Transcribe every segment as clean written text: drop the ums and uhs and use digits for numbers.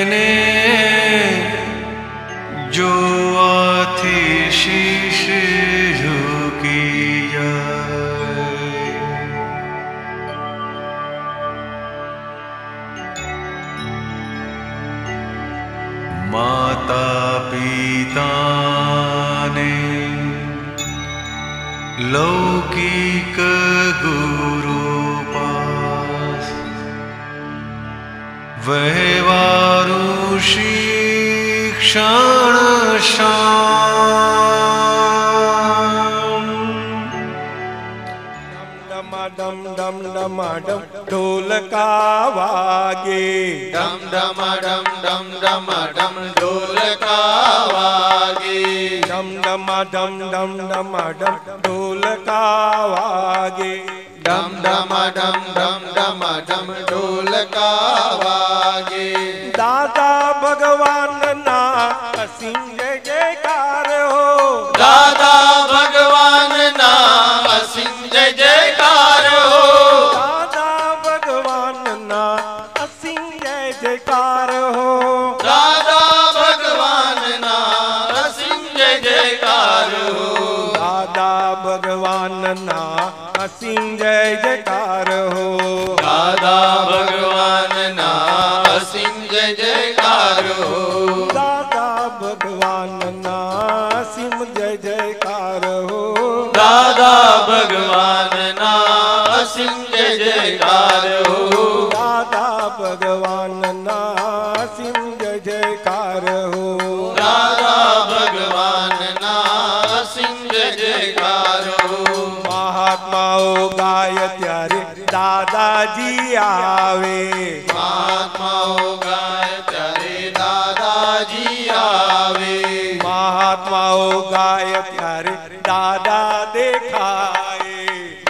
ने जो आथी शीश झुकी जाए। माता पिता ने लौकिक गुरु पास व्यवहारु शिक्षण शाम। डम डम डम डम ढोल का वागे, डम डम डम डम डम डम ढोल का वागे, डम डम डम डम डम डम ढोल का वागे, डम डम डम डम डम डम ढोल का वागे। दादा भगवान ना असीम जय जयकार हो, दादा भगवान ना असीम जय जयकार हो, दादा भगवान ना असीम जय जयकार हो, दादा भगवान ना असीम जय जयकार हो, दादा भगवान ना असीम जय जयकार हो, दादा भगवान ना असीम जय जयकार हो, दादा भगवान ना असीम जय जयकार हो, दादा भगवान ना असीम जय जयकार हो, दादा भगवान ना असीम जय जयकार हो, दादा भगवान ना असीम जय जयकार हो। महात्माओ गाय त्यारे दादाजी आवे, महात्माओ गाय त्यारे दादाजी आवे, महात्माओ गाय त्यारे दादा देखाए,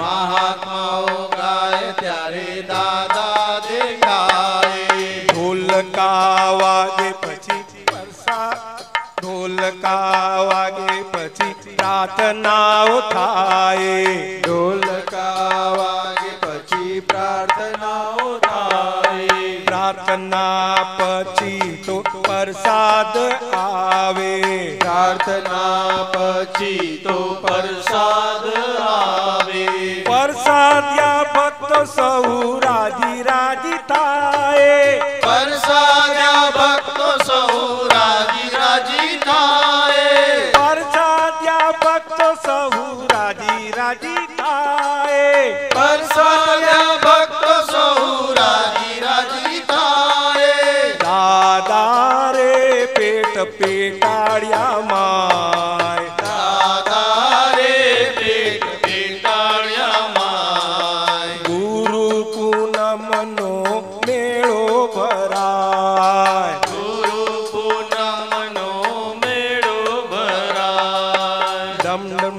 महात्माओ गाय त्यारे दादा देखाए। ढोल का वागे पछी प्रसाद, ढोल का वागे पछी प्रार्थनाओ थाए, ढोल का वागे पछी प्रार्थनाओ थाए, प्रार्थना पछी तो प्रसाद आवे, प्रार्थना पछी तो प्रसाद आवे, प्रसाद या भक्त सहु राजी राजी थाए, प्रसाद या भक्त सहु राजी राजी थाए, प्रसाद या भक्त सहु राजी राजी थाए, प्रसाद या भक्त सहु राजी राजी थाए। दादा रे पेट पेटाड़िया माय, दादा रे पेट पेटाड़िया माय, गुरु पूनमनो मेळो भराय, गुरु पूनमनो मेळो भराय। डम डम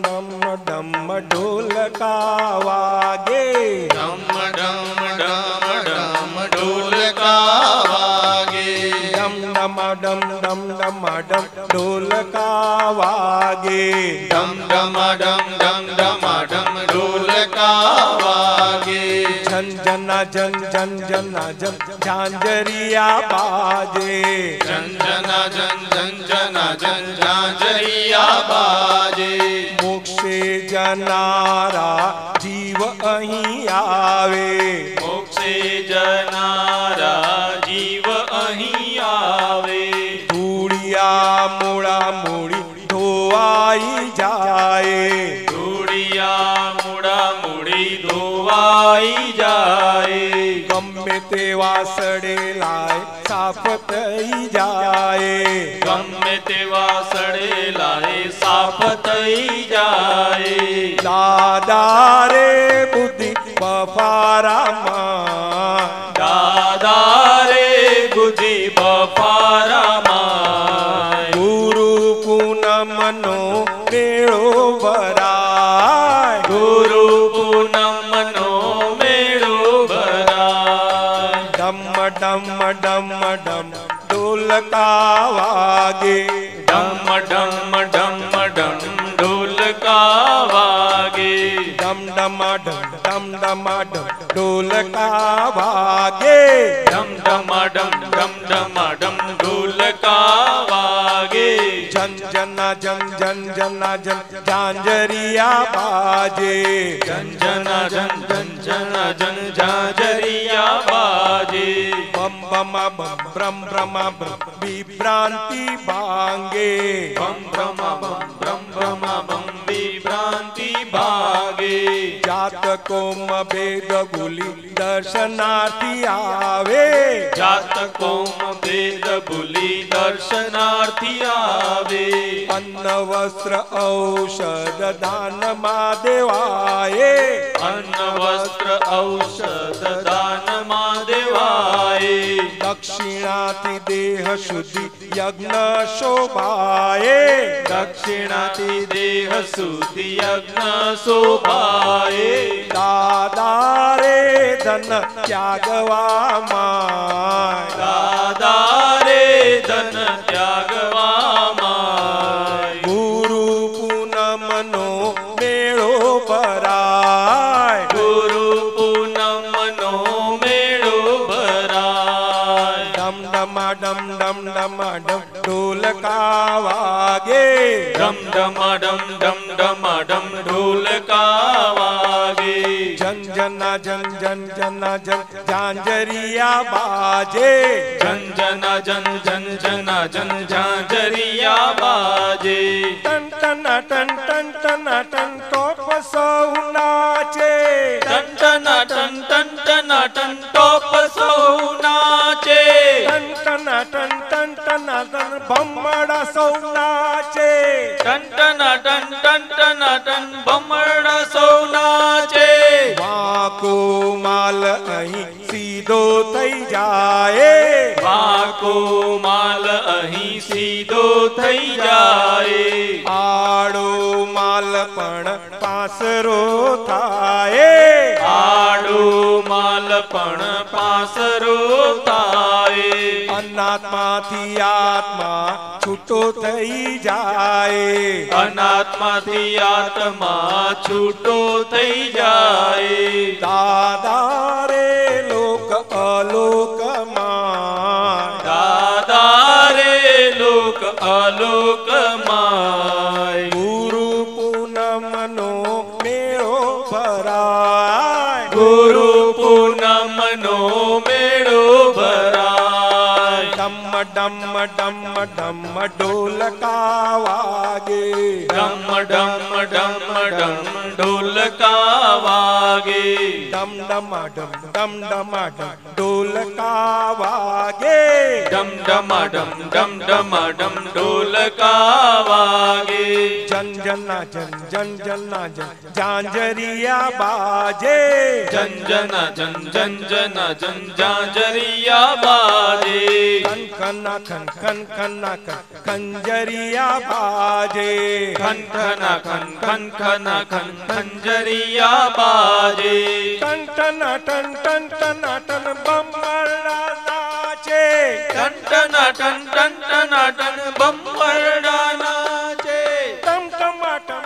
डम डम ढोल का वागे, डम डम डम डम ढोल का वागे, डम डम डम डम डम डम ढोल का वागे, डम डम डम डम डम डम ढोल का वागे। झन जना झन झन जना झन झांझरिया बाजे, जन जना जन जन जना जन झांझरिया बाजे, मोक्षे जनारा जीव અહીં આવે, मोक्षे जनारा जीव અહીં આવે, ધૂળિયા મૂળા મૂળી ધોવાઈ જાય, ધૂળિયા મૂળા મૂળી ધોવાઈ જાય, ગમે તેવા સડેલાય સાફ થઈ જાય, ગમે તેવા સડેલાએ સાફ થઈ જાય, દાદા રે બુદ્ધિ બફારામાં, દાદા રે બુદ્ધિ બફારામાં, ગુરુ પૂનમનો મેળો ભરાય, ગુરુ પૂનમનો મેળો ભરાય, ડમ ડમ ડમ ડમ ઢોલકા વાગે, ડમ ડમ ડમ ડમ ઢોલકા વાગે, ડમ ડમ ડમ ડમ डमाडम ढोलका वागे डम डमाडम डम डमाडम ढोलका वागे जन जना जन जन जना जन झांझरिया बाजे जन जना जन जन जना जन झांझरिया बाजे बम बमा बम ब्रम ब्रमा ब्रम विभ्रांति भांगे बम ब्रमा बम ब्रम ब्रमा बम विभ्रांति भागे जातको भेद भूली दर्शनार्थी आवे जातकों भेद भूली दर्शनार्थी आवे अन्न वस्त्र औषध दान मा देवाये अन्न वस्त्र औषध दान मा देवाये दक्षिणाति देह शुद्धि यज्ञ शोभाये दक्षिणाति देह शुद्धि यज्ञ शोभाये दादा रे धन त्यागवा माय दादा रे धन त्यागवा माय गुरु पूनम नो मेळो भराय गुरु पूनम नो मेळो भराय डम डमा डम डम डमा डम ढोलका वागे डम डमाडम डम डमाडम ढोलका वागे जन जना जन जन जना जन झांझरिया बाजे जन जना जन जन जना जन झांझरिया बाजे टन टन टन टन टन टन टोप सौनाचे टन टन टन टन टन टन टोप सौनाचे टन टन टन टन टन टन बम्मड़ा सौनाचे टन टन टन टन टन टन बमड़ा सौनाचे वाको माल अहीं सीधो थई जाए वाको माल अहीं सीधो थई जाए आड़ो माल पण पासरो थाए आड़ो माल पण पासरो थाए अनात्मा थी आत्मा छूटो थई जाए अनात्मा थी आत्मा छूटो थई जाए दादा रे लोक अलोक माय दादा रे लोक Alok my Guru Poonam no मेळो भराय गुरु पूनम नो मेळो भराय डम डम डम डम ढोलका वागे डम डम डम डम ढोलका वागे डम डम डम ढोलका वागे डम डम डम ढोलका वागे जन जना जन जना जन झांझरिया बाजे जन जना जन जन झांझरिया बाजे खन खना खन खन खना खन खंजरिया बाजे खन खना खन खन खना खन खंजरिया बाजे टन टन टन टन टन टन बम्मड़ा नाचे टन टन टन टन टन टन बम्मड़ा नाचे टम टमाटम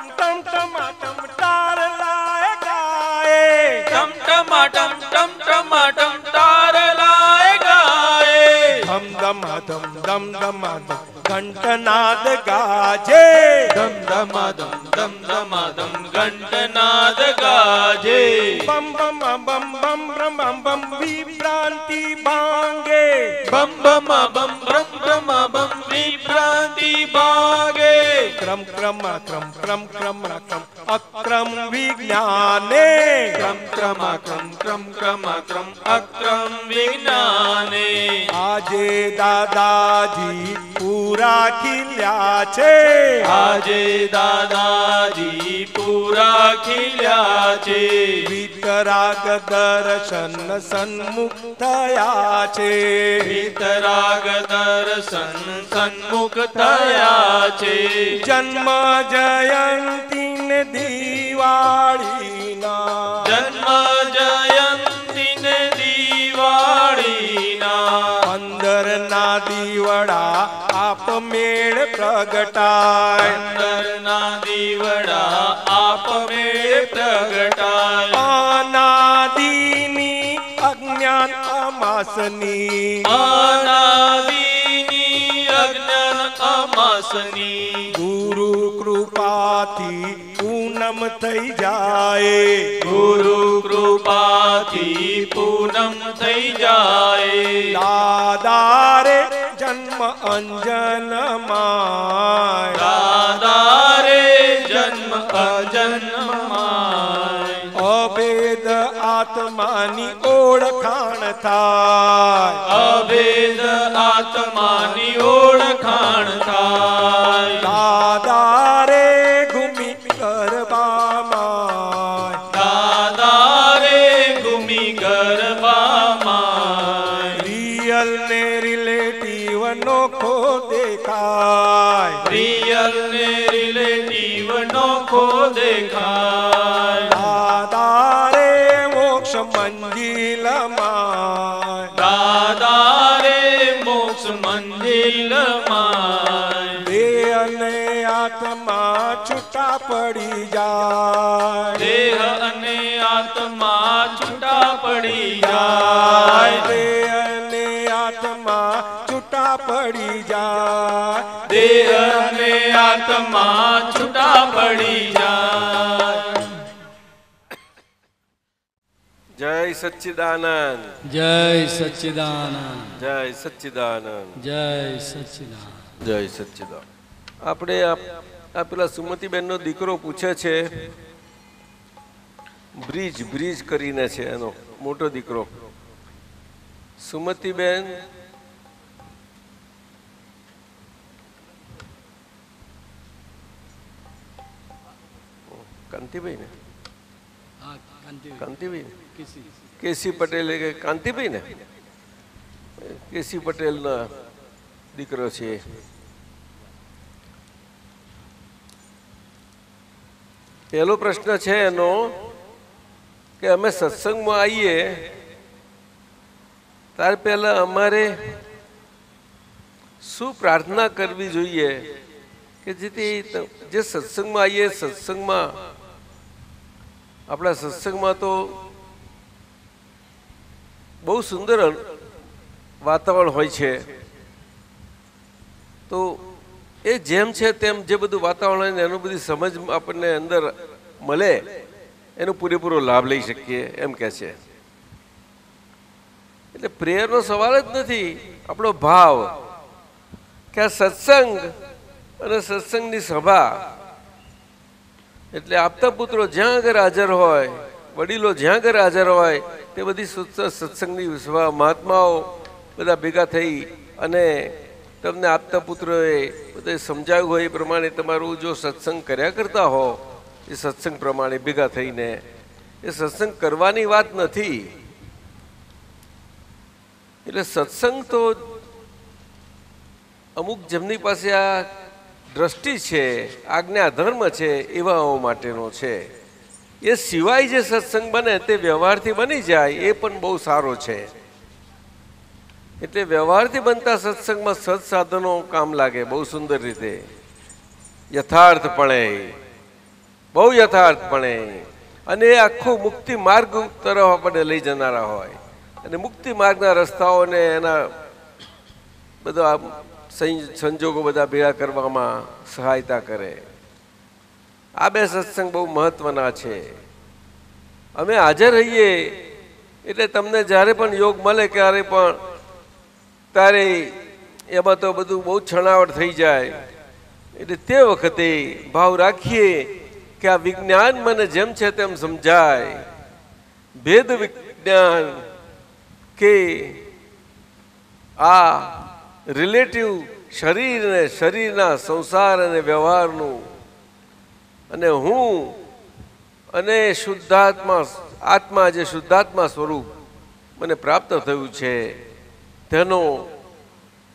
तार लाए गाए टम टमाटम तार लाए गाए हम दम दमादम घंटनाद गाजे दम दमादम घंटनाद गाजे बम बम बम बम ब्रम बम विभ्रांति भांगे बम बम बम ब्रम ब्रम बम विभ्रांति भागे क्रम क्रम क्रम क्रम क्रम क्रम अक्रम विज्ञाने क्रम क्रम क्रम अक्रम विज्ञाने आजे दादाजी पूरा खिल्या छे આજે દાદાજી પૂરા ખીલ્યા છે વિતરાગ દર્શન સન્મુખ થયા છે વિતરાગ દર્શન સન્મુખ થયા છે જન્મ જયંતી ને દિવાળી ના જન્મ જયંતી ને દિવાળી ના અંદરના દીવડા આપ મેળ પ્રગટાય, અંદરના દીવડા આપ મેળ પ્રગટાય, અનાદિની અજ્ઞાન અમાસની, અનાદિની અજ્ઞાન અમાસની, ગુરુ કૃપાથી પૂનમ થઈ જાય, ગુરુ કૃપાથી પૂનમ થઈ જાય, દાદા રે જન્મ અંજનમાય, દાદા રે જન્મ અજન્માય, અભેદ આત્માની ઓળખાણ થાય, અભેદ આત્માની ઓળખાણ થાય, દાદા રે ઘૂમી ગરબામાં, દાદા રે ગુમી ગરબામાં, રિયલ ને રિલેટિવ નોખો દેખાય, રિયલ ને રિલેટિવ નોખો દેખાય, દાદા રે મોક્ષ મંજિલમાં, દાદા રે મોક્ષ મંજિલમાં, દેહ અને આત્મા છૂટા પડી જાય, દેહ અને આત્મા છૂટા પડી જાય, દેહ અને આત્મા છૂટા પડી જાય, દેહ અને આત્મા છૂટા પડી જાય. જય સચ્ચિદાનંદ, જય સચ્ચિદાનંદ, જય સચ્ચિદાનંદ, જય સચ્ચિદાનંદ. જય સચ્ચિદાનંદ. આપણે આ પેલા સુમતીબેનનો દીકરો પૂછે છે, બ્રિજ બ્રિજ કરીને છે એનો મોટો દીકરો. સુમતીબેન કાંતિભાઈ ને, હા, કાંતિભાઈ ને, કિસી. કેસી પટેલ કે કાંતિભાઈ ને, કેસી પટેલના દીકરો છે. પહેલો પ્રશ્ન છે એનો કે અમે સત્સંગમાં આવીએ ત્યાર પહેલા અમારે શું પ્રાર્થના કરવી જોઈએ કે જેથી જે સત્સંગમાં આવીએ, સત્સંગમાં આપણા સત્સંગમાં તો બહુ સુંદર વાતાવરણ હોય છે, તો એ જેમ છે તેમ જે બધું વાતાવરણ હોય ને એનું બધી સમજ આપણને અંદર મળે એનો પૂરેપૂરો લાભ લઈ શકીએ એમ કે છે. એટલે પ્રેયરનો સવાલ જ નથી, આપણો ભાવ કે આ સત્સંગ અને સત્સંગની સભા એટલે આપતા પુત્રો જ્યાં આગળ હાજર હોય, વડીલો જ્યાં આગળ હાજર હોય તે બધી સત્સંગની સભા, મહાત્માઓ બધા ભેગા થઈ અને તમને આપતા પુત્રોએ બધે સમજાવ્યું હોય એ પ્રમાણે તમારું જો સત્સંગ કર્યા કરતા હો, એ સત્સંગ પ્રમાણે ભેગા થઈને, એ સત્સંગ કરવાની વાત નથી. એટલે સત્સંગ તો અમુક જેમની પાસે આ દ્રષ્ટિ છે, આજ્ઞા ધર્મ છે એવાઓ માટેનો છે. એ સિવાય જે સત્સંગ બને તે વ્યવહારથી બની જાય એ પણ બહુ સારો છે. એટલે વ્યવહારથી બનતા સત્સંગમાં સત્સાધનો કામ લાગે બહુ સુંદર રીતે, યથાર્થપણે, બહુ યથાર્થપણે, અને એ આખું મુક્તિ માર્ગ તરફ આપણને લઈ જનારા હોય. અને મુક્તિ માર્ગના રસ્તાઓને એના બધા સંજોગો બધા ભેગા કરવામાં સહાયતા કરે. આ બે સત્સંગ બહુ મહત્વના છે. અમે હાજર રહીએ એટલે તમને જ્યારે પણ યોગ મળે ક્યારે પણ ત્યારે એમાં તો બધું બહુ છણાવટ થઈ જાય. એટલે તે વખતે ભાવ રાખીએ કે આ વિજ્ઞાન મને જેમ છે તેમ સમજાય, ભેદ વિજ્ઞાન કે આ રિલેટિવ શરીર ને શરીરના સંસાર અને વ્યવહારનું અને હું અને શુદ્ધાત્મા આત્મા જે શુદ્ધાત્મા સ્વરૂપ મને પ્રાપ્ત થયું છે તેનો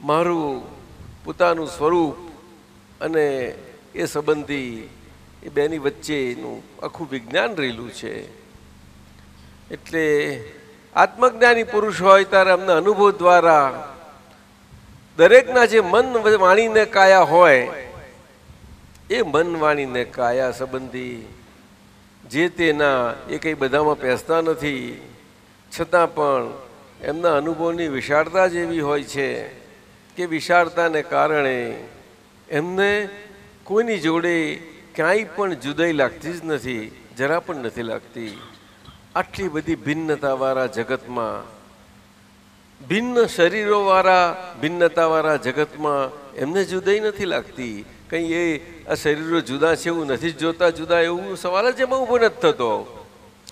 મારું પોતાનું સ્વરૂપ અને એ સંબંધી એ બેની વચ્ચેનું આખું વિજ્ઞાન રહેલું છે. એટલે આત્મજ્ઞાની પુરુષ હોય ત્યારે અમને અનુભવ દ્વારા દરેકના જે મન વાણીને કાયા હોય એ મન વાણીને કાયા સંબંધી જે તેના એ કંઈ બધામાં પેસતા નથી, છતાં પણ એમના અનુભવની વિશાળતા જ એવી હોય છે કે વિશાળતાને કારણે એમને કોઈની જોડે ક્યાંય પણ જુદાઈ લાગતી જ નથી, જરા પણ નથી લાગતી. આટલી બધી ભિન્નતાવાળા જગતમાં, ભિન્ન શરીરોવાળા ભિન્નતાવાળા જગતમાં એમને જુદાઈ નથી લાગતી. કંઈ એ આ શરીરો જુદા છે એવું નથી જોતા, જુદા એવું સવાલ જ એમાં ઊભો નથી થતો.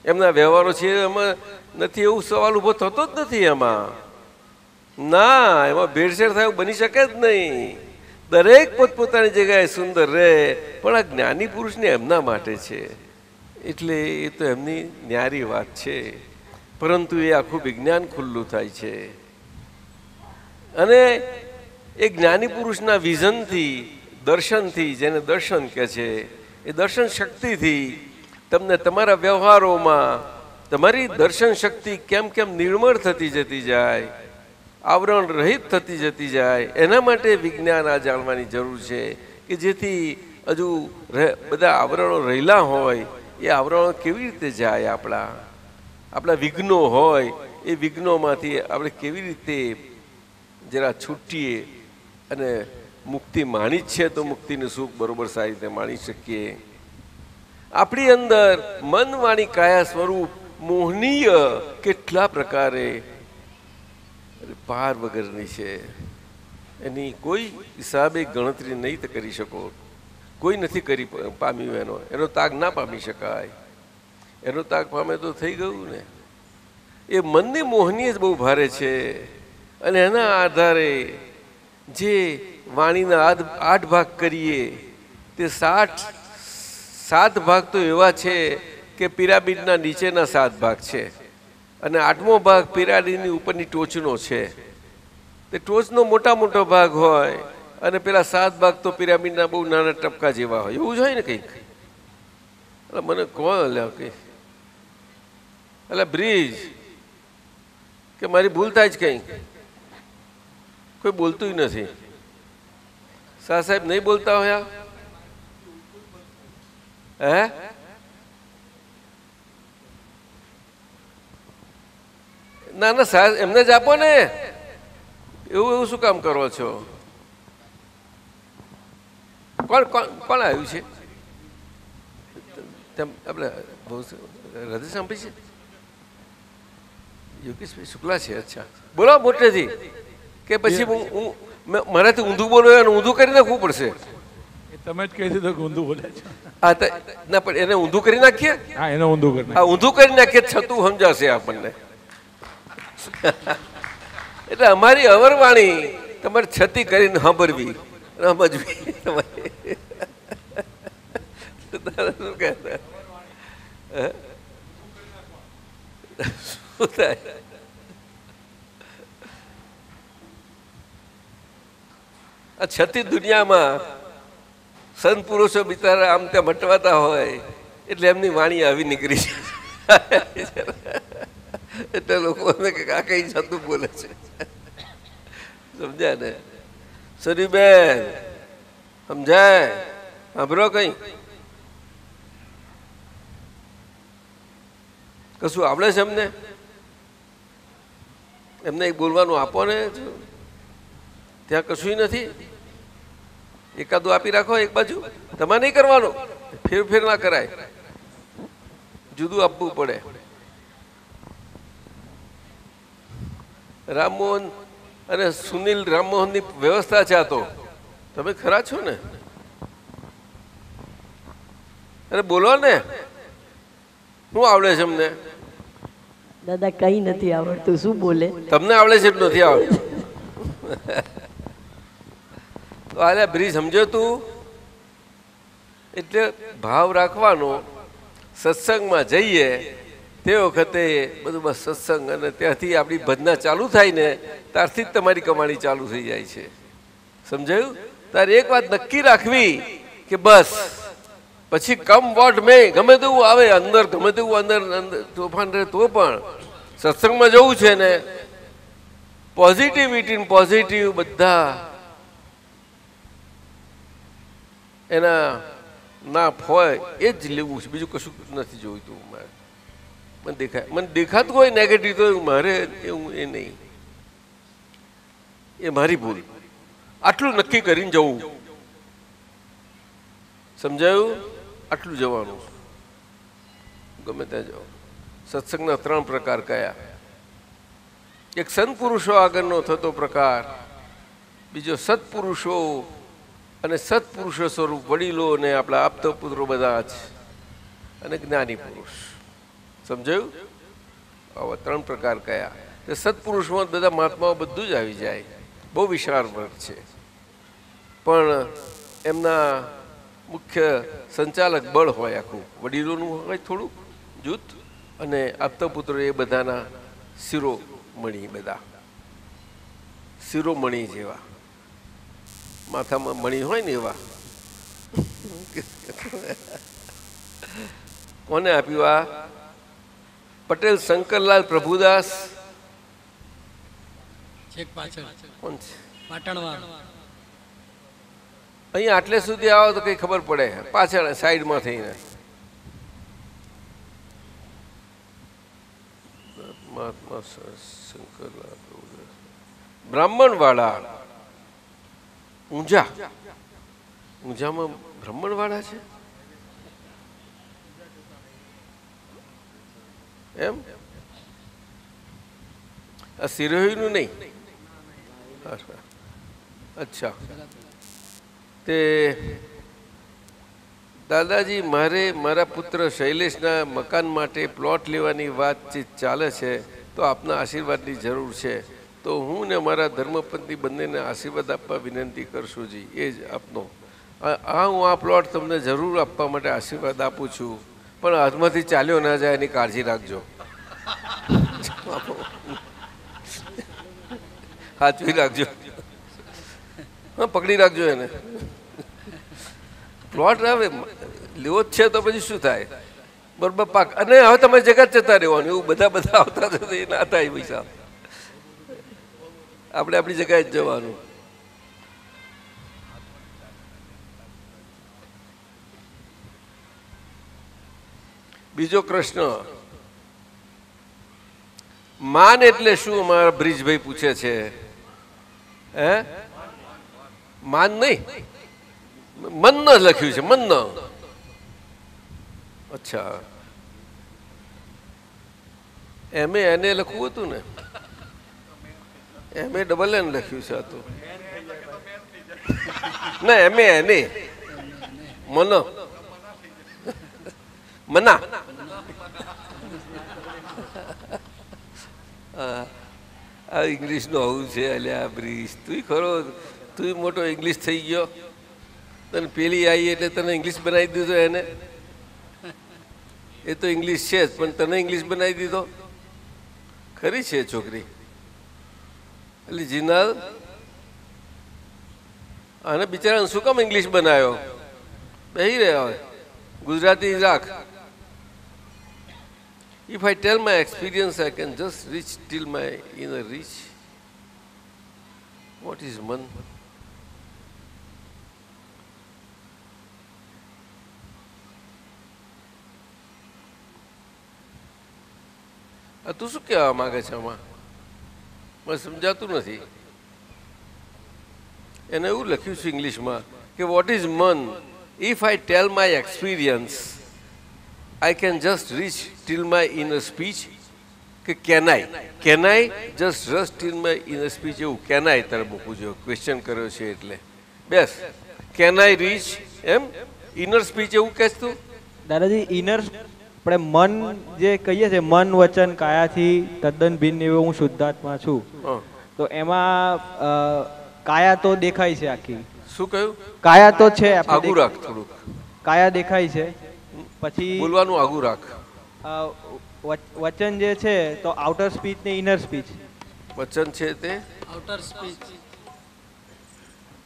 એમના વ્યવહારો છે એમાં નથી એવું સવાલ ઊભો થતો જ નથી. એમાં ના, એમાં ભેળસેળ થાય બની શકે જ નહીં. દરેક પોતપોતાની જગ્યાએ સુંદર રહે, પણ આ જ્ઞાની પુરુષને એમના માટે છે. એટલે એ તો એમની ન્યારી વાત છે, પરંતુ એ આખું વિજ્ઞાન ખુલ્લું થાય છે. અને એ જ્ઞાની પુરુષના વિઝનથી, દર્શનથી, જેને દર્શન કહે છે, એ દર્શન શક્તિથી તમને તમારા વ્યવહારોમાં તમારી દર્શન શક્તિ કેમ કેમ નિર્મળ થતી જતી જાય, આવરણ રહિત થતી જતી જાય, એના માટે વિજ્ઞાન આ જાણવાની જરૂર છે કે જેથી હજુ બધા આવરણો રહેલા હોય એ આવરણો કેવી રીતે જાય, આપણા વિઘ્નો હોય એ વિઘ્નોમાંથી આપણે કેવી રીતે જરા છૂટીએ અને મુક્તિ માણી જ છે તો મુક્તિનું સુખ બરોબર સારી રીતે માણી શકીએ. આપણી અંદર મન વાણી કાયા સ્વરૂપ મોહનીય કેટલા પ્રકારે પાર વગરની છે. એની કોઈ હિસાબે ગણતરી નહીં કરી શકો. કોઈ નથી કરી પામ્યું. એનો તાગ ના પામી શકાય. એનો તાગ પામે તો થઈ ગયું ને. એ મનની મોહનીય જ બહુ ભારે છે. અને એના આધારે જે વાણીના 8 ભાગ કરીએ તે 7 ભાગ તો એવા છે કે પિરામિડના નીચેના 7 ભાગ છે, અને 8મો ભાગ પિરામિડની ઉપરની ટોચનો છે. તે ટોચનો મોટો ભાગ હોય અને પેલા 7 ભાગ તો પિરામિડના બહુ નાના ટપકા જેવા હોય. એવું જ હોય ને કંઈક. મને કોણ કંઈ એટલે બ્રિજ કે મારી ભૂલ થાય જ કંઈ, કોઈ બોલતું નથી. શાહ સાહેબ નહીં બોલતા હોયા? હે ના સાહેબ એમને જ આપો ને. એવું શું કામ કરો છો? કોણ આવ્યું છે? આપણે હૃદય સાંભળી છે? યોગેશભાઈ શુક્લા છે. અચ્છા, બોલો મોટેથી. કે પછી હું મારાથી ઊંધું બોલો અને ઊંધું કરી નાખવું પડશે? તમે જ કહી દીધું કે ઊંધું બોલે છે. હા ના, પણ એને ઊંધું કરી નાખીએ. હા, એને ઊંધું કરી. હા, ઊંધું કરી નાખીએ છતું સમજાશે આપણને. એટલે અમારી અવરવાણી તમારે છતી કરીને સાંભળવી, સમજવી. શું કહેતા શું થાય? આ છતી દુનિયામાં સંત પુરુષો બિચારા આમ ત્યાં મટવાતા હોય એટલે એમની વાણી આવી નીકળી છે. એટલે લોકો આ કઈ છતું બોલે છે. સમજ્યા ને સરીબેન? સમજાય? સાંભળો કઈ કશું આવડે છે એમને? એમને એક બોલવાનું આપો ને. ત્યાં કશું નથી. એકાદું આપી રાખો એક બાજુ. તમારે નહીં કરવાનું, ફેર ના કરાય, જુદું આપવું પડે. રામમોહન અને સુનિલ રામમોહનની વ્યવસ્થા છે આ તો. તમે ખરા છો ને? અરે બોલો ને, શું આવડે છે અમને? દાદા કઈ નથી આવડતું. શું બોલે? તમને આવડે છે એટલું નથી આવડતું. તો આલે બ્રિજ સમજો તું. એટલે ભાવ રાખવાનો. સત્સંગમાં જઈએ તે વખતે બધું બસ સત્સંગ, અને ત્યાંથી આપણી ભજના ચાલુ થાય ને ત્યારથી જ તમારી કમાણી ચાલુ થઈ જાય છે. સમજાયું? તારે એક વાત નક્કી રાખવી કે બસ પછી કમ વોટ મે, ગમે તેવું આવે અંદર, ગમે તેવું અંદર તોફાન રહે તો પણ સત્સંગમાં જવું છે ને પોઝિટિવિટી પોઝિટિવ બધા એના નાપ હોય એ જ લેવું છે, બીજું કશું નથી જોઈતું મારે. મને દેખાતું હોય નેગેટિવ તો મારે એવું એ નહીં, એ મારી ભૂલ. આટલું નક્કી કરીને જવું, સમજાયું? આટલું જવાનું, ગમે ત્યાં જાઓ. સત્સંગના 3 પ્રકાર કયા? એક સંત પુરુષો આગળનો થતો પ્રકાર, બીજો સત્પુરુષો અને સત્પુરુષો સ્વરૂપ વડીલો અને આપણા આપતા પુત્રો બધા જ, અને જ્ઞાની પુરુષ. સમજાયું? આવા 3 પ્રકાર કયા? તે સત્પુરુષમાં બધા મહાત્માઓ બધું જ આવી જાય, બહુ વિશાળ વર્ગ છે, પણ એમના મુખ્ય સંચાલક બળ હોય આખું, વડીલોનું હોય થોડું જૂથ, અને આપતા પુત્રો એ બધાના શિરોમણી, બધા શિરોમણી જેવા, માથામાં મણી હોય ને એવા. કોને આપ્યું આ? પટેલ શંકરલાલ પ્રભુદાસ. કોણ છે? અહીંયા આટલે સુધી આવો તો કઈ ખબર પડે, પાછળ સાઈડમાં થઈને. મહાત્મા શંકરલાલ પ્રભુદાસ, બ્રાહ્મણવાડા, ઊંઝા. ઊંઝામાં બ્રાહ્મણવાડા છે એમ? આ સિરોહીનું નહીં? અચ્છા. તે દાદાજી, મારે મારા પુત્ર શૈલેષના મકાન માટે પ્લોટ લેવાની વાતચીત ચાલે છે, તો આપના આશીર્વાદની જરૂર છે. તો હું ને મારા ધર્મપત્ની બંનેને આશીર્વાદ આપવા વિનંતી કરશું જી. એ જ આપનો. હું આ પ્લોટ તમને જરૂર આપવા માટે આશીર્વાદ આપું છું, પણ હાથમાંથી ચાલ્યો ના જાય એની કાળજી રાખજો. સાચવી રાખજો, હા, પકડી રાખજો એને. પ્લોટ હવે લેવો જ છે તો પછી શું થાય? બરોબર, પાક. અને હવે તમે જગત જતા રહેવાનું, એવું બધા આવતા થતા એ ના થાય પૈસા. આપણે આપણી જગ્યાએ જ જવાનું. બીજો પ્રશ્ન, માન એટલે શું? અમારા બ્રિજભાઈ પૂછે છે. હે, માન નહીં, મન લખ્યું છે, મન. અચ્છા, એમ એને લખવું હતું ને? એમ ડબલ એન લખ્યું છે આ તો. ના, એમ એને મના. આ ઇંગ્લિશનું આવું છે. અલ્યા બ્રિજ, તું ખરો, તું મોટો ઇંગ્લિશ થઈ ગયો. તને પેલી આવી એટલે તને ઇંગ્લિશ બનાવી દીધો એને. એ તો ઇંગ્લિશ છે જ, પણ તને ઇંગ્લિશ બનાવી દીધો. ખરી છે છોકરી એટલે જીનાલ. આને બિચારાને શું કામ ઇંગ્લિશ બનાવ્યો? બેહી રહ્યા હોય, ગુજરાતી રાખ. If I tell my experience, I can just reach till my inner reach. What is man? તું શું કહેવા માંગે છે આમાં? મને સમજાતું નથી. એને એવું લખ્યું છે ઇંગ્લિશમાં કે what is man? If I tell my experience, I can just reach till my inner speech. કે can I just rush till my inner speech? એવું can I તારે મૂકવું જોઈએ. ક્વેશ્ચન કર્યો છે એટલે બેસ. can I reach M inner speech એવું કહેશ તું? દાદાજી, ઇનર આપણે મન જે કહીએ છીએ, મન વચન કાયાથી તદ્દન ભિન્ન એવું હું શુદ્ધાત્મા છું. તો એમાં કાયા તો દેખાય છે આખી. શું કહ્યું? કાયા તો છે, આગું રાખ થોડુંક. કાયા દેખાય છે, પછી બોલવાનું આગું રાખ. વચન જે છે તો આઉટર સ્પીચ ને ઇનર સ્પીચ. વચન છે તે આઉટર સ્પીચ,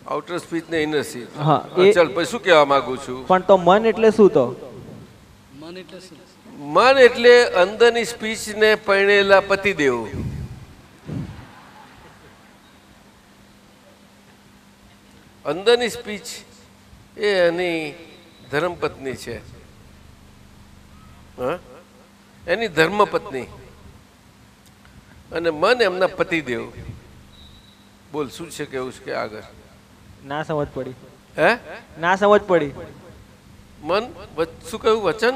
આઉટર સ્પીચ ને ઇનર સ્પીચ. હા, ચાલ પછી શું કહેવા માંગુ છું? પણ તો મન એટલે શું? તો મન એટલે શું? મન એટલે અંદરની સ્પીચ ને પરણેલા પતિદેવ. અંદરની સ્પીચ એ એની ધર્મપત્ની છે, હા, એની ધર્મપત્ની, અને મન એમના પતિદેવ. બોલ શું છે કેવું છે કે આગળ? ના સમજ પડી. હે? ના સમજ પડી. મન શું કહ્યું? વચન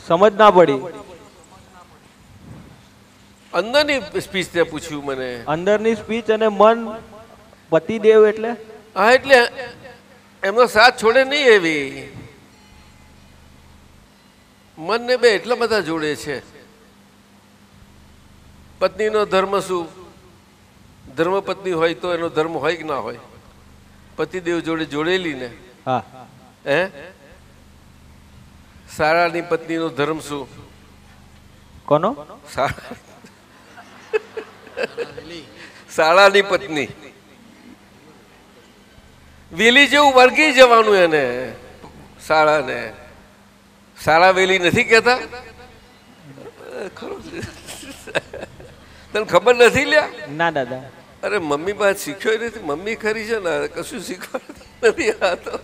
સમજ ના પડી. અંદરની સ્પીચ તે પૂછ્યું મને. અંદરની સ્પીચ અને મન પતિદેવ એટલે? હા, એટલે એમનો સાથ છોડે નહીં એવી. મન ને બે એટલા બધા જોડે છે. પત્નીનો ધર્મ શું? ધર્મપત્ની હોય તો એનો ધર્મ હોય કે ના હોય? પતિદેવ જોડે જોડેલી ને. હા. હે? સારાની પત્નીનો ધર્મ શું? કોનો? સારાની પત્ની. વેલી જેવું વળગી જવાનું એને. સારાને સારા વેલી નથી કહેતા? તને ખબર નથી લ્યા? ના દાદા. અરે મમ્મી પાસે શીખ્યો નથી. મમ્મી ખરી છે ને, કશું શીખવાડતી નથી. આ તો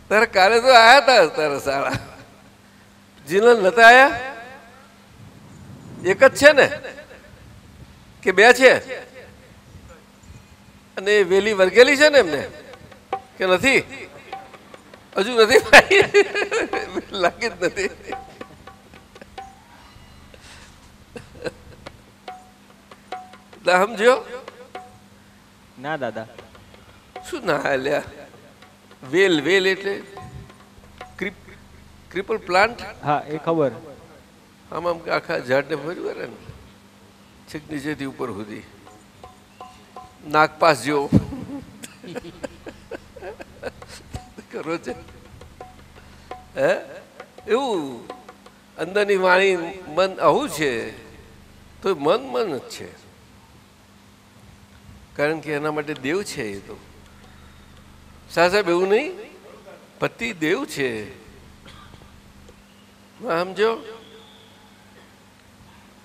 તારે કાલે તો આયા હતા તારા સારા. જીનલ નતા આયા? એક જ છે ને કે બે છે? અને વેલી વર્ગેલી છે ને એમને કે નથી? હજુ નથી લાગે જ નથી. સમજો? ના દાદા. શું ના લ્યા? વેલ વેલ એટલે ક્રિપલ પ્લાન્ટ. હા, એ ખબર. આમ આમ આખા ઝાડને ભર્યું કરે ને છેક નીચેથી ઉપર સુધી, નાગપાસ જેવો કરો છે. હે? એવું અંદરની વાણી મન આવું છે તો મન મન જ છે, કારણ કે એના માટે દેવ છે. એ તો સાહેબ એવું નહીં, પતિ દેવ છે. સમજો?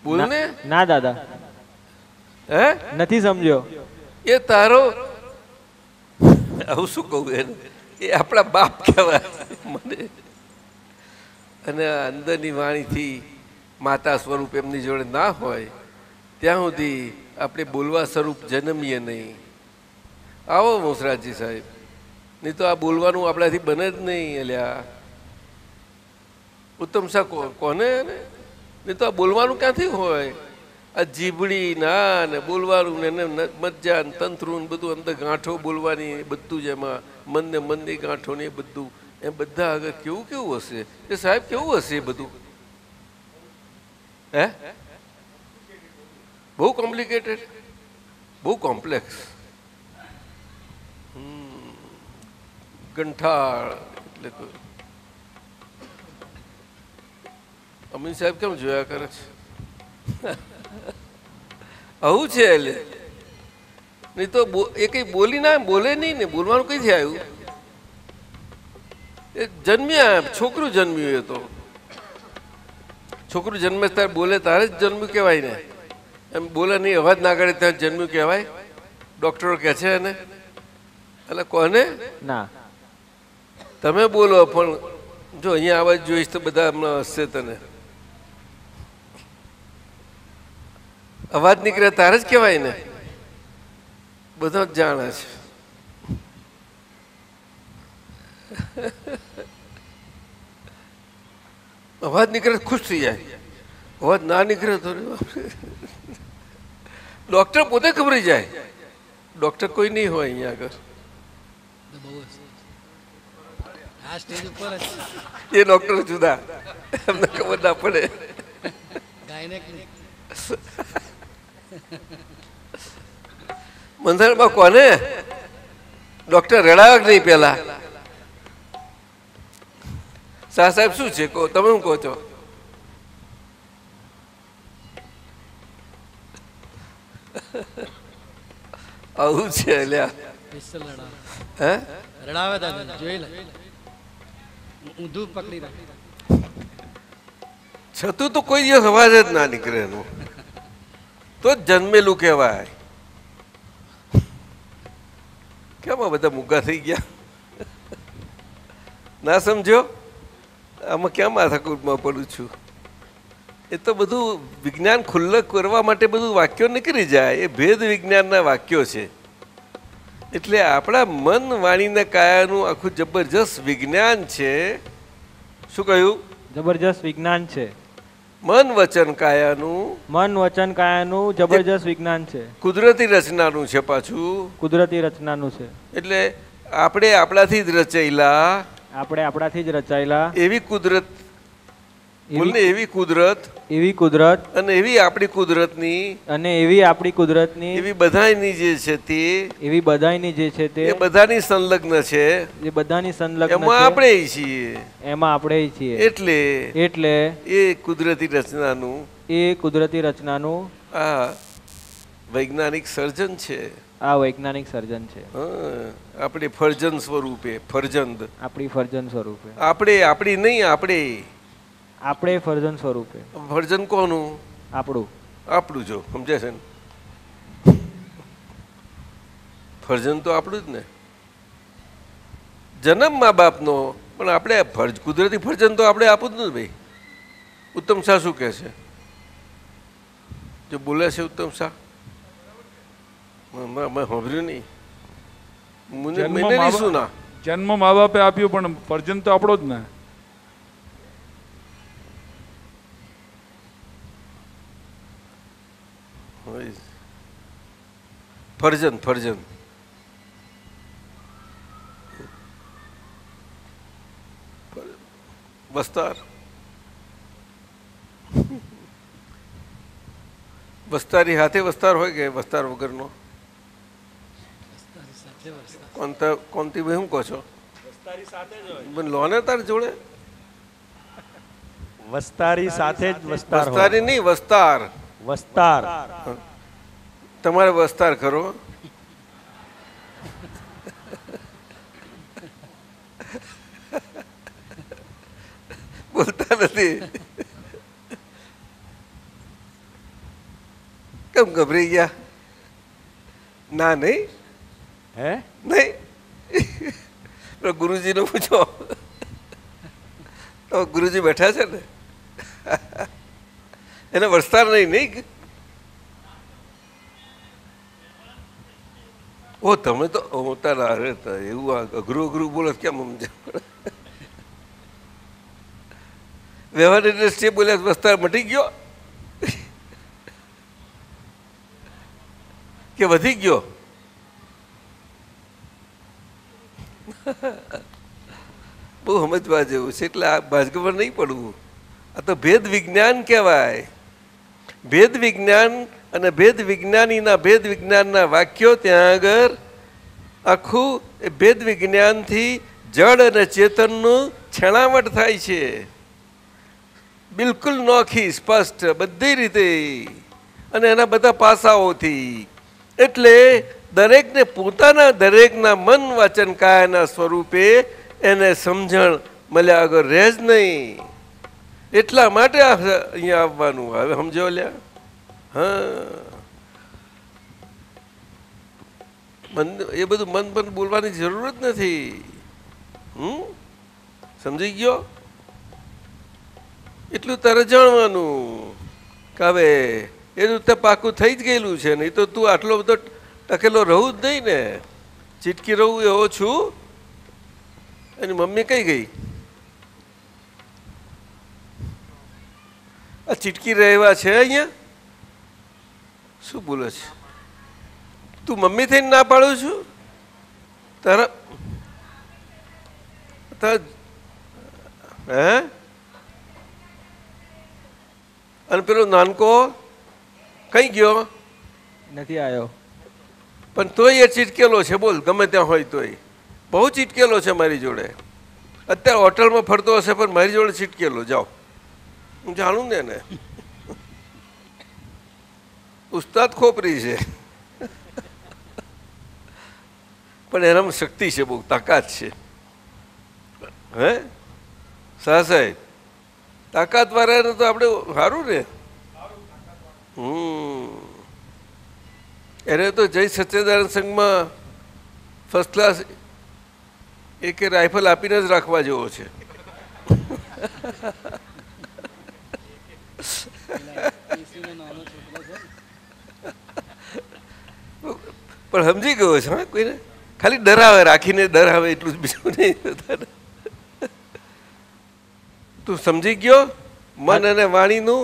બોલ ને. ના દાદા. હે? નથી સમજ્યો. એ તારો આવું શું કહું એને, એ આપણા બાપ કહેવાય મને. અને અંદરની વાણીથી માતા સ્વરૂપ એમની જોડે ના હોય ત્યાં સુધી આપણે બોલવા સ્વરૂપ જન્મીએ નહીં. આવો મોસરાજી સાહેબ, નહીં તો આ બોલવાનું આપણાથી બને જ નહીં. અલ્યા ઉત્તમ શાહ કોને? નહીં તો આ બોલવાનું ક્યાંથી હોય? આ જીભડી ના ને બોલવાનું ને મज्जा ને તંત્રું ને બધું અંદર ગાંઠો બોલવાની બધું જ એમાં મન ને મનની ગાંઠો ને એ બધું એમ બધા આગળ કેવું કેવું હશે એ સાહેબ? કેવું હશે એ બધું? હે? બહુ કોમ્પ્લિકેટેડ, બહુ કોમ્પ્લેક્સ. ગંઠાળ એટલે તો અમીન સાહેબ કેમ જોયા કરે છે? આવું છે એટલે. નહીં તો એ કઈ બોલી ના બોલે નહીં ને. બોલવાનું કઈથી આવ્યું? એ જન્મ્યા, છોકરું જન્મ્યું. એ તો છોકરું જન્મે ત્યારે બોલે તારે જ જન્મ્યું કહેવાય ને. એમ બોલે નહીં, અવાજ ના કાઢે ત્યારે જન્મ્યું કહેવાય? ડોક્ટરો કહે છે એને. એટલે કોને? ના, તમે બોલો. પણ જો અહીંયા અવાજ જોઈશ તો બધા હમણાં હસશે તને. અવાજ નીકળે તારે જ કહેવાય ને. બધા જ જાણે છે. અવાજ નીકળે ખુશ થઈ જાય, અવાજ ના નીકળે તો ડોક્ટર પોતે ખબરી જાય. ડોક્ટર કોઈ નહીં હોય અહીંયા આગળ. આ સ્ટેજ ઉપર જ એ ડોક્ટર જુદા, એમને ખબર ના પડે. ગાયનેક મંદિરમાં કોને ડોક્ટર રડાવે નહીં પેલા? શાહ સાહેબ શું છે કહો, તમે શું કહો છો? આવું છે અલ્યા. પિસ્તલ રડાવે. હે? રડાવે દાદા, જોઈ લે. ઊંધું પકડી રાખ. છતું તો કોઈ દિવસ અવાજ જ ના નીકળે એનું, તો જ જન્મેલું કહેવાય. કેમ આ બધા મૂકા થઈ ગયા? ના સમજો? આમાં કેમ માથાકૂટમાં પડું છું? એ તો બધું વિજ્ઞાન ખુલ્લક કરવા માટે બધું વાક્યો નીકળી જાય. એ ભેદ વિજ્ઞાનના વાક્યો છે. એટલે આપણા મન વાણીના કાયાનું આખું જબરજસ્ત વિજ્ઞાન છે. શું કહ્યું? જબરજસ્ત વિજ્ઞાન છે. મન વચન કાયાનું, મન વચન કાયાનું જબરજસ્ત વિજ્ઞાન છે. કુદરતી રચનાનું છે. પાછું કુદરતી રચનાનું છે. એટલે આપણે આપણાથી જ રચાયેલા, આપણે આપણાથી જ રચાયેલા એવી કુદરત, બોલને એવી કુદરત, એવી કુદરત અને એવી આપણી કુદરતની, અને એવી આપણી કુદરતની, એવી બધાની જે છે તે, એવી બધાની જે છે તે, એ બધાની સંલગ્ન છે. એ બધાની સંલગ્ન એમાં છે. આપણે છીએ. એમાં આપણે છીએ. એટલે એ કુદરતી રચનાનું, એ કુદરતી રચનાનું આ વૈજ્ઞાનિક સર્જન છે. આ વૈજ્ઞાનિક સર્જન છે. આપણે ફર્જન સ્વરૂપે, ફરજંદ આપણી ફર્જન સ્વરૂપે, આપણી નહીં, આપણે ફર્જન સ્વરૂપે. ફર્જન કોનું? આપણું જો સમજે છે ને? ફર્જન તો આપણું જ ને. જન્મ મા બાપનો, પણ આપણે કુદરતી ફર્જન તો આપણે આપું જ ને ભાઈ. ઉત્તમ શાહ શું કહે છે? જો બોલે છે ઉત્તમ શાહ, મેં સાંભળ્યું નહીં. જન્મ મા બાપે આપ્યું, પણ ફર્જન તો આપણો જ ને. ફર્જન વસ્તારી હાથે વસ્તાર હોય કે વસ્તાર વગરનો? કોનથી ભાઈ શું કહો છો? લોને તાર જોડે વસ્તારી સાથે જ વસ્તાર. વસ્તારી નહીં, વસ્તાર. તમારે વસ્તાર કરો. બોલતા નથી કેમ? ગભરાઈ ગયા? ના નહીં, હે નહીં. ગુરુજીને પૂછો. તો ગુરુજી બેઠા છે ને, એને વસ્તાર નહીં. ઓ તમે તો તારા એવું અઘરું બોલો કેમ સમજ? વ્યવહારની દ્રષ્ટિએ બોલ્યા વસ્તાર મટી ગયો કે વધી ગયો? બહુ સમજવા જેવું છે. એટલે આ ભાજગવર નહીં પડવું. આ તો ભેદ વિજ્ઞાન કહેવાય. ભેદ વિજ્ઞાન અને ભેદ વિજ્ઞાનીના ભેદ વિજ્ઞાનના વાક્યો ત્યાં આગળ આખું એ ભેદ વિજ્ઞાનથી જડ અને ચેતનનું છેણાવટ થાય છે. બિલકુલ નોખી, સ્પષ્ટ, બધી રીતે, અને એના બધા પાસાઓથી. એટલે દરેકને પોતાના દરેકના મન વાચન કાયાના સ્વરૂપે એને સમજણ મળ્યા આગળ રહે જ નહીં. એટલા માટે અહીંયા આવવાનું. હવે સમજો લ્યા? એ બધું મન પણ બોલવાની જરૂર જ નથી. સમજી ગયો? એટલું તારે જાણવાનું કે હવે એ રીતે પાકું થઈ જ ગયેલું છે. નહીં તો તું આટલો બધો ટકેલો રહું જ નહીં ને. ચીટકી રહું એવો છું. એની મમ્મી કઈ ગઈ? આ ચીટકી રહેવા છે અહીંયા? શું બોલે છે તું? મમ્મી થઈને ના પાડું છું તારા? હે? અને પેલો નાનકો કઈ ગયો? નથી આવ્યો. પણ તોય એ ચીટકેલો છે. બોલ, ગમે ત્યાં હોય તોય બહુ ચીટકેલો છે મારી જોડે. અત્યારે હોટલમાં ફરતો હશે પણ મારી જોડે ચીટકેલો. જાઓ, હું જાણું ને એને. ઉસ્તાદ ખોપરી છે પણ એનામાં શક્તિ છે, બહુ તાકાત છે. હે સાહેબ, તાકાત વાળાને તો આપણે સારું ને. એને તો જય સચ્ચિદાનંદ સંઘમાં ફર્સ્ટ ક્લાસ એક રાઇફલ આપીને જ રાખવા જેવો છે. પણ સમજી ગયો છે. હા, કોઈને ખાલી ડરાવે, રાખીને ડરાવે, એટલું જ, બીજું નહીં. તું સમજી ગયો મન અને વાણીનું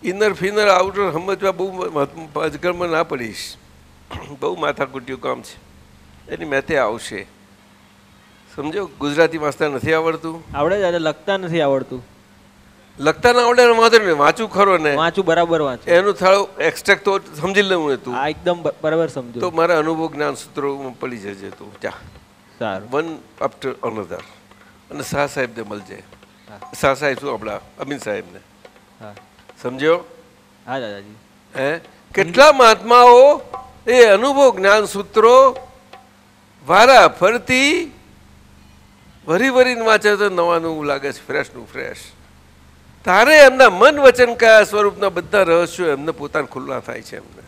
ઇનર ફિનર આઉટર સમજવા બહુ અજગરમાં ના પડીશ. બહુ માથાકૂટ્યું કામ છે. એની મેથે આવશે. સમજો? ગુજરાતી વાંચતા નથી આવડતું? આવડે છે, લખતા નથી આવડતું. લખતા ના આવડે વાંધો નહીં, વાંચું ખરો ને, વાંચું બરાબર વાંચું. એનું થોડું એક્સ્ટ્રેક્ટ તો સમજી લઉં ને તું. હા, એકદમ બરાબર સમજો. તો મારા અનુભવ જ્ઞાન સૂત્રો પડી જજે તું. જા, સારું. One after another. અને શાહ સાહેબને મળજે. શાહ સાહેબ શું આપણા અમીન સાહેબને. હા, સમજ્યો? હા દાદાજી. હે, કેટલા મહાત્માઓ એ અનુભવ જ્ઞાન સૂત્રો વારા ફરતી વરી વરીને વાંચે તો નવાનું લાગે છે, ફ્રેશનું ફ્રેશ. તારે એમના મન વચન કયા સ્વરૂપના બધા રહસ્યો એમને પોતાને ખુલ્લા થાય છે. એમને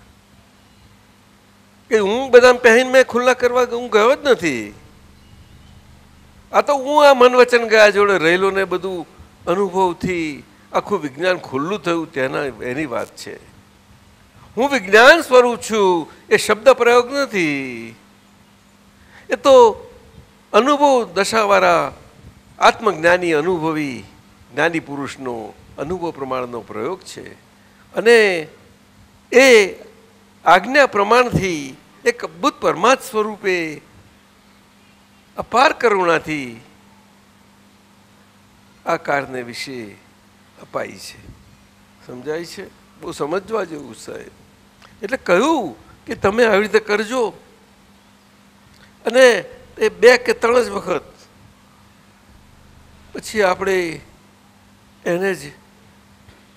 કે હું બધા પહેરીને મેં ખુલ્લા કરવા હું ગયો જ નથી. આ તો હું આ મન વચન ગયા જોડે રહેલો ને બધું અનુભવથી આખું વિજ્ઞાન ખુલ્લું થયું તેના એની વાત છે. હું વિજ્ઞાન સ્વરૂપ છું એ શબ્દ પ્રયોગ નથી. એ તો અનુભવ દશાવાળા આત્મજ્ઞાની અનુભવી જ્ઞાની પુરુષનો અનુભવ પ્રમાણનો પ્રયોગ છે. અને એ આજ્ઞા પ્રમાણથી એક અદ્ભુત પરમાત્મ સ્વરૂપે અપાર કરુણાથી આ કારને વિશે અપાઈ છે. સમજાય છે? બહુ સમજવા જેવું સાહેબ. એટલે કહ્યું કે તમે આવી રીતે કરજો. અને એ 2 કે 3 જ વખત પછી આપણે એને જ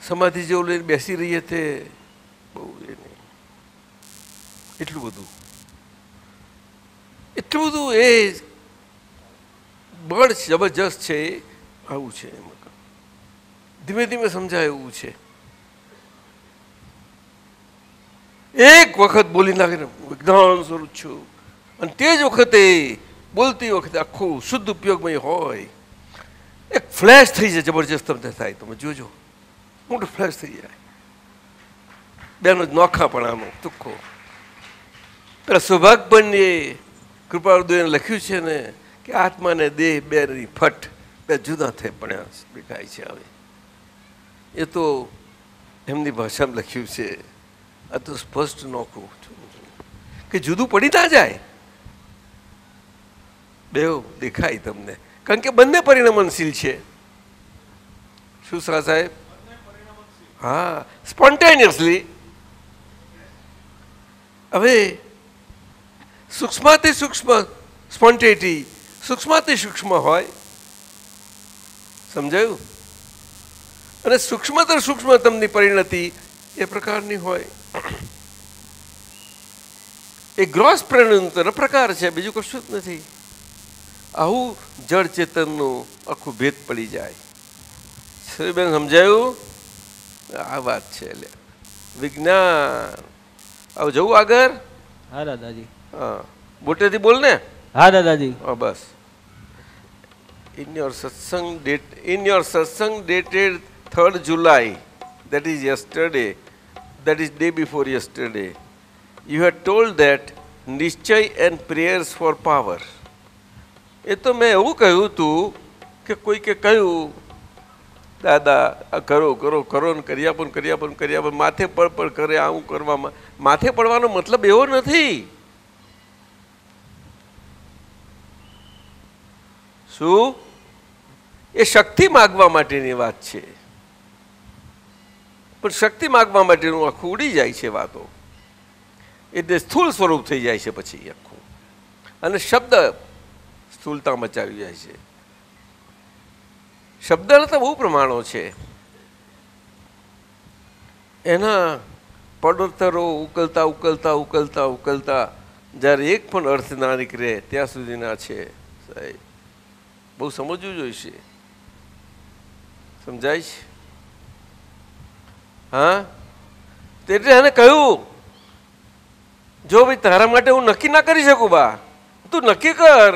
સમાધિ જેવું લઈને બેસી રહીએ તે બહુ એ નહીં. એટલું બધું એ બળ જબરજસ્ત છે. આવું છે. એમાં ધીમે ધીમે સમજાય એવું છે. એક વખત બોલી નાખીને વિજ્ઞાન સ્વરૂપ છું, અને તે જ વખતે બોલતી વખતે આખું શુદ્ધ ઉપયોગમય હોય. એક ફ્લેશ થઈ જાય, જબરજસ્ત તમને થાય. તમે જોજો, મોટું ફ્લેશ થઈ જાય. બેનો જ નોખા પણ આનો તુક્કો. પેલા સૌભાગ્યપણની કૃપાળુદેવને લખ્યું છે ને કે આત્મા ને દેહ બેની ફટ બે જુદા થઈ પડ્યા દેખાય છે. હવે એ તો એમની ભાષામાં લખ્યું છે. આ તો સ્પષ્ટ નોખું કે જુદું પડી ના જાય, બેવ દેખાય તમને. કારણ કે બંને પરિણમનશીલ છે. શું સાહેબ? હા, સ્પોન્ટેનિયસલી. હવે સૂક્ષ્માતિ સૂક્ષ્મ સ્પોન્ટેનિટી સૂક્ષ્માતિ સૂક્ષ્મ હોય. સમજાયું? અને સૂક્ષ્મતર સૂક્ષ્મતમની પરિણતિ એ પ્રકારની હોય. એ ગ્રોસ પરિણતનો પ્રકાર છે, બીજું કશું જ નથી. આવું જળ ચેતનનું આખું ભેદ પડી જાય. બેન સમજાયું? આ વાત છે. એટલે વિજ્ઞાન. હવે જવું આગળ? હા દાદાજી. હા, મોટેથી બોલ ને. હા દાદાજી. હા, બસ. In your satsang dated 3rd July, that is yesterday, that is day before yesterday, you had told that નિશ્ચય and prayers for power. એ તો મેં એવું કહ્યું હતું કે કોઈકે કહ્યું દાદા આ કરો કરો કરો ને કર્યા માથે પડ કરે. આવું કરવામાં માથે પડવાનો મતલબ એવો નથી. શું? એ શક્તિ માગવા માટેની વાત છે. પણ શક્તિ માગવા માટેનું આખું ઉડી જાય છે વાતો. એટલે સ્થૂળ સ્વરૂપ થઈ જાય છે પછી આખું. અને શબ્દ સ્થૂળતા મચાવી જાય છે. શબ્દના તો બહુ પ્રમાણો છે. એના પડોતરો ઉકલતા ઉકલતા ઉકલતા ઉકલતા જ્યારે એક પણ અર્થ ના નીકળે ત્યાં સુધીના છે સાહેબ. બહુ સમજવું જોઈશે. સમજાય છે? હા, એટલે એને કહ્યું જો ભાઈ તારા માટે હું નક્કી ના કરી શકું બા, તું નક્કી કર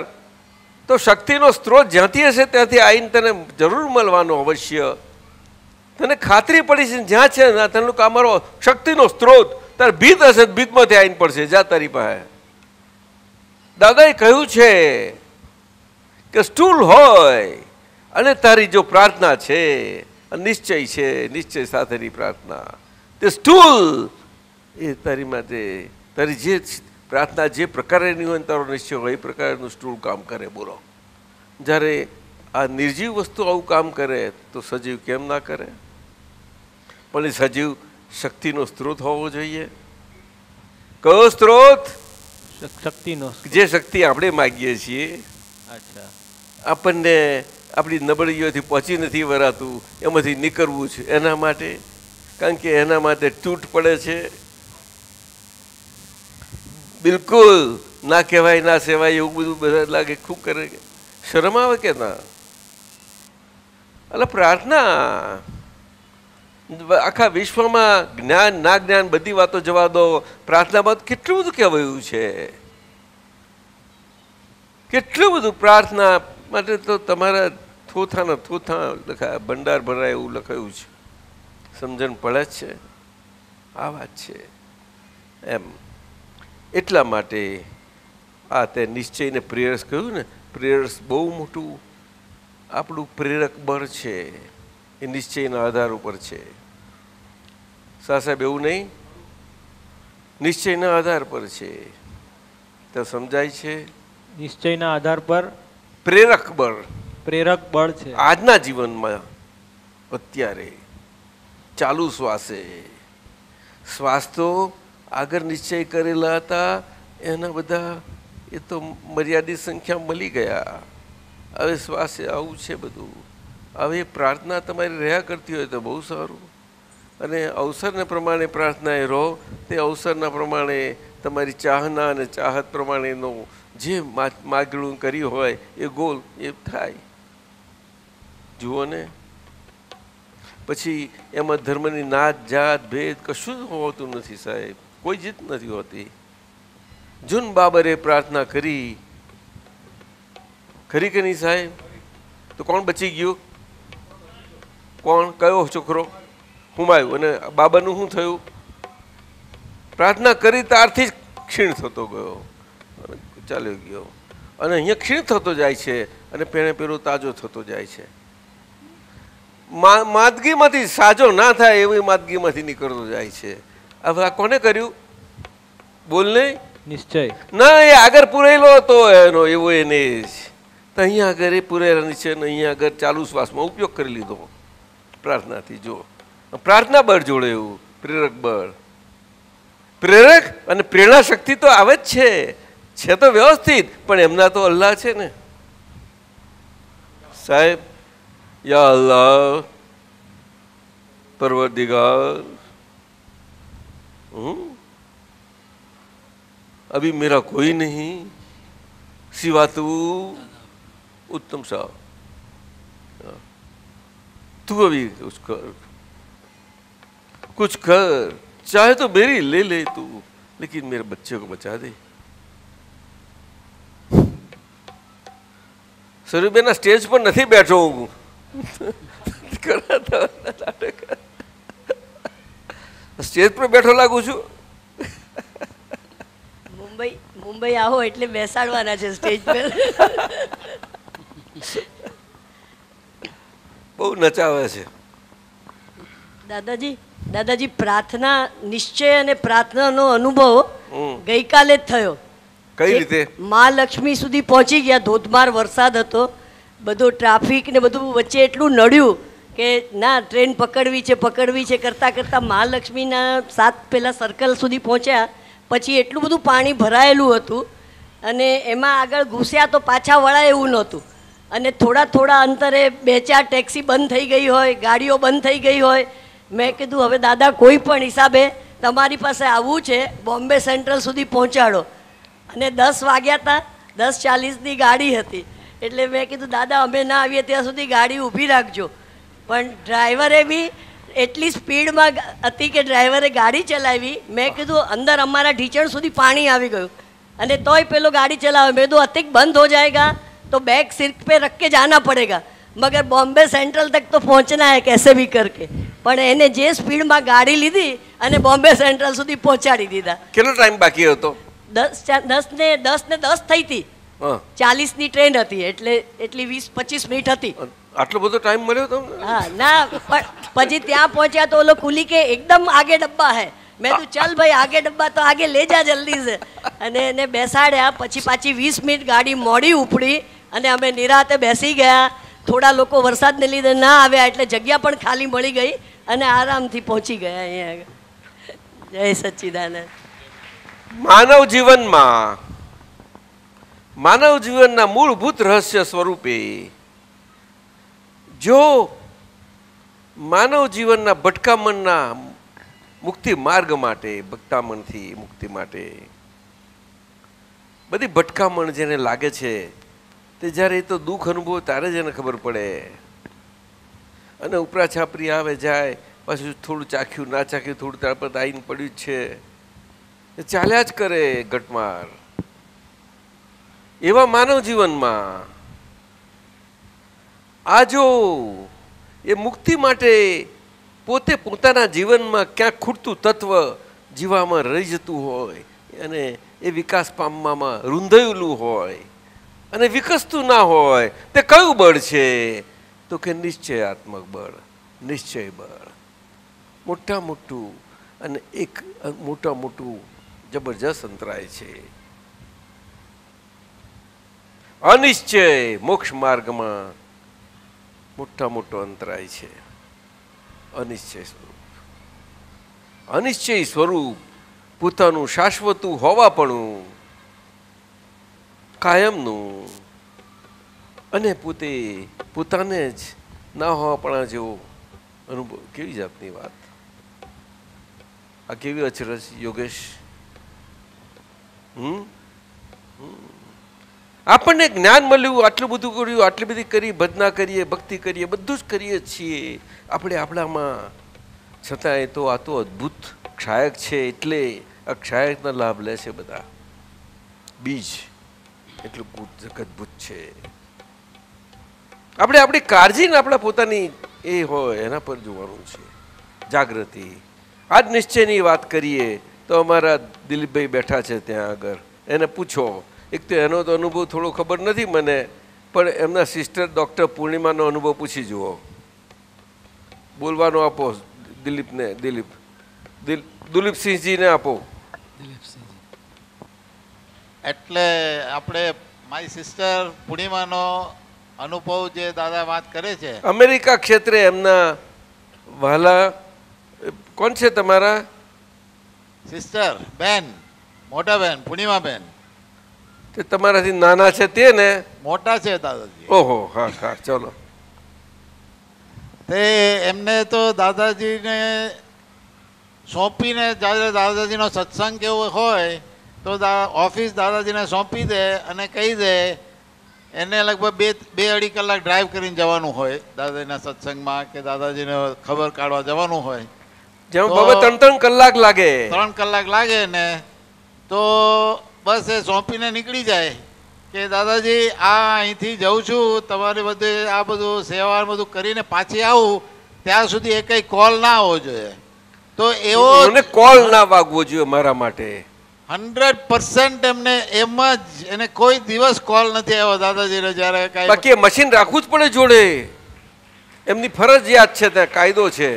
તો શક્તિનો સ્ત્રોત જ્યાંથી હશે ત્યાંથી આવીને તને જરૂર મળવાનો અવશ્ય. તને ખાતરી પડી છે જ્યાં છે ને તને અમારો શક્તિનો સ્ત્રોત તારે ભીત હશે ભીતમાંથી આવીને પડશે જા તારી પાસે. દાદાએ કહ્યું છે કે સ્ટૂલ હોય અને તારી જો પ્રાર્થના છે, નિશ્ચય છે, નિશ્ચય સાથેની પ્રાર્થના, તે સ્ટૂલ એ તારી માટે તારી જે પ્રાર્થના જે પ્રકારની હોય તારો નિશ્ચય હોય એ પ્રકારનું સ્ટૂલ કામ કરે. બોલો, જ્યારે આ નિર્જીવ વસ્તુ આવું કામ કરે તો સજીવ કેમ ના કરે? પણ એ સજીવ શક્તિનો સ્ત્રોત હોવો જોઈએ. કયો સ્ત્રોત? શક્તિનો. જે શક્તિ આપણે માગીએ છીએ. અચ્છા. આપણને આપણી નબળીઓથી પહોંચી નથી વરાતું, એમાંથી નીકળવું છે એના માટે. કારણ કે એના માટે તૂટ પડે છે. બિલકુલ ના કહેવાય ના સેવાય એવું બધું બધા લાગે. ખૂબ કરે, શરમ આવે કે ના? એટલે પ્રાર્થના આખા વિશ્વમાં જ્ઞાન ના જ્ઞાન બધી વાતો જવા દો, પ્રાર્થનામાં કેટલું બધું કહેવાયું છે. કેટલું બધું પ્રાર્થના માટે તો તમારા થોથાના થોથા લખાય, ભંડાર ભરાય એવું લખાયું છે. સમજણ પડે જ છે. આ વાત છે એમ. એટલા માટે આ તે નિશ્ચયને પ્રેરસ કહ્યું ને, પ્રેરસ બહુ મોટું આપણું પ્રેરક બળ છે. એ નિશ્ચયના આધાર ઉપર છે. સાહેબ એવું નહીં, નિશ્ચયના આધાર પર છે. તો સમજાય છે? નિશ્ચયના આધાર પર પ્રેરક બળ. પ્રેરક બળ છે આજના જીવનમાં. અત્યારે ચાલુ શ્વાસે, શ્વાસ તો આગળ નિશ્ચય કરેલા હતા એના બધા એ તો મર્યાદિત સંખ્યા મળી ગયા. હવે શ્વાસે આવું છે બધું. હવે પ્રાર્થના તમારી રહ્યા કરતી હોય તો બહુ સારું. અને અવસરને પ્રમાણે પ્રાર્થના એ રહો, તે અવસરના પ્રમાણે તમારી ચાહના અને ચાહત પ્રમાણેનો જે માગણું કરી હોય એ ગોલ એ થાય. જુઓ ને, પછી એમાં ધર્મની નાત જાત ભેદ કશું જ હોતું નથી સાહેબ. કોઈ જીત નથી હોતી. જૂન બાબરે પ્રાર્થના કરી, ખરી કે નહીં સાહેબ? તો કોણ બચી ગયું? કોણ? કયો છોકરો? હુમાયું. અને બાબાનું શું થયું? પ્રાર્થના કરી ત્યારથી જ ક્ષીણ થતો ગયો, ચાલ્યો ગયો. અને અહીંયા ક્ષીણ થતો જાય છે અને પેણે પેલો તાજો થતો જાય છે. માદગીમાંથી સાજો ના થાય એવી માદગીમાંથી નીકળતો જાય છે. હવે આ કોને કર્યું? બોલ ને. નિશ્ચય ના, એ આગળ પૂરેલો હતો એનો એવો એને જ. તો અહીંયા આગળ એ પૂરેલા નિશ્ચય અહીંયા આગળ ચાલુ શ્વાસમાં ઉપયોગ કરી લીધો પ્રાર્થનાથી. જો પ્રાર્થના બળ જોડે એવું પ્રેરક બળ. પ્રેરક અને પ્રેરણા શક્તિ તો આવે જ છે તો વ્યવસ્થિત, પણ એમના તો અલ્લાહ છે ને સાહેબ. યા અલ્લાહ परवरदिगार, अभी मेरा कोई नहीं सिवा तू उत्तम साहब, तू अभी कुछ कर, चाहे तो मेरी ले ले तू, लेकिन मेरे बच्चे को बचा दे. સરુબેના સ્ટેજ પર નથી બેઠો હું. સ્ટેજ પર બેઠો લાગુ છું. મુંબઈ આવો એટલે બેસાડવાના છે સ્ટેજ પર. બહુ નચાવે છે દાદાજી. પ્રાર્થના નિશ્ચય અને પ્રાર્થનાનો અનુભવ ગઈકાલે જ થયો. કઈ રીતે? મહાલક્ષ્મી સુધી પહોંચી ગયા. ધોધમાર વરસાદ હતો, બધો ટ્રાફિક ને બધું વચ્ચે એટલું નડ્યું કે ના ટ્રેન પકડવી છે કરતાં કરતાં મહાલક્ષ્મીના 7 પેલા સર્કલ સુધી પહોંચ્યા. પછી એટલું બધું પાણી ભરાયેલું હતું અને એમાં આગળ ઘૂસ્યા તો પાછા વળાય એવું નહોતું. અને થોડા અંતરે 2-4 ટેક્સી બંધ થઈ ગઈ હોય, ગાડીઓ બંધ થઈ ગઈ હોય. મેં કીધું હવે દાદા કોઈ પણ હિસાબે તમારી પાસે આવવું છે, બોમ્બે સેન્ટ્રલ સુધી પહોંચાડો. અને 10 વાગ્યા હતા, 10:40ની ગાડી હતી. એટલે મેં કીધું દાદા અમે ના આવીએ ત્યાં સુધી ગાડી ઊભી રાખજો. પણ ડ્રાઈવરે બી એટલી સ્પીડમાં હતી કે ડ્રાઈવરે ગાડી ચલાવી. મેં કીધું અંદર અમારા ઢીચણ સુધી પાણી આવી ગયું. અને तोय पेलो गाड़ी चलावे। मैं तो अतिक बंद हो जाएगा तो बैग सिर पे रख के जाना पड़ेगा, मगर बॉम्बे सेंट्रल तक तो पहुंचना है कैसे भी करके। પણ એને જે સ્પીડમાં ગાડી લીધી અને બોમ્બે સેન્ટ્રલ સુધી પહોંચાડી દીધા। કેટલો ટાઈમ બાકી હતો? 10 થઈ હતી, 40ની ટ્રેન હતી, એટલે એટલી 20-25 મિનિટ હતી। આટલો બધો ટાઈમ મળ્યો તમને? હા ના, પણ પછી ત્યાં પહોંચ્યા તો ઓલો કુલી કે એકદમ આગે ડબ્બા હે। મેં તો ચલ ભાઈ આગે ડબ્બા તો આગે લે જા જલ્દી સે, અને એને બેસાડ્યા। પછી પાછી 20 મિનિટ ગાડી મોડી ઉપડી અને અમે નિરાતે બેસી ગયા। થોડા લોકો વરસાદને લીધે ના આવ્યા એટલે જગ્યા પણ ખાલી મળી ગઈ અને આરામથી પહોંચી ગયા અહીંયા। જય સચ્ચિદાનંદ। માનવ જીવનના મૂળભૂત રહસ્ય સ્વરૂપે જો માનવ જીવનના ભટકામણના મુક્તિ માર્ગ માટે, ભટકામણથી મુક્તિ માટે બધી ભટકામણ જેને લાગે છે તે જ્યારે એ તો દુઃખ અનુભવ ત્યારે જ એને ખબર પડે। અને ઉપરા છાપરી આવે જાય, પાછું થોડું ચાખ્યું ના ચાખ્યું, થોડું ત્યાર પર આવીને પડ્યું જ છે, એ ચાલ્યા જ કરે ઘટમાર। એવા માનવ જીવનમાં આ જો એ મુક્તિ માટે પોતે પોતાના જીવનમાં ક્યાંક ખૂટતું તત્વ જીવામાં રહી જતું હોય અને એ વિકાસ પામવામાં રૂંધાયેલું હોય અને વિકસતું ના હોય, તે કયું બળ છે? તો કે નિશ્ચયાત્મક બળ, નિશ્ચય બળ। મોટા મોટું અને એક મોટા મોટું જબરજસ્ત અંતરાય છે। અનિશ્ચય મોક્ષ માર્ગમાં મોટા મોટો અંતરાય છે। અનિશ્ચય સ્વરૂપ, અનિશ્ચય સ્વરૂપ પોતાનું શાશ્વતું હોવાપણું, કાયમનું, અને પોતે પોતાને જ ના હોવાપણા જેવો અનુભવ। કેવી જાતની વાત! આ કેવી અચરજ યોગેશ! આપણને જ્ઞાન મળ્યું, આટલું બધું કર્યું, આટલી બધી કરી, ભજના કરીએ, ભક્તિ કરીએ, બધું જ કરીએ છીએ આપણે આપણામાં, છતાંય તો આ તો અદ્ભુત ક્ષાયક છે, એટલે આ ક્ષાયકના લાભ લે છે બધા। બીજ એટલું જગતભૂત છે। આપણે આપણી કાળજીને આપણા પોતાની એ હોય એના પર જોવાનું છે, જાગૃતિ। આ જ નિશ્ચયની વાત કરીએ તો અમારા દિલીપભાઈ બેઠા છે ત્યાં આગળ, એને પૂછો। એક તો એનો તો અનુભવ થોડો ખબર નથી મને, પણ એમના સિસ્ટર ડૉક્ટર પૂર્ણિમાનો અનુભવ પૂછી જુઓ। બોલવાનો આપો દિલીપને, દિલીપસિંહજીને આપો। એટલે આપણે મારી સિસ્ટર પૂર્ણિમાનો અનુભવ જે દાદા વાત કરે છે, અમેરિકા ક્ષેત્રે એમના વહાલા કોણ છે તમારા? સિસ્ટર બેન, મોટા બેન પૂર્ણિમા બેન। તે તમારાથી નાના છે તે ને? મોટા છે દાદાજી। ઓહો, હા હા, ચલો। તે એમને તો દાદાજીને સોંપીને, જ્યારે દાદાજીનો સત્સંગ કેવો હોય તો ઓફિસ દાદાજીને સોંપી દે અને કહી દે, એને લગભગ 2-2.5 કલાક ડ્રાઈવ કરીને જવાનું હોય દાદાજીના સત્સંગમાં, કે દાદાજીને ખબર કાઢવા જવાનું હોય, જેમ 3 કલાક લાગે, 3 કલાક લાગે ને, તો બસ એ સોંપીને નીકળી જાય કે દાદાજી આ અહીંથી જઉં છું, તમારે બધે આ બધું સેવા બધું કરીને પાછી આવું, ત્યાં સુધી એ કંઈ કોલ ના આવવો જોઈએ। તો એવો કોલ ના વાગવો જોઈએ મારા માટે। 100% એમને એમ જ, એને કોઈ દિવસ કોલ નથી આવ્યો દાદાજીને જ્યારે કાંઈ। બાકી એ મશીન રાખવું જ પડે જોડે, એમની ફરજિયાત છે, ત્યાં કાયદો છે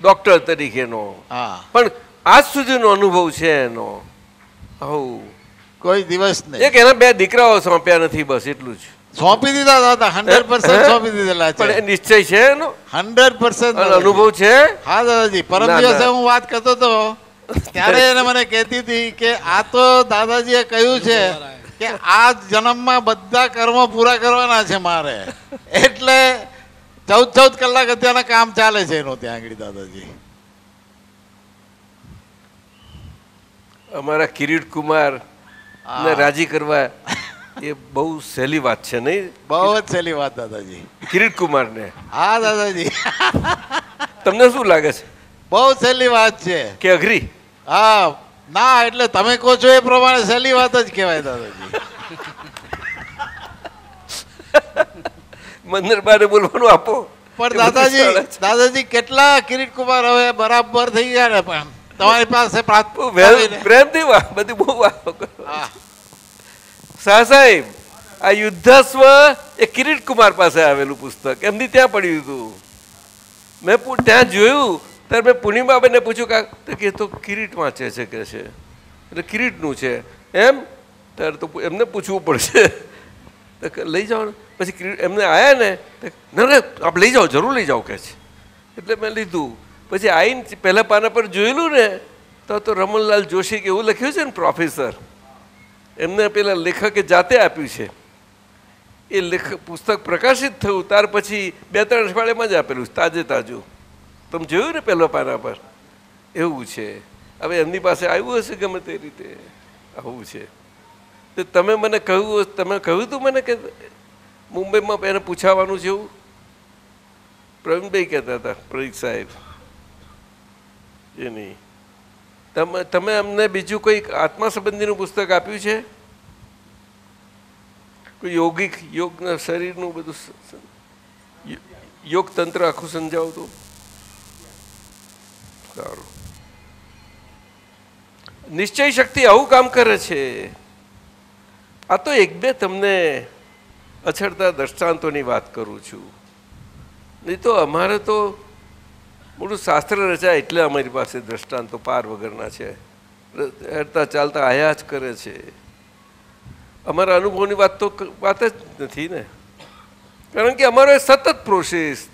ડોક્ટર તરીકેનો। હા, પણ આજ સુધીનો અનુભવ છે એનો, આવું કોઈ દિવસ નહીં। એક એના 2 દીકરાઓ સોંપ્યા નથી, બસ એટલું જ સોંપી દીધા દાદા, 100% સોંપી દીધેલા પણ છે। એ નિશ્ચય છે એનો, 100% અનુભવ છે। હા દાદાજી, પરમ દિવસે હું વાત કરતો હતો ત્યારે એને મને કહેતી હતી કે આ તો દાદાજીએ કહ્યું છે કે આ જન્મમાં બધા કર્મો પૂરા કરવાના છે મારે, એટલે 14 કલાક અત્યારના કામ ચાલે છે એનું ત્યાં આગળ દાદાજી। અમારા કિરીટ કુમાર ને રાજી કરવા એ બહુ સહેલી વાત છે નહીં? બહુ જ સહેલી વાત દાદાજી, કિરીટ કુમાર ને। હા દાદાજી, તમને શું લાગે છે? બહુ સહેલી વાત છે કે અઘરી? હા, ના એટલે તમે કહો છો એ પ્રમાણે સહેલી વાત જ કહેવાય દાદાજી. મંદિરબાને બોલવાનું આપો. પણ દાદાજી કેટલા કિરીટ કુમાર હવે બરાબર થઈ ગયા ને, પણ તમારી પાસે પ્રેમથી વાત બધી બહુ વાતો કરો. શાહ સાહેબ, આ યુદ્ધાશ્વ એ કિરીટ કુમાર પાસે આવેલું પુસ્તક એમની ત્યાં પડ્યું હતું. મેં ત્યાં જોયું ત્યારે મેં પૂર્ણિમાબેનને પૂછ્યું કે તો કિરીટ વાંચે છે કે છે, એટલે કિરીટનું છે એમ. ત્યારે તો એમને પૂછવું પડશે, લઈ જાઓ ને. પછી એમને આવ્યા ને, ના ના આપ લઈ જાઓ, જરૂર લઈ જાઓ કે છે. એટલે મેં લીધું. પછી આવીને પહેલા પાના પર જોયેલું ને તો રમણલાલ જોશી કે એવું લખ્યું છે ને પ્રોફેસર, એમને પેલા લેખકે જાતે આપ્યું છે. એ પુસ્તક પ્રકાશિત થયું ત્યાર પછી 2-3 અઠવાડિયામાં જ આપેલું, તાજે તાજું. તમે જોયું ને પહેલા પાના પર, એવું છે. હવે એમની પાસે આવ્યું હશે ગમે તે રીતે, આવું છે. તો તમે મને કહ્યું હતું મને કે મુંબઈમાં એને પૂછાવાનું છે એવું પ્રવીણભાઈ કહેતા હતા, પ્રવીક સાહેબ. એ નહીં, તમે અમને બીજું કોઈ આત્મા સંબંધીનું પુસ્તક આપ્યું છે? કોઈ યોગિક યોગના શરીરનું બધું યોગ તંત્ર આખું સમજાવતું? સારું. નિશ્ચય શક્તિ આવું કામ કરે છે. આ તો 1-2 તમને અછડતા દ્રષ્ટાંતોની વાત કરું છું. નહીં તો અમારે તો મોટું શાસ્ત્ર રચાય એટલે અમારી પાસે દ્રષ્ટાંતો પાર વગરના છે. હેરતા ચાલતા આયા જ કરે છે. અમારા અનુભવની વાત જ નથી ને, કારણ કે અમારો સતત પ્રોસેસ.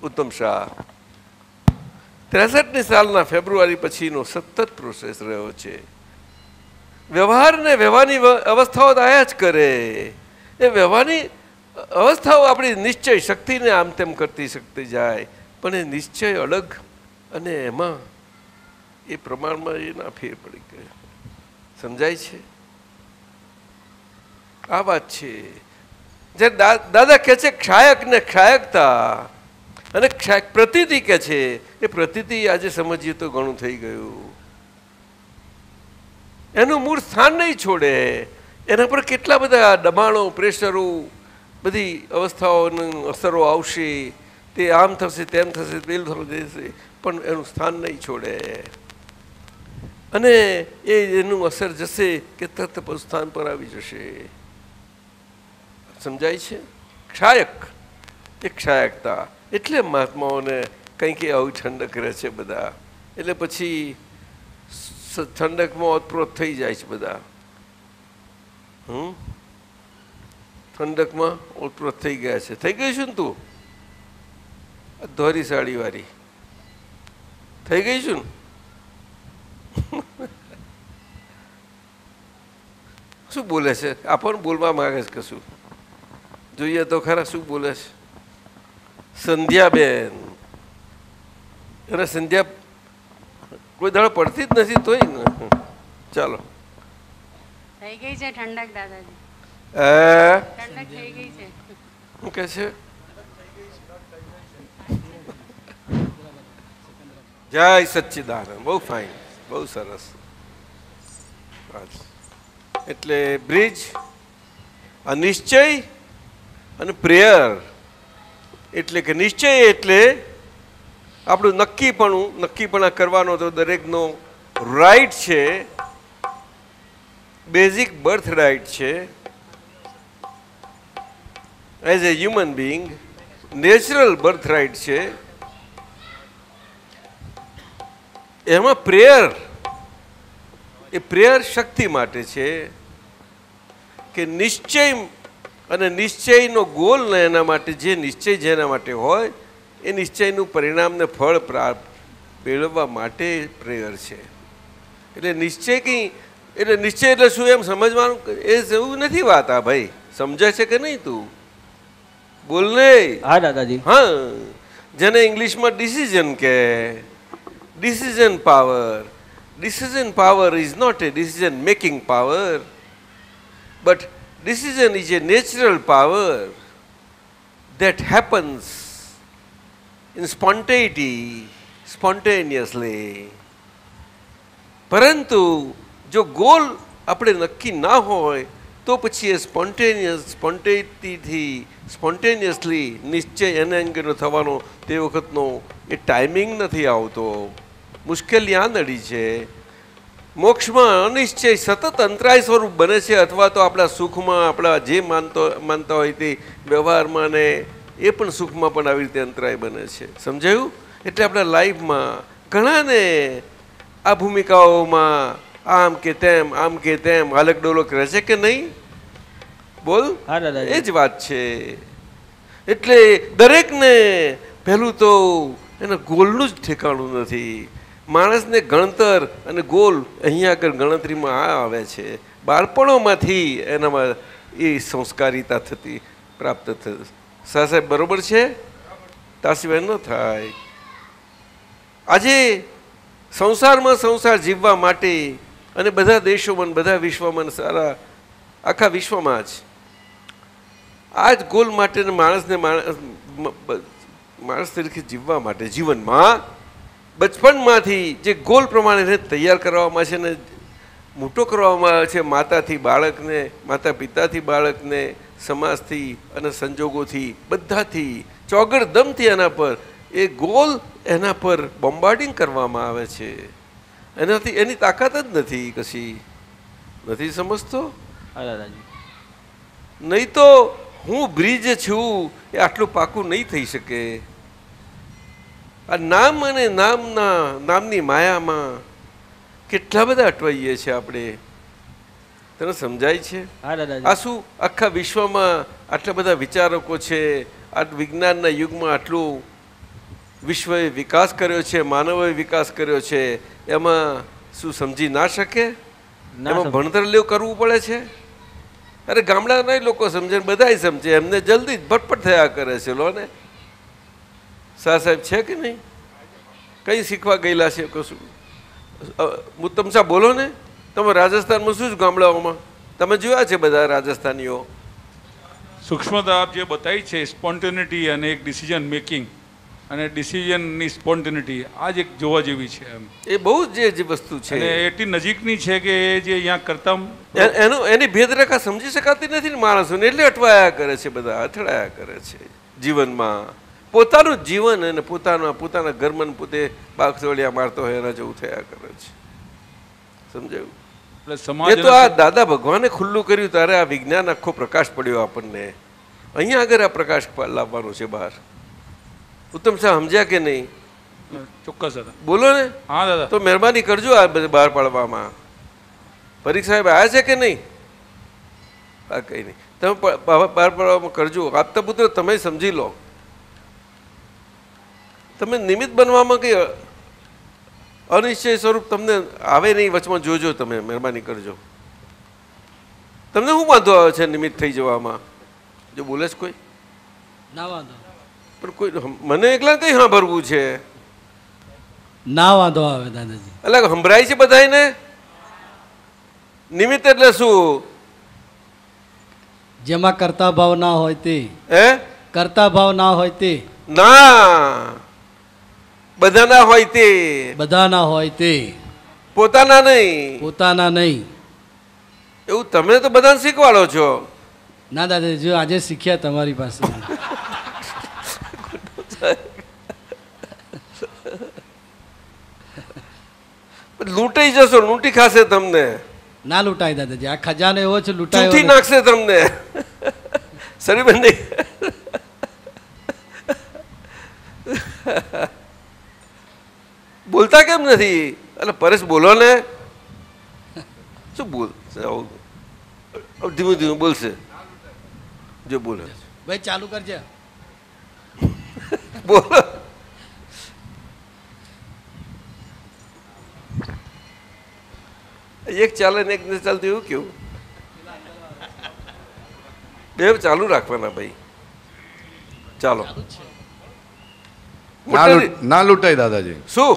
ઉત્તમ શાહ 63ની સાલના ફેબ્રુઆરી પછીનો સતત પ્રોસેસ રહ્યો છે. વ્યવહાર ને વ્યવહારની અવસ્થાઓ આયા જ કરે. એ વ્યવહારની અવસ્થાઓ આપણી નિશ્ચય શક્તિને આમ તેમ કરતી શકતી જાય, પણ એ નિશ્ચય અલગ અને એમાં એ પ્રમાણમાં એ ના ફેર પડી ગયો. સમજાય છે? આ વાત છે. જ્યારે દાદા કહે છે ક્ષાયક ને ક્ષાયકતા અને પ્રતીતિ કે છે, એ પ્રતીતિ આજે સમજીએ તો ઘણું થઈ ગયું. એનું મૂળ સ્થાન નહીં છોડે. એના પર કેટલા બધા દબાણો, પ્રેશરો, બધી અવસ્થાઓની અસરો આવશે. તે આમ થશે, તેમ થશે, પેલું થશે, પણ એનું સ્થાન નહીં છોડે. અને એનું અસર જશે કે તરત સ્થાન પર આવી જશે. સમજાય છે? ક્ષાયક એ ક્ષાયકતા. એટલે મહાત્માઓને કંઈક આવું ઠંડક રહે છે બધા. એટલે પછી ઠંડકમાં ઓતપ્રોત થઈ જાય છે બધા. ઠંડકમાં ઓતપ્રોત થઈ ગયા છે. થઈ ગઈ છું ને તું? ધોરી સાડી વાળી થઈ ગઈ છું ને? શું બોલે છે? આપણને બોલવા માંગે છે કશું? જોઈએ તો ખરા શું બોલે છે. સંધ્યાબેન, અને સંધ્યા કોઈ દાડો પડતી જ નથી તોય ને. ચાલો, થઈ ગઈ છે ઠંડક દાદાજી. ઠંડક થઈ ગઈ છે. શું કે છે? જય સચ્ચિદાનંદ. બહુ ફાઇન, બહુ સરસ. એટલે બ્રિજ, અનિશ્ચય અને પ્રેયર. એટલે કે નિશ્ચય એટલે આપણું નક્કીપણા કરવાનો તો દરેકનો રાઈટ છે, બેઝિક બર્થ રાઈટ છે. As a human being natural birth right છે. એમાં પ્રેયર, એ પ્રેયર શક્તિ માટે છે કે નિશ્ચય અને નિશ્ચયનો ગોલ ને એના માટે જે નિશ્ચય જેના માટે હોય એ નિશ્ચયનું પરિણામને ફળ પ્રાપ્ત મેળવવા માટે પ્રેયર છે. એટલે નિશ્ચય એટલે નિશ્ચય એટલે શું એમ સમજવાનું એ એવું નથી વાત. આ ભાઈ સમજે છે કે નહીં? તું બોલ ને. હા દાદાજી. હા, જેને ઇંગ્લિશમાં ડિસિઝન કે decision power. Decision power is not a decision making power, but decision is a natural power that happens in spontaneity, spontaneously. પરંતુ જો ગોલ આપણે નક્કી ના હોય તો પછી એ સ્પોન્ટેનિયસલી નિશ્ચય એને અંગેનો થવાનો તે વખતનો એ ટાઈમિંગ નથી આવતો. મુશ્કેલી આ નડી છે. મોક્ષમાં અનિશ્ચય સતત અંતરાય સ્વરૂપ બને છે, અથવા તો આપણા સુખમાં આપણા જે માનતા હોય તે વ્યવહારમાં ને એ પણ સુખમાં પણ આવી રીતે અંતરાય બને છે. સમજાયું? એટલે આપણા લાઈફમાં ઘણાને આ ભૂમિકાઓમાં આમ કે તેમ હાલક ડોલક રહે છે કે નહીં? બોલ. એ જ વાત છે. એટલે દરેકને પહેલું તો એના ગોલનું જ ઠેકાણું નથી. માણસને ગણતર અને ગોલ અહીંયા આગળ ગણતરીમાં આવે છે. બાળપણોમાંથી એનામાં એ સંસ્કારિતા થતી પ્રાપ્ત થતી. સાહેબ બરોબર છે? તા સિવાય ન થાય. આજે સંસારમાં સંસાર જીવવા માટે અને બધા દેશોમાં બધા વિશ્વમાં સારા આખા વિશ્વમાં જ આ જ ગોલ માટે માણસને માણસ તરીકે જીવવા માટે જીવનમાં બચપણમાંથી જે ગોલ પ્રમાણે તૈયાર કરવામાં છે ને મોટો કરવામાં આવે છે, માતાથી બાળકને, માતા પિતાથી બાળકને, સમાજથી અને સંજોગોથી બધાથી ચોગડદમથી એના પર એ ગોલ એના પર બોમ્બાર્ડિંગ કરવામાં આવે છે. એનાથી એની તાકાત જ નથી કશી. નથી સમજતો? નહીં તો હું બ્રિજ છું એ આટલું પાકું નહીં થઈ શકે. આ નામ અને નામની માયામાં કેટલા બધા અટવાઈએ છે આપણે. તને સમજાય છે? આ શું આખા વિશ્વમાં આટલા બધા વિચારકો છે, આ વિજ્ઞાનના યુગમાં આટલું વિશ્વએ વિકાસ કર્યો છે, માનવોએ વિકાસ કર્યો છે, એમાં શું સમજી ના શકે? એમાં ભણતર લેવું કરવું પડે છે? અરે ગામડાના લોકો સમજે, બધા સમજે, એમને જલ્દી જ ભટપટ થયા કરે છે. લો ને સાહેબ છે કે નહીં? કઈ શીખવા ગયેલા છે કશું? મુત્તમ સાહેબ બોલો ને, તમે રાજસ્થાનમાં શું ગામડાઓમાં તમે જોયા છે બધા રાજસ્થાનીઓ? સૂક્ષ્મતા આપ જે બતાવી છે, સ્પોન્ટેનિટી અને એક ડિસિઝન મેકિંગ અને ડિસિઝનની સ્પોન્ટેનિટી, આ જ એક જોવા જેવી છે. એમ એ બહુ જ વસ્તુ છે અને એટલી નજીકની છે કે જે અહીંયા કરતા એની ભેદરેખા સમજી શકાતી નથી ને માણસોને, એટલે અટવાયા કરે છે, બધા અથડાયા કરે છે જીવનમાં. પોતાનું જીવન અને પોતાના ઘરમાં પોતે બાગસોડિયા મારતો હોય એના જેવું થયા કરે છે. સમજાયું? એ તો આ દાદા ભગવાને ખુલ્લું કર્યું ત્યારે આ વિજ્ઞાન આખો પ્રકાશ પડ્યો આપણને. અહીંયા આગળ આ પ્રકાશ લાવવાનો છે બહાર. ઉત્તમ સાહેબ સમજ્યા કે નહીં? ચોક્કસ દાદા. બોલો ને. હા દાદા. તો મહેરબાની કરજો આ બધે બહાર પાડવામાં. પરીખ સાહેબ આવ્યા છે કે નહીં? હા કંઈ નહીં, તમે બહાર પાડવામાં કરજો. આપતા પુત્ર તમે સમજી લો. તમે નિમિત્ત બનવામાં કંઈ અનિશ્ચય સ્વરૂપ તમને આવે નહીં વચમાં, જોજો તમે, મહેરબાની કરજો. તમને શું વાંધો આવે છે નિમિત્ત થઈ જવામાં? જો બોલે છે કોઈ? ના વાંધો. પણ કોઈ મને એકલા કઈ સાંભળવું છે? ના વાંધો આવે દાદાજી. એટલે સંભળાય છે બધાને? નિમિત્ત એટલે શું? જેમાં કરતા ભાવ ના હોય તે. કરતા ભાવ ના હોય તે. ના, બધાના હોય તે. બધાના હોય તે, પોતાના નહીં. પોતાના નહીં. એવું તમે તો બધાને શીખવાડો છો. ના દાદાજી, જો આજે શીખ્યા તમારી પાસે. લૂંટાઈ જશો, લૂંટી ખાશે તમને. ના લૂંટાય દાદાજી, આ ખજાનો એવો છે લૂંટાય, ચૂંટી નાખશે તમને. સરીબેન નહીં, બોલતા કેમ નથી? એટલે પરેશ બોલો ને. શું બોલ? ધીમું ધીમું બોલશે. જો બોલે ભાઈ ચાલુ કરજે. બોલો. એક ચાલે ને એક ને ચાલતું, એવું કેવું? બે ચાલુ રાખવાના ભાઈ. ચાલો. ના લૂંટાય દાદાજી. શું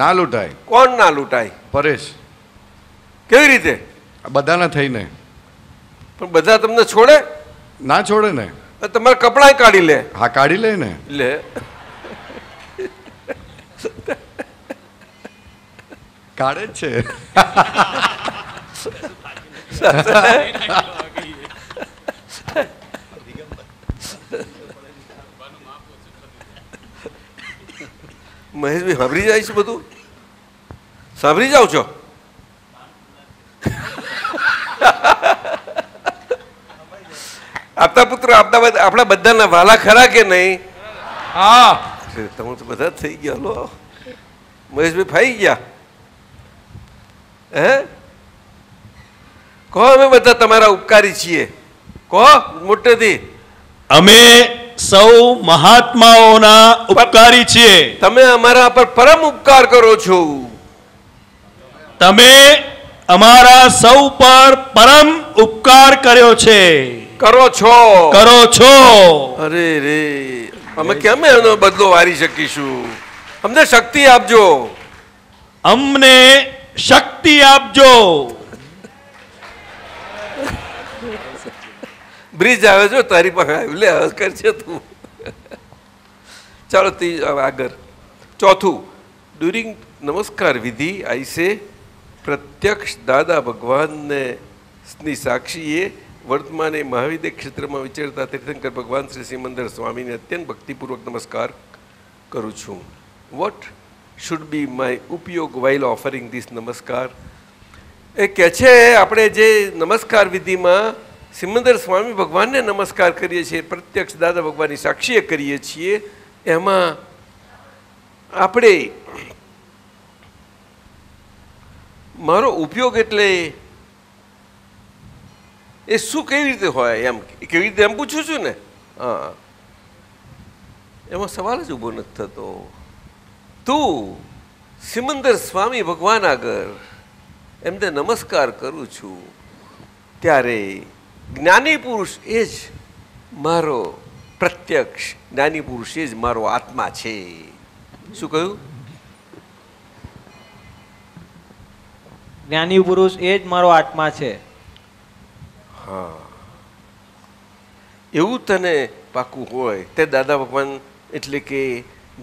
ના લૂંટાય? કોણ ના લૂંટાય? પરેશ. કેવી રીતે? બધાના થઈને. પણ બધા તમને છોડે? ના છોડે ને. તમારા કપડા કાઢી લે. હા કાઢી લે ને. લે કાઢે જ છે. મહેશભાઈ સાંભળી જાય છે બધું? સાંભળી જાઓ છો? આપતા પુત્ર આપણા બધાના વાલા ખરા કે નહીં? હા, તમે તો બધા જ થઈ ગયા. લો મહેશભાઈ ફાઈ ગયા. હે કહો, અમે બધા તમારા ઉપકારી છીએ. કહો મોટેથી. અમે સૌ મહાત્માઓના ઉપકારી છીએ. તમે અમારા પર પરમ ઉપકાર કરો છો. તમે અમારા સૌ પર પરમ ઉપકાર કર્યો છે. કરો છો. અરે રે, અમે કેમ એનો બદલો વારી શકીશું? અમને શક્તિ આપજો. અમને શક્તિ આપજો. બ્રિજ આવે છે તારી પાસે આવ્યું. લે કરશે તું. ચાલો આગળ. ચોથું, ડ્યુરિંગ નમસ્કાર વિધિ આઈસે પ્રત્યક્ષ દાદા ભગવાનને ની સાક્ષીએ વર્તમાને મહાવિદ્ય ક્ષેત્રમાં વિચરતા તીર્થંકર ભગવાન શ્રી સિમંદર સ્વામીને અત્યંત ભક્તિપૂર્વક નમસ્કાર કરું છું. વોટ શુડ બી માય ઉપયોગ વાઇલ ઓફરિંગ ધીસ નમસ્કાર? એ કહે છે આપણે જે નમસ્કાર વિધિમાં સિમંદર સ્વામી ભગવાનને નમસ્કાર કરીએ છીએ, પ્રત્યક્ષ દાદા ભગવાનની સાક્ષીએ કરીએ છીએ, એમાં આપણે મારો ઉપયોગ એટલે એ શું કેવી રીતે હોય? એમ કેવી રીતે એમ પૂછું છું ને? હા, એમાં સવાલ જ ઊભો નથી થતો. તું સિમંદર સ્વામી ભગવાન આગળ એમને નમસ્કાર કરું છું ત્યારે જ્ઞાની પુરુષ એ જ મારો પ્રત્યક્ષ, જ્ઞાની પુરુષ એ જ મારો આત્મા છે. શું કહ્યું? જ્ઞાની પુરુષ એ જ મારો આત્મા છે. હા, એવું તને પાકું હોય તે દાદા ભગવાન એટલે કે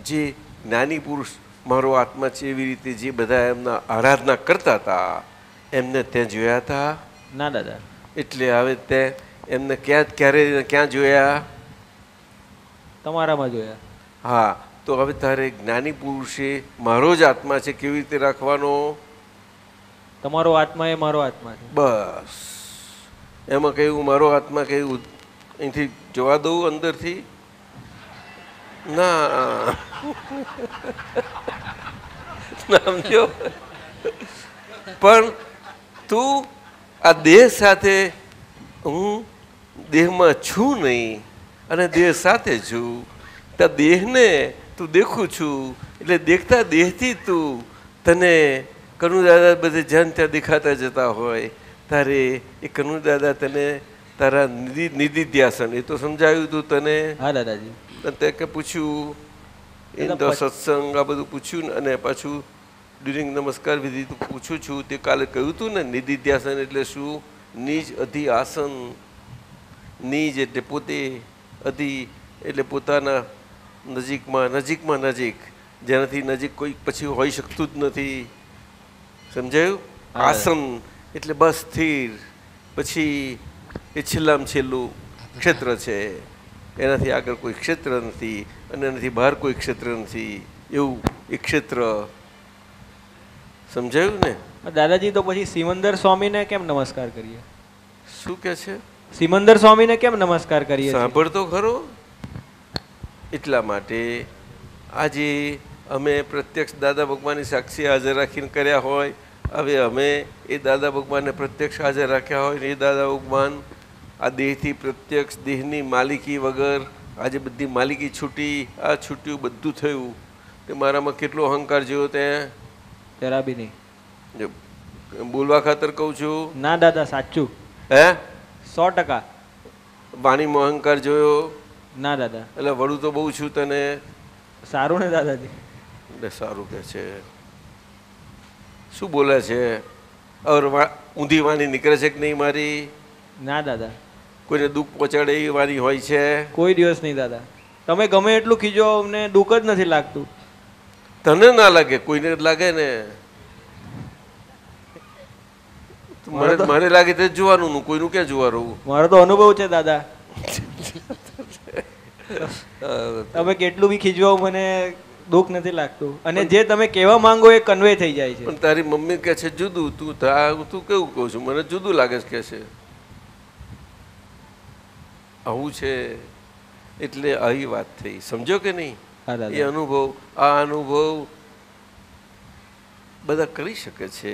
જે જ્ઞાની પુરુષ મારો આત્મા છે એવી રીતે જે બધા એમના આરાધના કરતા હતા એમને તે જોયા હતા? ના દાદા. એટલે હવે તે એમને ક્યાં જોયા? તમારામાં જોયા. હા, તો હવે તારે જ્ઞાની પુરુષે મારો જ આત્મા છે કેવી રીતે રાખવાનો? તમારો આત્મા એ મારો આત્મા છે. બસ એમાં કહ્યું મારો આત્મા કહ્યું અહીંથી જવા દઉં અંદરથી? ના સમજો. પણ તું આ દેહ સાથે, હું દેહમાં છું નહીં અને દેહ સાથે છું. ત્યાં દેહને તું દેખું છું એટલે દેખતા દેહથી તું તને કનુ દાદા બધે જ્યાં ત્યાં દેખાતા જતા હોય તારે એ કનુ દાદા તને તારા નિધિધ્યાસન એ તો સમજાયું તું તને? હા દાદાજી. તે કે પૂછ્યું ઇન ધ સત્સંગ આ બધું પૂછ્યું ને, અને પાછું ડ્યુરિંગ નમસ્કાર વિધિ પૂછું છું તે કાલે કહ્યું હતું ને નિધિધ્યાસન એટલે શું? નિજ અધિ આસન. નિજ એટલે પોતે, અધિ એટલે પોતાના નજીકમાં નજીક, જેનાથી નજીક કોઈ પછી હોઈ શકતું જ નથી. સમજાયું? આસન એટલે બસ સ્થિર. પછી એ છેલ્લામાં છેલ્લું ક્ષેત્ર છે, એનાથી આગળ કોઈ ક્ષેત્ર નથી અને એનાથી બહાર કોઈ ક્ષેત્ર નથી, એવું એ ક્ષેત્ર. સમજાયું ને? દાદાજી તો પછી સિમંદર સ્વામીને કેમ નમસ્કાર કરીએ? શું કે છે? સિમંદર સ્વામીને કેમ નમસ્કાર કરીએ? સાંભળતો ખરો? એટલા માટે આજે અમે પ્રત્યક્ષ દાદા ભગવાનની સાક્ષી હાજર રાખીને કર્યા હોય. હવે અમે એ દાદા ભગવાનને પ્રત્યક્ષ હાજર રાખ્યા હોય ને એ દાદા ભગવાન આ દેહથી પ્રત્યક્ષ, દેહની માલિકી વગર આજે બધી માલિકી છૂટી, આ છૂટ્યું, બધું થયું. તે મારામાં કેટલો અહંકાર જેવો ત્યાં? જરા બી નહીં. બોલવા ખાતર કહું છું. ના દાદા, સાચું. હે? 100%. વાણીમાં અહંકાર જોયો? ના દાદા. એટલે વડું તો બહુ છું તને. સારું ને દાદાજી? એટલે સારું કે છે. શું બોલે છે? ઊંધી વાણી નીકળે છે કે નહીં મારી? ના દાદા. કોઈને દુઃખ પહોંચાડે એવી વાણી હોય છે? કોઈ દિવસ નહીં દાદા. તમે ગમે એટલું ખીજો, અમને દુઃખ જ નથી લાગતું. તને ના લાગે, કોઈને લાગે ને. મને લાગે તે જોવાનું, કોઈનું ક્યાં જોવા રહું. મારો તો અનુભવ છે દાદા. તમે કેટલું બી ખીજવાઓ મને દુઃખ નથી લાગતું, અને જે તમે કહેવા માંગો એ કન્વે થઈ જાય છે. પણ તારી મમ્મી કહે છે જુદું, તું કેવું કહું છું, મને જુદું લાગે છે કે છે આવું છે. એટલે આવી વાત થઈ, સમજો કે નહીં? એ અનુભવ, આ અનુભવ બધા કરી શકે છે,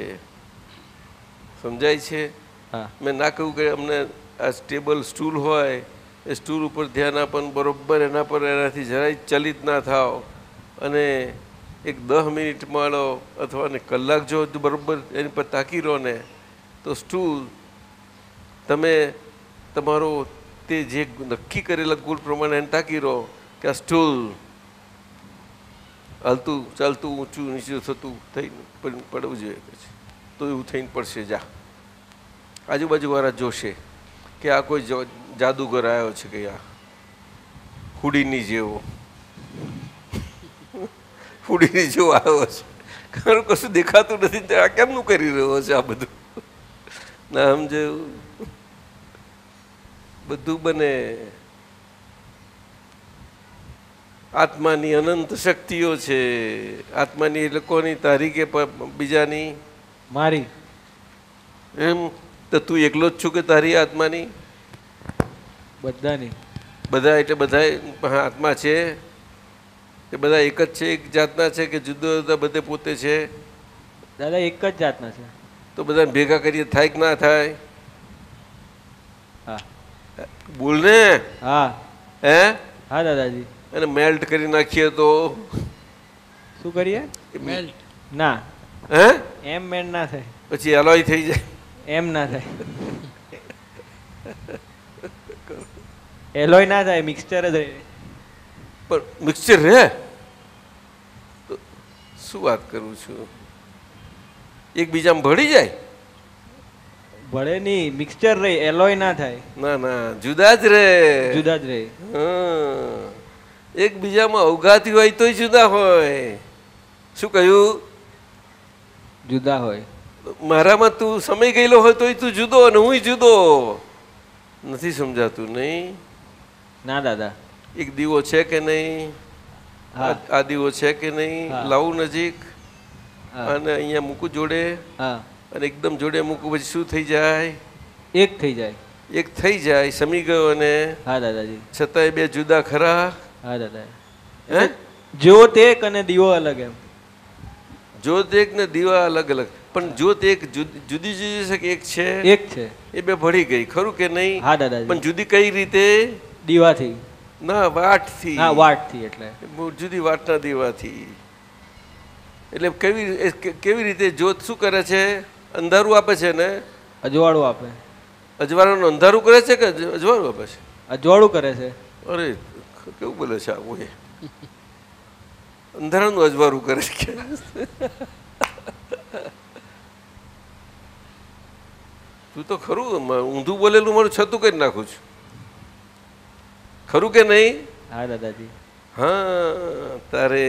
સમજાય છે? મેં ના કહ્યું કે અમને આ ટેબલ સ્ટૂલ હોય એ સ્ટૂલ ઉપર ધ્યાન આપવાનું બરોબર, એના પર એનાથી જરાય ચલિત ના થાવ, અને એક 10 મિનિટ માળો અથવા કલાક જો બરોબર એની પર તાકી રહો ને તો સ્ટૂલ તમે તમારો તે જે નક્કી કરેલા ગુણ પ્રમાણે એને તાકી રહો કે આ સ્ટૂલ હલતું ચાલતું ઊંચું નીચું થતું થઈને પડવું જોઈએ, પછી તો એવું થઈને પડશે. જા આજુબાજુવાળા જોશે કે આ કોઈ જાદુગર આવ્યો છે કે આ હુડીની જેવો હુડીની જેવો આવ્યો છે, કારણ કશું દેખાતું નથી, આ કેમનું કરી રહ્યો છે આ બધું? ના સમજે, બધું બને. આત્માની અનંત શક્તિઓ છે. આત્માની એ લોકોની, તારી કે બીજાની? મારી. એમ તો તું એકલો જ છું કે તારી આત્માની? બધાની. બધા એટલે બધા આત્મા છે કે બધા એક જ છે, એક જાતના છે કે જુદા જુદા બધે પોતે છે? દાદા એક જ જાતના છે. તો બધાને ભેગા કરીએ થાય કે ના થાય? હા બોલ ને. હા. હે? હા દાદાજી. અને મેલ્ટ કરી નાખીએ તો શું કરીએ? મેલ્ટ ના. હે? એમ મેલ્ટ ના થાય. પછી એલોય થઈ જાય. એમ ના થાય. એલોય ના થાય, મિક્સચર જ રહે. પણ મિક્સચર રહે? શું વાત કરું છું? એકબીજામાં ભળી જાય? ભળે નહીં, મિક્સચર રહે, એલોય ના થાય. ના ના, જુદા જ રહે. જુદા જ રહે. એકબીજામાં અવઘાતી હોય તોય જુદા હોય. શું કહ્યું? જુદા હોય. મારામાં તું સમય ગયેલો હોય તોય તું જુદો અને હું જુદો. નથી સમજાતું? નહીં? ના દાદા. એક દીવો છે કે નહીં? આ દીવો છે કે નહીં? લાવું નજીક અને અહીંયા મૂકું જોડે, અને એકદમ જોડે મૂકું પછી શું થઈ જાય? એક થઈ જાય. એક થઈ જાય, સમી ગયો. અને હા દાદાજી. છતાંય બે જુદા ખરા? હા દાદા. હે? જ્યોત એક અને દીવો અલગ. એમ જ્યોત એક ને દીવા અલગ અલગ, પણ જ્યોત એક જુદી જુદી છે કે એક છે? એક છે. એ બે ભળી ગઈ, ખરું કે નહીં? હા દાદા. પણ જુદી કઈ રીતે? દીવાથી. ના, વાટથી. હા, વાટથી. એટલે જુદી વાટના દીવાથી. એટલે કેવી રીતે જ્યોત શું કરે છે? અંધારું આપે છે ને? અજવાળું આપે. અજવાળાનું અંધારું કરે છે કે અજવાળું આપે છે? અજવાળું કરે છે. અરે કેવું બોલે છે આવું? એ અંધારાનું અજવાળું કરે છે. તું તો ખરું ઊંધું બોલેલું મારું છતું કરી નાખું છું, ખરું કે નહીં? હા દાદાજી. હા, તારે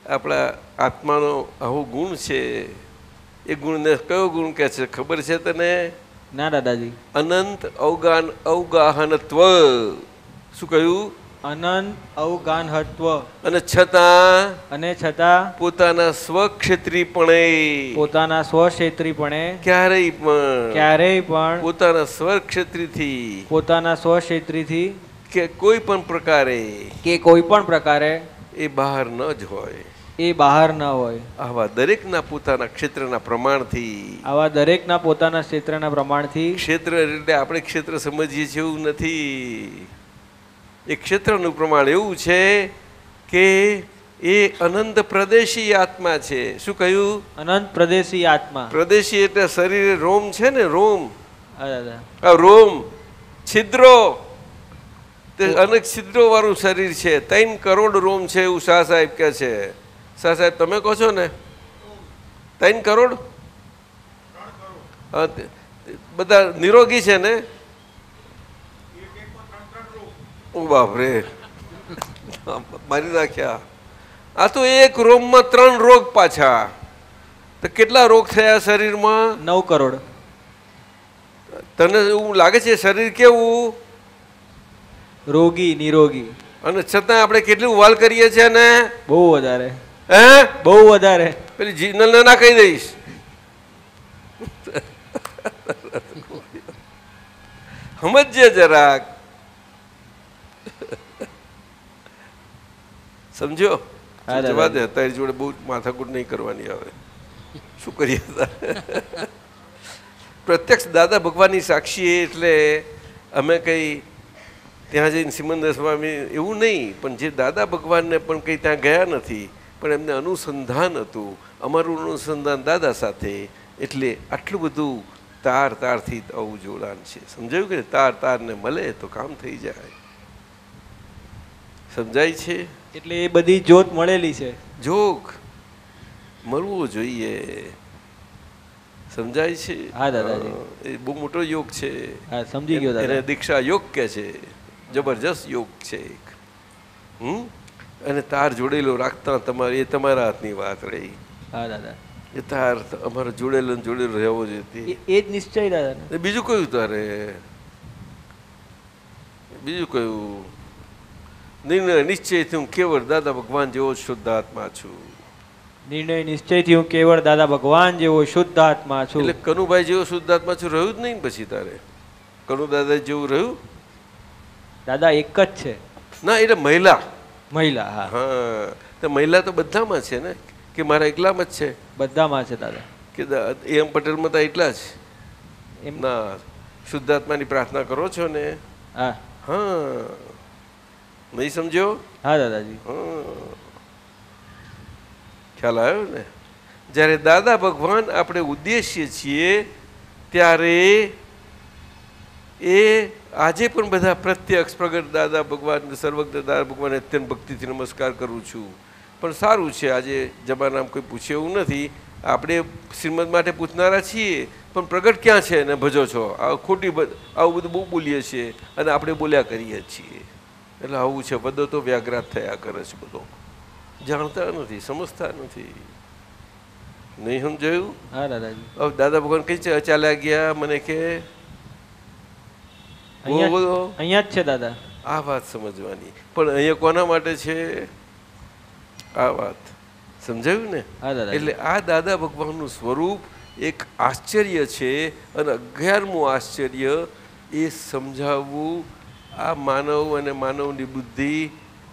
આપણા આત્માનો આવો ગુણ છે. એ ગુણને કયો ગુણ કહે છે ખબર છે તને? ના દાદાજી. અનંત અવગાહનત્વ. શું કહ્યું? અનંત અવગાહનત્વ. અને છતાં પોતાના સ્વક્ષેત્રીપણે, પોતાના સ્વક્ષેત્રીપણે ક્યારેય પણ પોતાના સ્વક્ષેત્રીથી કે કોઈ પણ પ્રકારે એ બહાર ન જ હોય. એ બહાર ન હોય. આવા દરેકના પોતાના ક્ષેત્રના પ્રમાણથી. ક્ષેત્ર એટલે આપણે ક્ષેત્ર સમજીએ છીએ એવું નથી. એ ક્ષેત્રનું પ્રમાણ એવું છે કે એ અનંત પ્રદેશી આત્મા છે. શું કહ્યું? અનંત પ્રદેશી આત્મા. પ્રદેશી એટલે શરીરે રોમ છે ને, રોમ. આ રોમ છિદ્રો, અનેક છિદ્રો વાળું શરીર છે. 3 કરોડ રોમ છે એવું શાહ સાહેબ કહે છે. શાહ સાહેબ તમે કહો છો ને 3 કરોડ? બધા નિરોગી છે ને? ઓ બાપરે, મારી નાખ્યા. આ તો એક રોમમાં 3 રોગ પાછા. તો કેટલા રોગ થયા શરીરમાં? 9 કરોડ. તને એવું લાગે છે શરીર કેવું? રોગી, નિરોગી. અને છતાં આપણે કેટલું વાલ કરીએ છીએ ને? બહુ વધારે. હે? બહુ વધારે. પેલી જીનલ ના કહી દઈશ. સમજજે જરાક. સમજો? જવા દે, તારી જોડે બહુ માથાકૂટ નહીં કરવાની આવે. શું કરીએ? પ્રત્યક્ષ દાદા ભગવાનની સાક્ષી એટલે અમે કઈ ત્યાં જઈને સિમંદર સ્વામી એવું નહીં, પણ જે દાદા ભગવાનને પણ કંઈ ત્યાં ગયા નથી, પણ એમને અનુસંધાન હતું. અમારું અનુસંધાન દાદા સાથે, એટલે આટલું બધું તાર તારથી આવું જોડાણ છે. સમજાયું કે તાર તારને મળે તો કામ થઈ જાય. સમજાય છે? એટલે એ બધી જોત મળેલી છે. જોગ મળવું જોઈએ. સમજાય છે? હા દાદાજી. એ બહુ મોટો યોગ છે. હા, સમજી ગયો દાદા. એને દીક્ષા યોગ કે છે. જબરજસ્ત યોગ છે એક. અને તાર જોડેલો રાખતા તમારે એ તમારા હાથની વાત રહી. હા દાદા. એ તાર અમારે જોડેલો જોડેલો રહેવો જોઈએ. એ જ નિશ્ચય દાદા. બીજું કયું તારે? બીજું કયું? નિર્ણય નિશ્ચયથી હું કેવળ દાદા ભગવાન જેવો શુદ્ધ આત્મા છું. નિર્ણય નિશ્ચયથી હું કેવળ દાદા ભગવાન જેવો શુદ્ધ આત્મા છું. એટલે કનુભાઈ જેવો શુદ્ધ આત્મા છું રહ્યું જ નહીં. પછી તારે કનુ દાદા જેવું રહ્યું? દાદા એક જ છે. ના, એટલે મહિલા. મહિલા. હા હા, તો મહિલા તો બધામાં છે ને, કે મારા એકલામાં જ છે? બધામાં છે દાદા. કે એમ પટેલમાં તો એટલા જ એમના શુદ્ધાત્માની પ્રાર્થના કરો છો ને? હા. હા, નહીં સમજ્યો? હા દાદાજી. ખ્યાલ આવ્યો ને? જ્યારે દાદા ભગવાન આપણે ઉદ્દેશ્ય છીએ ત્યારે એ આજે પણ બધા પ્રત્યક્ષ પ્રગટ દાદા ભગવાન, સર્વજ્ઞ દાદા ભગવાન અત્યંત ભક્તિથી નમસ્કાર કરું છું. પણ સારું છે, આજે જમાનામાં કોઈ પૂછે એવું નથી. આપણે શ્રીમદ માટે પૂછનારા છીએ, પણ પ્રગટ ક્યાં છે ને ભજો છો? આ ખોટી આવું બધું બહુ બોલીએ છીએ અને આપણે બોલ્યા કરીએ છીએ. એટલે આવું છે, બધો તો વ્યાઘ્રાત થયા કરે છે. બધો જાણતા નથી, સમજતા નથી. નહીં સમજાયું? હા દાદાજી. હવે દાદા ભગવાન કઈ ચાલ્યા ગયા? મને કે અહીંયા જ છે દાદા. આ વાત સમજવાની. પણ અહીંયા કોના માટે છે આ વાત? સમજાયું ને? એટલે આ દાદા ભગવાનનું સ્વરૂપ એક આશ્ચર્ય છે. અને 11મું આશ્ચર્ય એ સમજાવવું આ માનવ અને માનવની બુદ્ધિ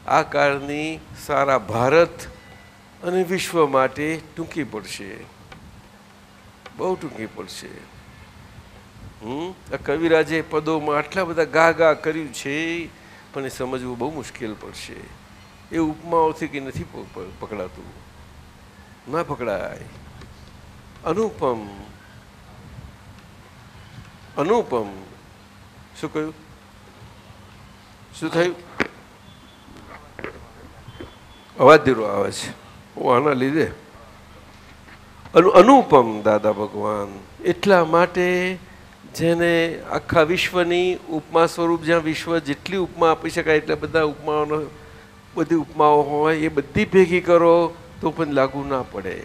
આ કાળની સારા ભારત અને વિશ્વ માટે ટૂંકી પડશે, બહુ ટૂંકી પડશે. આ કવિરાજે પદોમાં આટલા બધા ગા ગા કર્યું છે, પણ એ સમજવું બહુ મુશ્કેલ પડશે. એ ઉપમાઓથી કંઈ નથી પકડાતું, ના પકડાય. અનુપમ, અનુપમ. શું કહ્યું? શું થયું? અવાજ ધીરો આવે છે. હું આના લીધે અનુપમ દાદા ભગવાન એટલા માટે જેને આખા વિશ્વની ઉપમા સ્વરૂપ, જ્યાં વિશ્વ જેટલી ઉપમા આપી શકાય એટલા બધા ઉપમાઓનો, બધી ઉપમાઓ હોય એ બધી ભેગી કરો તો પણ લાગુ ના પડે.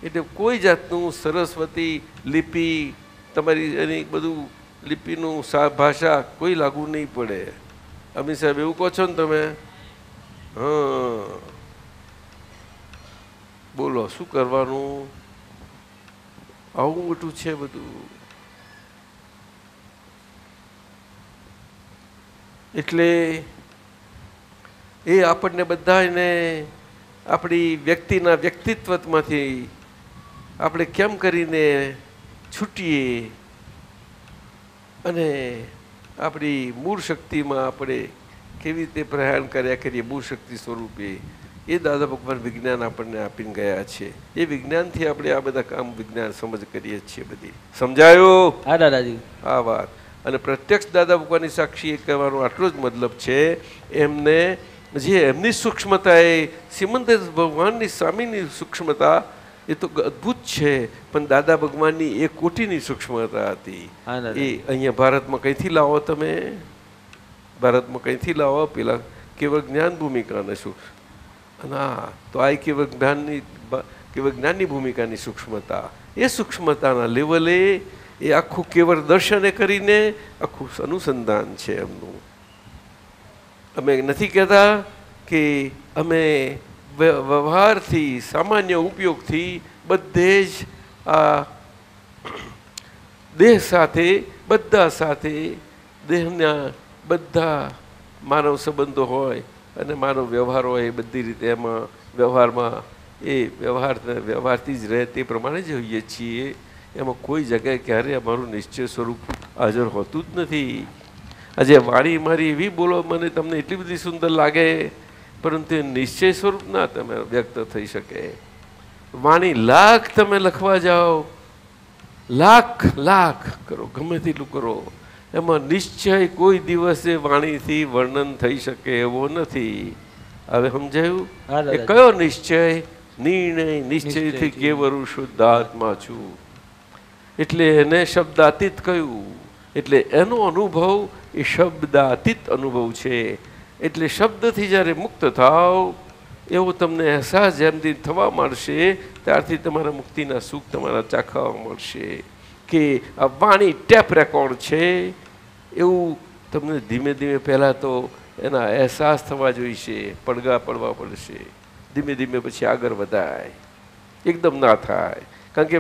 એટલે કોઈ જાતનું સરસ્વતી લિપિ તમારી એની બધું લિપિનું ભાષા કોઈ લાગુ નહીં પડે. અમીર સાહેબ એવું કહો છો ને તમે? હા, બોલો શું કરવાનું? આવું મોટું છે બધું. એટલે એ આપણને બધાને આપણી વ્યક્તિના વ્યક્તિત્વમાંથી આપણે કેમ કરીને છૂટીએ અને આપણી મૂળ શક્તિમાં આપણે કેવી રીતે પ્રયાણ કર્યા કરીએ મૂળ શક્તિ સ્વરૂપે, એ દાદા ભગવાન વિજ્ઞાન આપણને આપીને ગયા છે. એ વિજ્ઞાનથી આપણે આ બધા કામ વિજ્ઞાન સમજ કરીએ છીએ. બધી સમજાયું? હા દાદાજી. આ વાત. અને પ્રત્યક્ષ દાદા ભગવાનની સાક્ષી એ કહેવાનો આટલો જ મતલબ છે. એમને જે એમની સૂક્ષ્મતા એ સિમંદર ભગવાનની સ્વામીની સૂક્ષ્મતા એ તો અદ્ભુત છે, પણ દાદા ભગવાનની એક કોટીની સૂક્ષ્મતા હતી. એ અહીંયા ભારતમાં કઈથી લાવો તમે? ભારતમાં કઈથી લાવો? પેલા કેવળ જ્ઞાન ભૂમિકાને શું? ના, તો આ કેવળ જ્ઞાનની ભૂમિકાની સૂક્ષ્મતા, એ સૂક્ષ્મતાના લેવલે એ આખું કેવળ દર્શને કરીને આખું અનુસંધાન છે એમનું. અમે નથી કહેતા કે અમે વ્યવહારથી સામાન્ય ઉપયોગથી બધે જ આ દેહ સાથે બધા સાથે દેહના બધા માનવ સંબંધો હોય અને માનવ વ્યવહાર હોય એ બધી રીતે એમાં વ્યવહારમાં એ વ્યવહારથી જ રહે તે પ્રમાણે જ હોઈએ છીએ. એમાં કોઈ જગ્યાએ ક્યારેય અમારું નિશ્ચય સ્વરૂપ હાજર હોતું જ નથી. આજે વાણી મારી એવી બોલો મને તમને એટલી બધી સુંદર લાગે, પરંતુ નિશ્ચય સ્વરૂપ ના તમે વ્યક્ત થઈ શકે. વાણી લાખ તમે લખવા જાઓ, લાખ કરો, ગમે તેટલું કરો, એમાં નિશ્ચય કોઈ દિવસે વાણીથી વર્ણન થઈ શકે એવો નથી. હવે સમજાયું? એ કયો નિશ્ચય? નિર્ણય નિશ્ચયથી કેવરું શુદ્ધાત્મા છું. એટલે એને શબ્દાતીત કહ્યું. એટલે એનો અનુભવ એ શબ્દાતીત અનુભવ છે. એટલે શબ્દથી જ્યારે મુક્ત થાવ એવો તમને અહેસાસ જેમથી થવા મળશે ત્યારથી તમારા મુક્તિના સુખ તમારા ચાખવા મળશે. કે આ વાણી ટેપ રેકોર્ડ છે એવું તમને ધીમે ધીમે પહેલાં તો એના અહેસાસ થવા જોઈશે, પડઘા પડવા પડશે. ધીમે ધીમે પછી આગળ વધાય, એકદમ ના થાય. કારણ કે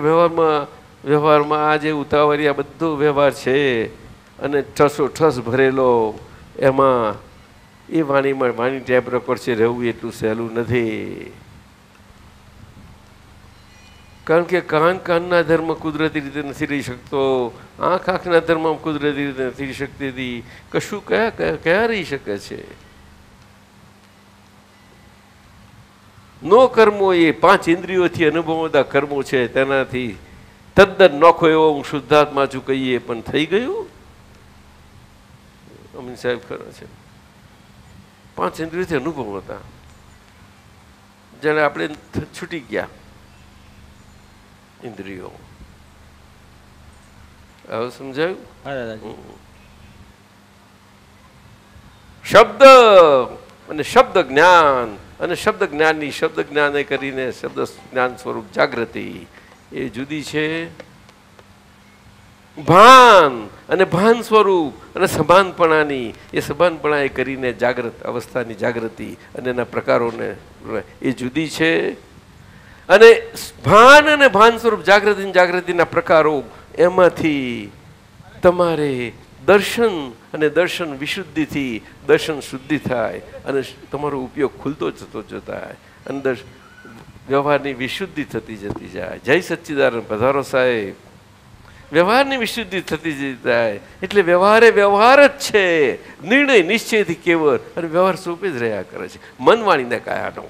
વ્યવહારમાં આ જે ઉતાવળિયા બધો વ્યવહાર છે અને ઠસ ભરેલો, એમાં એ વાણી ટેપ રેકોર્ડ છે રહેવું એટલું સહેલું નથી. કારણ કે કાનના ધર્મ કુદરતી રીતે નથી રહી શકતો, આંખના ધર્મ કુદરતી રીતે નથી રહી શકતી હતી. કશું કયા રહી શકે છે? નો કર્મો એ 5 ઇન્દ્રિયોથી અનુભવતા કર્મો છે, તેનાથી તદ્દન નોખો એવો હું શુદ્ધાત્મા છું કહીએ પણ થઈ ગયું. અમીન સાહેબ ખરા છે, 5 ઇન્દ્રિયોથી અનુભવ હતા, જ્યારે આપણે છૂટી ગયા ઇન્દ્રિયો. હવે સમજાયું? શબ્દ અને શબ્દ જ્ઞાન અને શબ્દ જ્ઞાનની શબ્દ જ્ઞાન કરીને શબ્દ જ્ઞાન સ્વરૂપ જાગૃતિ એ જુદી છે. ભાન અને ભાન સ્વરૂપ અને સભાનપણાની એ સભાનપણા એ કરીને જાગૃત અવસ્થાની જાગૃતિ અને એના પ્રકારોને એ જુદી છે. અને ભાન અને ભાન સ્વરૂપ જાગૃતિના પ્રકારો એમાંથી તમારે દર્શન અને દર્શન વિશુદ્ધિથી દર્શન શુદ્ધિ થાય અને તમારો ઉપયોગ ખુલતો જતો જતા અંદર વ્યવહારની વિશુદ્ધિ થતી જતી જાય. જય સચ્ચિદાનંદ પધારો સાહેબ. વ્યવહારની વિશુદ્ધિ થતી જતી જાય એટલે વ્યવહાર જ છે. નિર્ણય નિશ્ચયથી કેવળ અને વ્યવહાર સ્વરૂપે જ રહ્યા કરે છે. મન વાણીને કાયાનો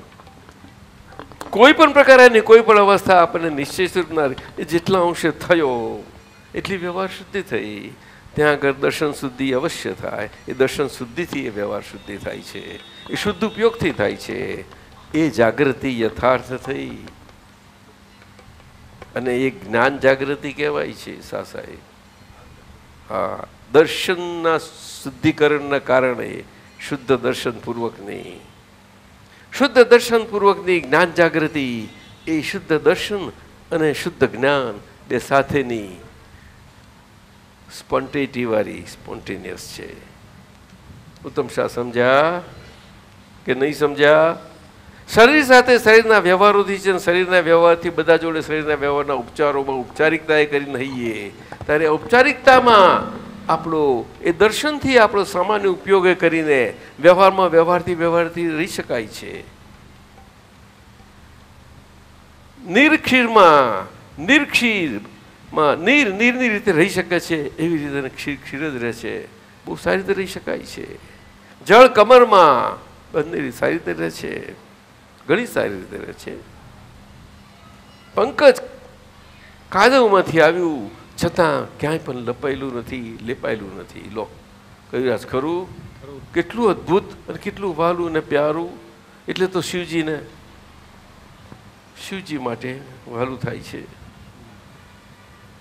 કોઈ પણ પ્રકારની કોઈ પણ અવસ્થા આપણને નિશ્ચય સ્વરૂપના એ જેટલા અંશે થયો એટલી વ્યવહાર શુદ્ધિ થઈ. ત્યાં આગળ દર્શન શુદ્ધિ અવશ્ય થાય. એ દર્શન શુદ્ધિથી એ વ્યવહાર શુદ્ધિ થાય છે, એ શુદ્ધ ઉપયોગથી થાય છે. એ જાગૃતિ યથાર્થ થઈ અને એ જ્ઞાન જાગૃતિ કહેવાય છે. સાહેબ હા, દર્શનના શુદ્ધિકરણના કારણે શુદ્ધ દર્શન પૂર્વકની જ્ઞાન જાગૃતિ એ શુદ્ધ દર્શન અને શુદ્ધ જ્ઞાન બે સાથેની સ્પોન્ટેનિયસ છે. ઉત્તમ શાહ સમજ્યા કે નહીં સમજ્યા? શરીર સાથે શરીરના વ્યવહારોથી છે, શરીરના વ્યવહારથી બધા જોડે શરીરના વ્યવહારના ઉપચારોમાં ઉપચારિકતા એ કરીને રહીએ ત્યારે ઔપચારિકતામાં આપણો એ દર્શનથી આપણો સામાન્ય ઉપયોગ કરીને વ્યવહારથી રહી શકાય છે. નિર્ક્ષીરમાં નીરની રીતે રહી શકે છે એવી રીતે ક્ષીર જ રહે છે. બહુ સારી રીતે રહી શકાય છે. જળ કમરમાં બંને સારી રીતે રહે છે, ઘણી સારી રીતે રહે છે. પંકજ કાદવમાંથી આવ્યું છતાં ક્યાંય પણ લેપાયેલું નથી. લો કહ્યું આજ ખરું, કેટલું અદ્ભુત અને કેટલું વહાલું અને પ્યારું. એટલે તો શિવજી માટે વહાલું થાય છે.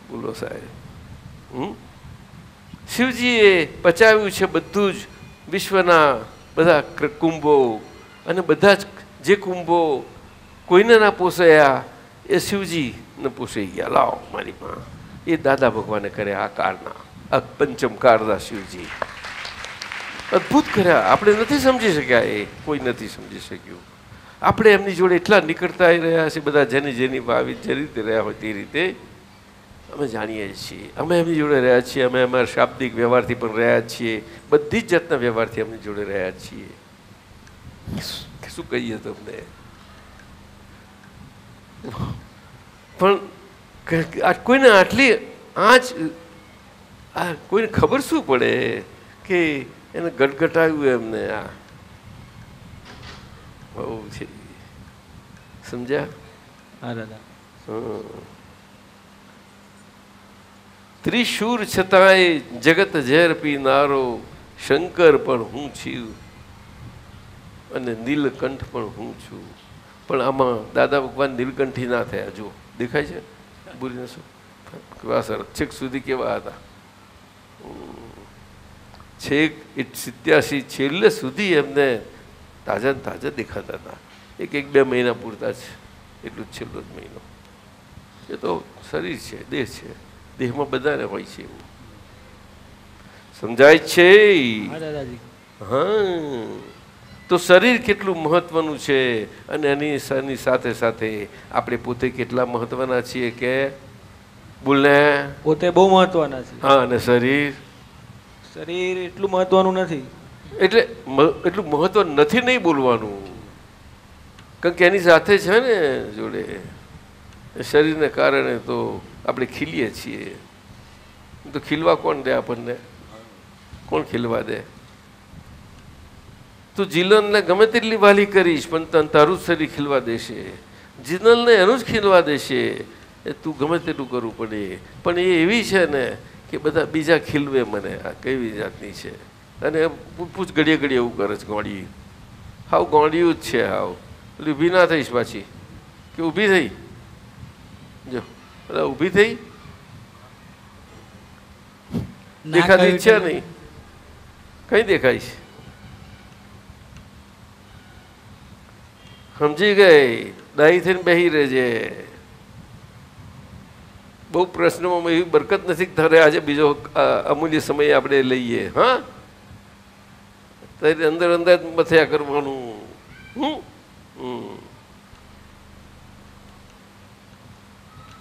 બોલો સાહેબ. શિવજીએ પચાવ્યું છે બધું જ વિશ્વના બધા કુંભો અને બધા જ જે કુંભો કોઈને ના પોસાયા એ શિવજીને પોસાઈ ગયા. લાવો મારી માં એ દાદા ભગવાને કર્યા આ કાળના, આ પંચમ કાળના શિવજી અદ્ભુત કર્યા. આપણે નથી સમજી શક્યા, એ કોઈ નથી સમજી શક્યું. આપણે એમની જોડે એટલા નીકળતા રહ્યા છે બધા, જેની જેની ભાવી જે રીતે રહ્યા હોય તે રીતે અમે જાણીએ છીએ. અમે એમની જોડે રહ્યા છીએ, અમે અમારા શાબ્દિક વ્યવહારથી પણ રહ્યા છીએ, બધી જ જાતના વ્યવહારથી એમની જોડે રહ્યા છીએ. શું કહીએ તમને? પણ આ કોઈને આટલી આંચ કોઈને ખબર શું પડે કે એને ગટગટાવ્યું એમને. આ બહુ છે, સમજ્યા? હા દાદા. ત્રિશૂર છતાંય જગત ઝેર પીનારો શંકર પણ હું છું અને નીલકંઠ પણ હું છું. પણ આમાં દાદા ભગવાન નીલકંઠી ના થયા. જો દેખાય છે બોલીને શું કેવા સરસ છેક સુધી કેવા હતા. છેક 87 છેલ્લે સુધી એમને તાજા તાજા દેખાતા હતા. એક બે મહિના પૂરતા છે, એટલું જ છેલ્લો જ મહિનો. એ તો શરીર છે, દેહ છે, દેહમાં બધાને હોય છે એવું સમજાય છે. હા, તો શરીર કેટલું મહત્વનું છે અને એની સાથે સાથે આપણે પોતે કેટલા મહત્વના છીએ કે બોલને પોતે બહુ મહત્વના છે. હા, અને શરીર એટલું મહત્વનું નથી. એટલે એટલું મહત્વ નથી નહીં બોલવાનું, કારણ કે એની સાથે છે ને જોડે શરીરને કારણે તો આપણે ખીલીએ છીએ. તો ખીલવા કોણ દે આપણને? કોણ ખીલવા દે? તું જીલનને ગમે તેટલી વાલી કરીશ પણ તને તારું જ શરીર ખીલવા દેશે. જીલનને એનું જ ખીલવા દેશે. એ તું ગમે તેટલું કરવું પડે, પણ એ એવી છે ને કે બધા બીજા ખીલવે મને. આ કેવી જાતની છે? અને પૂછ ઘડીએ ઘડીએ એવું કરે છે. ગોળી હાવ ગોળિયું જ છે. હાવ એટલે ઊભી ના થઈશ પાછી કે ઊભી થઈ જો એટલે ઊભી થઈ દેખાતી છે નહીં, કઈ દેખાઈશ? સમજી ગઈ? ડાહી થઈને બેહી રહેજે. બહુ પ્રશ્નોમાં એવી બરકત નથી થરે. આજે બીજો અમૂલ્ય સમય આપણે લઈએ. હા, તારી અંદર અંદર મથ્યા કરવાનું.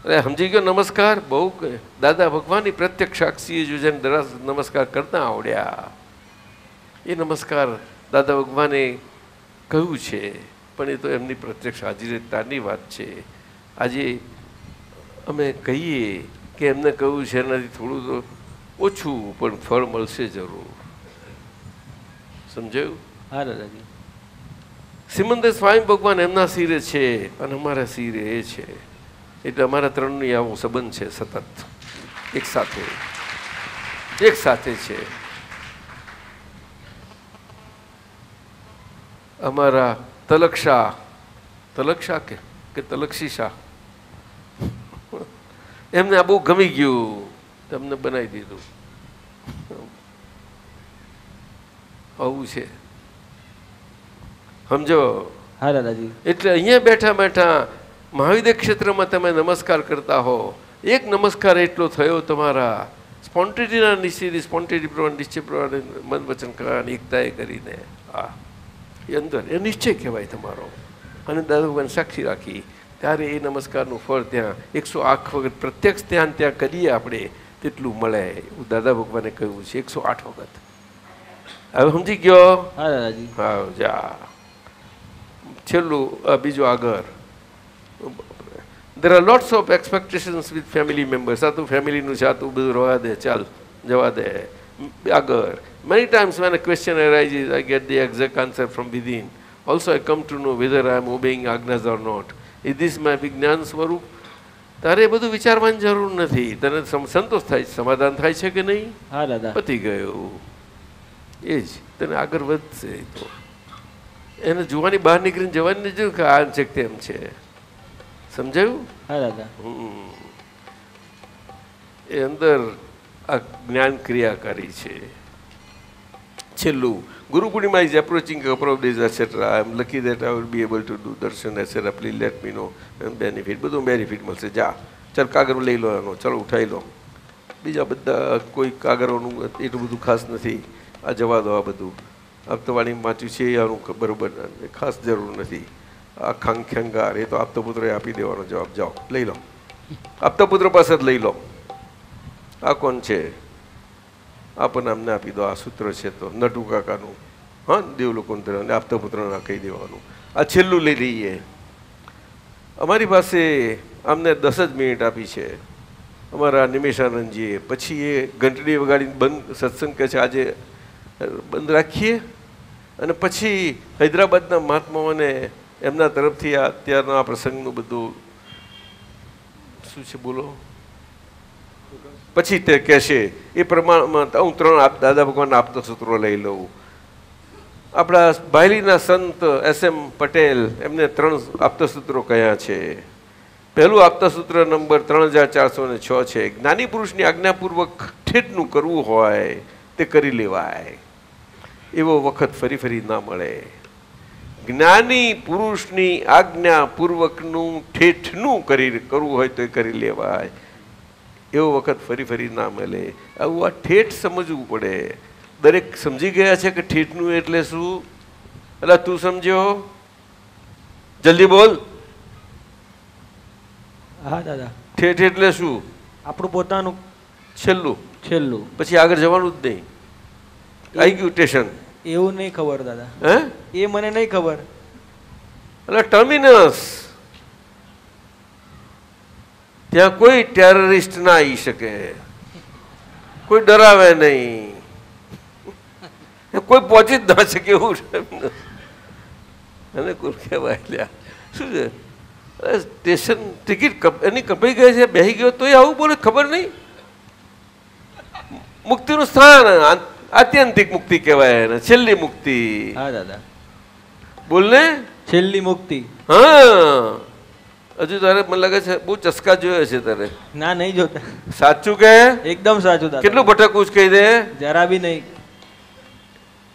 અરે સમજી ગયો? નમસ્કાર બહુ દાદા ભગવાનની પ્રત્યક્ષ સાક્ષીએ જો જેને નમસ્કાર કરતા આવડ્યા એ નમસ્કાર દાદા ભગવાને કહ્યું છે, પણ એ તો એમની પ્રત્યક્ષ હાજરીતાની વાત છે. આજે અમે કહીએ કે એમને કહ્યું છે એનાથી થોડું તો ઓછું પણ ફળ મળશે જરૂર. સમજાયું? હા દાદાજી. સિમંદર સ્વામી ભગવાન એમના શિરે છે અને અમારા શિરે એ છે. એટલે અમારા ત્રણની આવો સંબંધ છે, સતત એક સાથે છે. અમારા તલક્ષા કે તલક્ષી શાહ, એમને આ બહુ ગમી ગયું, તમને બનાવી દીધું. આવું છે, સમજો? હા દાદાજી. એટલે અહીંયા બેઠા બેઠા મહાવિદ્ય ક્ષેત્રમાં તમે નમસ્કાર કરતા હો. એક નમસ્કાર એટલો થયો તમારા સ્પોન્ટેનિટીના સ્પોન્ટેનિટી પ્રમાણે નિશ્ચય પ્રમાણે મન વચન કરવાની એકતાએ કરીને. હા, એ અંદર એ નિશ્ચય કહેવાય તમારો. અને દાદા ભગવાન સાક્ષી રાખી ત્યારે એ નમસ્કારનું ફળ ત્યાં 108 વખત પ્રત્યક્ષ ત્યાં કરીએ આપણે તેટલું મળે એવું દાદા ભગવાને કહ્યું છે. 108 વખત. હવે સમજી ગયો? હા દાદાજી. હા, જા છેલ્લું બીજું આગળ. There are lots of expectations with family members. આ તો ફેમિલીનું છે, આ તો બધું રવા દે, ચાલ જવા દે. આગળ many times when a question arises, I get the exact answer from within. Also I come to know whether I am obeying આજ્ઞાs or not. Is this my વિજ્ઞાન સ્વરૂપ? તારે બધું વિચારવાની જરૂર નથી. તને સંતોષ થાય, સમાધાન થાય છે કે નહીં? હા દાદા. પતી ગયું. એ જ તને આગળ વધશે. તો એને જોવાની બહાર નીકળીને જવાની જરૂર કે આ છે તેમ છે. સમજાયું? હા દાદા. એ અંદર આ જ્ઞાન ક્રિયાકારી છે. છેલ્લું Guru Purnima is approaching a couple of days, etc. I am lucky that I will be able to do darshan, etc. Please let me know and benefit. બધું બેનિફિટ મળશે. જા ચાલ કાગરો લઈ લો એનો, ચાલો ઉઠાઈ લો. બીજા બધા કોઈ કાગરોનું એટલું બધું ખાસ નથી, આ જવા દો. આ બધું આપતવાણી વાંચ્યું છે આનું બરોબર ખાસ જરૂર નથી. આ ખાંખ્યંગાર એ તો આપતો પુત્રએ આપી દેવાનો જવાબ. જાઓ લઈ લો, આપતા પુત્ર પાસે જ લઈ લો. આ કોણ છે? આપણને અમને આપી દો. આ સૂત્ર છે તો નટુ કાકાનું, હા, દેવલોકોન અને આપતા પુત્રના કહી દેવાનું. આ છેલ્લું લઈ લઈએ. અમારી પાસે અમને 10 જ મિનિટ આપી છે અમારા નિમેશાનંદજીએ. પછી એ ઘંટડી વગાડીને બંધ સત્સંગ કહે છે આજે બંધ રાખીએ. અને પછી હૈદરાબાદના મહાત્માઓને એમના તરફથી આ અત્યારના આ પ્રસંગનું બધું શું છે બોલો. પછી તે કહેશે એ પ્રમાણમાં હું 3 દાદા ભગવાનના આપતા સૂત્રો લઈ લઉં. આપણા બાયલીના સંત SM પટેલ એમને 3 આપતા સૂત્રો કયા છે. પહેલું આપતા સૂત્ર નંબર 3406 છે. જ્ઞાની પુરુષની આજ્ઞાપૂર્વક ઠેઠનું કરવું હોય તે કરી લેવાય, એવો વખત ફરી ફરી ના મળે. જ્ઞાની પુરુષની આજ્ઞાપૂર્વકનું ઠેઠનું કરવું હોય તો એ કરી લેવાય, એવો વખત ફરી ફરી ના મળે. આવું આ ઠેઠ સમજવું પડે. દરેક સમજી ગયા છે કે ઠેઠનું એટલે શું? એટલે તું સમજ્યો? જલ્દી બોલ. હા દાદા. ઠેઠ એટલે શું? આપણું પોતાનું છેલ્લું. છેલ્લું પછી આગળ જવાનું જ નહીં. આવી ગયું સ્ટેશન. એવું નહીં ખબર દાદા. હે? એ મને નહીં ખબર. એટલે ટર્મિનસ. ત્યાં કોઈ ટેરરિસ્ટ ના આવી શકે, કોઈ ડરાવે નહીં, કોઈ પહોંચી જ ના શકે એવું અને કોઈ કહેવાય શું છે સ્ટેશન ટિકિટ એની કપાઈ ગઈ છે, બેસી ગયો તો આવું બોલે ખબર નહીં. મુક્તિનું સ્થાન આત્યંતિક મુક્તિ કહેવાય એને, છેલ્લી મુક્તિ. હા દાદા. બોલ ને. છેલ્લી મુક્તિ. હા. હજુ તારે મને લાગે છે બહુ ચસ્કા જોયો છે તારે. ના નહીં જોતા. સાચું કે? એકદમ સાચું દાદા. કેટલું ભટકવું કહી દે. જરા બી નહીં.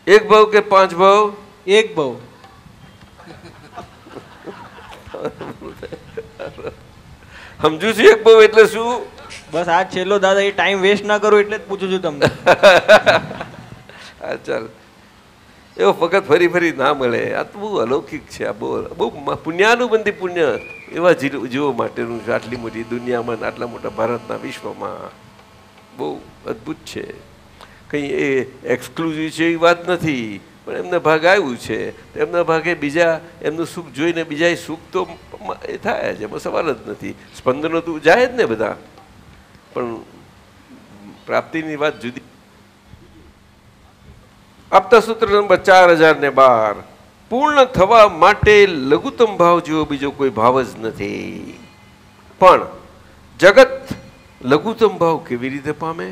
1 ભાવ કે 5 ભાવ? 1 ભાવ. સમજુ છું 1 ભાવ એટલે શું? બસ આ છેલ્લો દાદા, એ ટાઈમ વેસ્ટ ના કરો એટલે જ પૂછું છું તમને. ચાલ, એવો ફક્ત ફરી ફરી ના મળે. આ તો બહુ અલૌકિક છે. આ બહુ પુણ્યાનુબંધી પુણ્ય એવા જીવો માટેનું છે. આટલી મોટી દુનિયામાં, આટલા મોટા ભારતના વિશ્વમાં બહુ અદ્ભુત છે. કંઈ એ એક્સક્લુઝિવ છે એવી વાત નથી, પણ એમના ભાગ આવ્યું છે. એમના ભાગે બીજા એમનું સુખ જોઈને બીજા સુખ તો એ થાય જ, એમાં સવાલ જ નથી. સ્પંદનો તો જાય જ ને બધા, પણ પ્રાપ્તિની વાત જુદી. આપતા સૂત્ર નંબર 4012. પૂર્ણ થવા માટે લઘુત્તમ ભાવ જેવો બીજો કોઈ ભાવ જ નથી. પણ જગત લઘુત્તમ ભાવ કેવી રીતે પામે?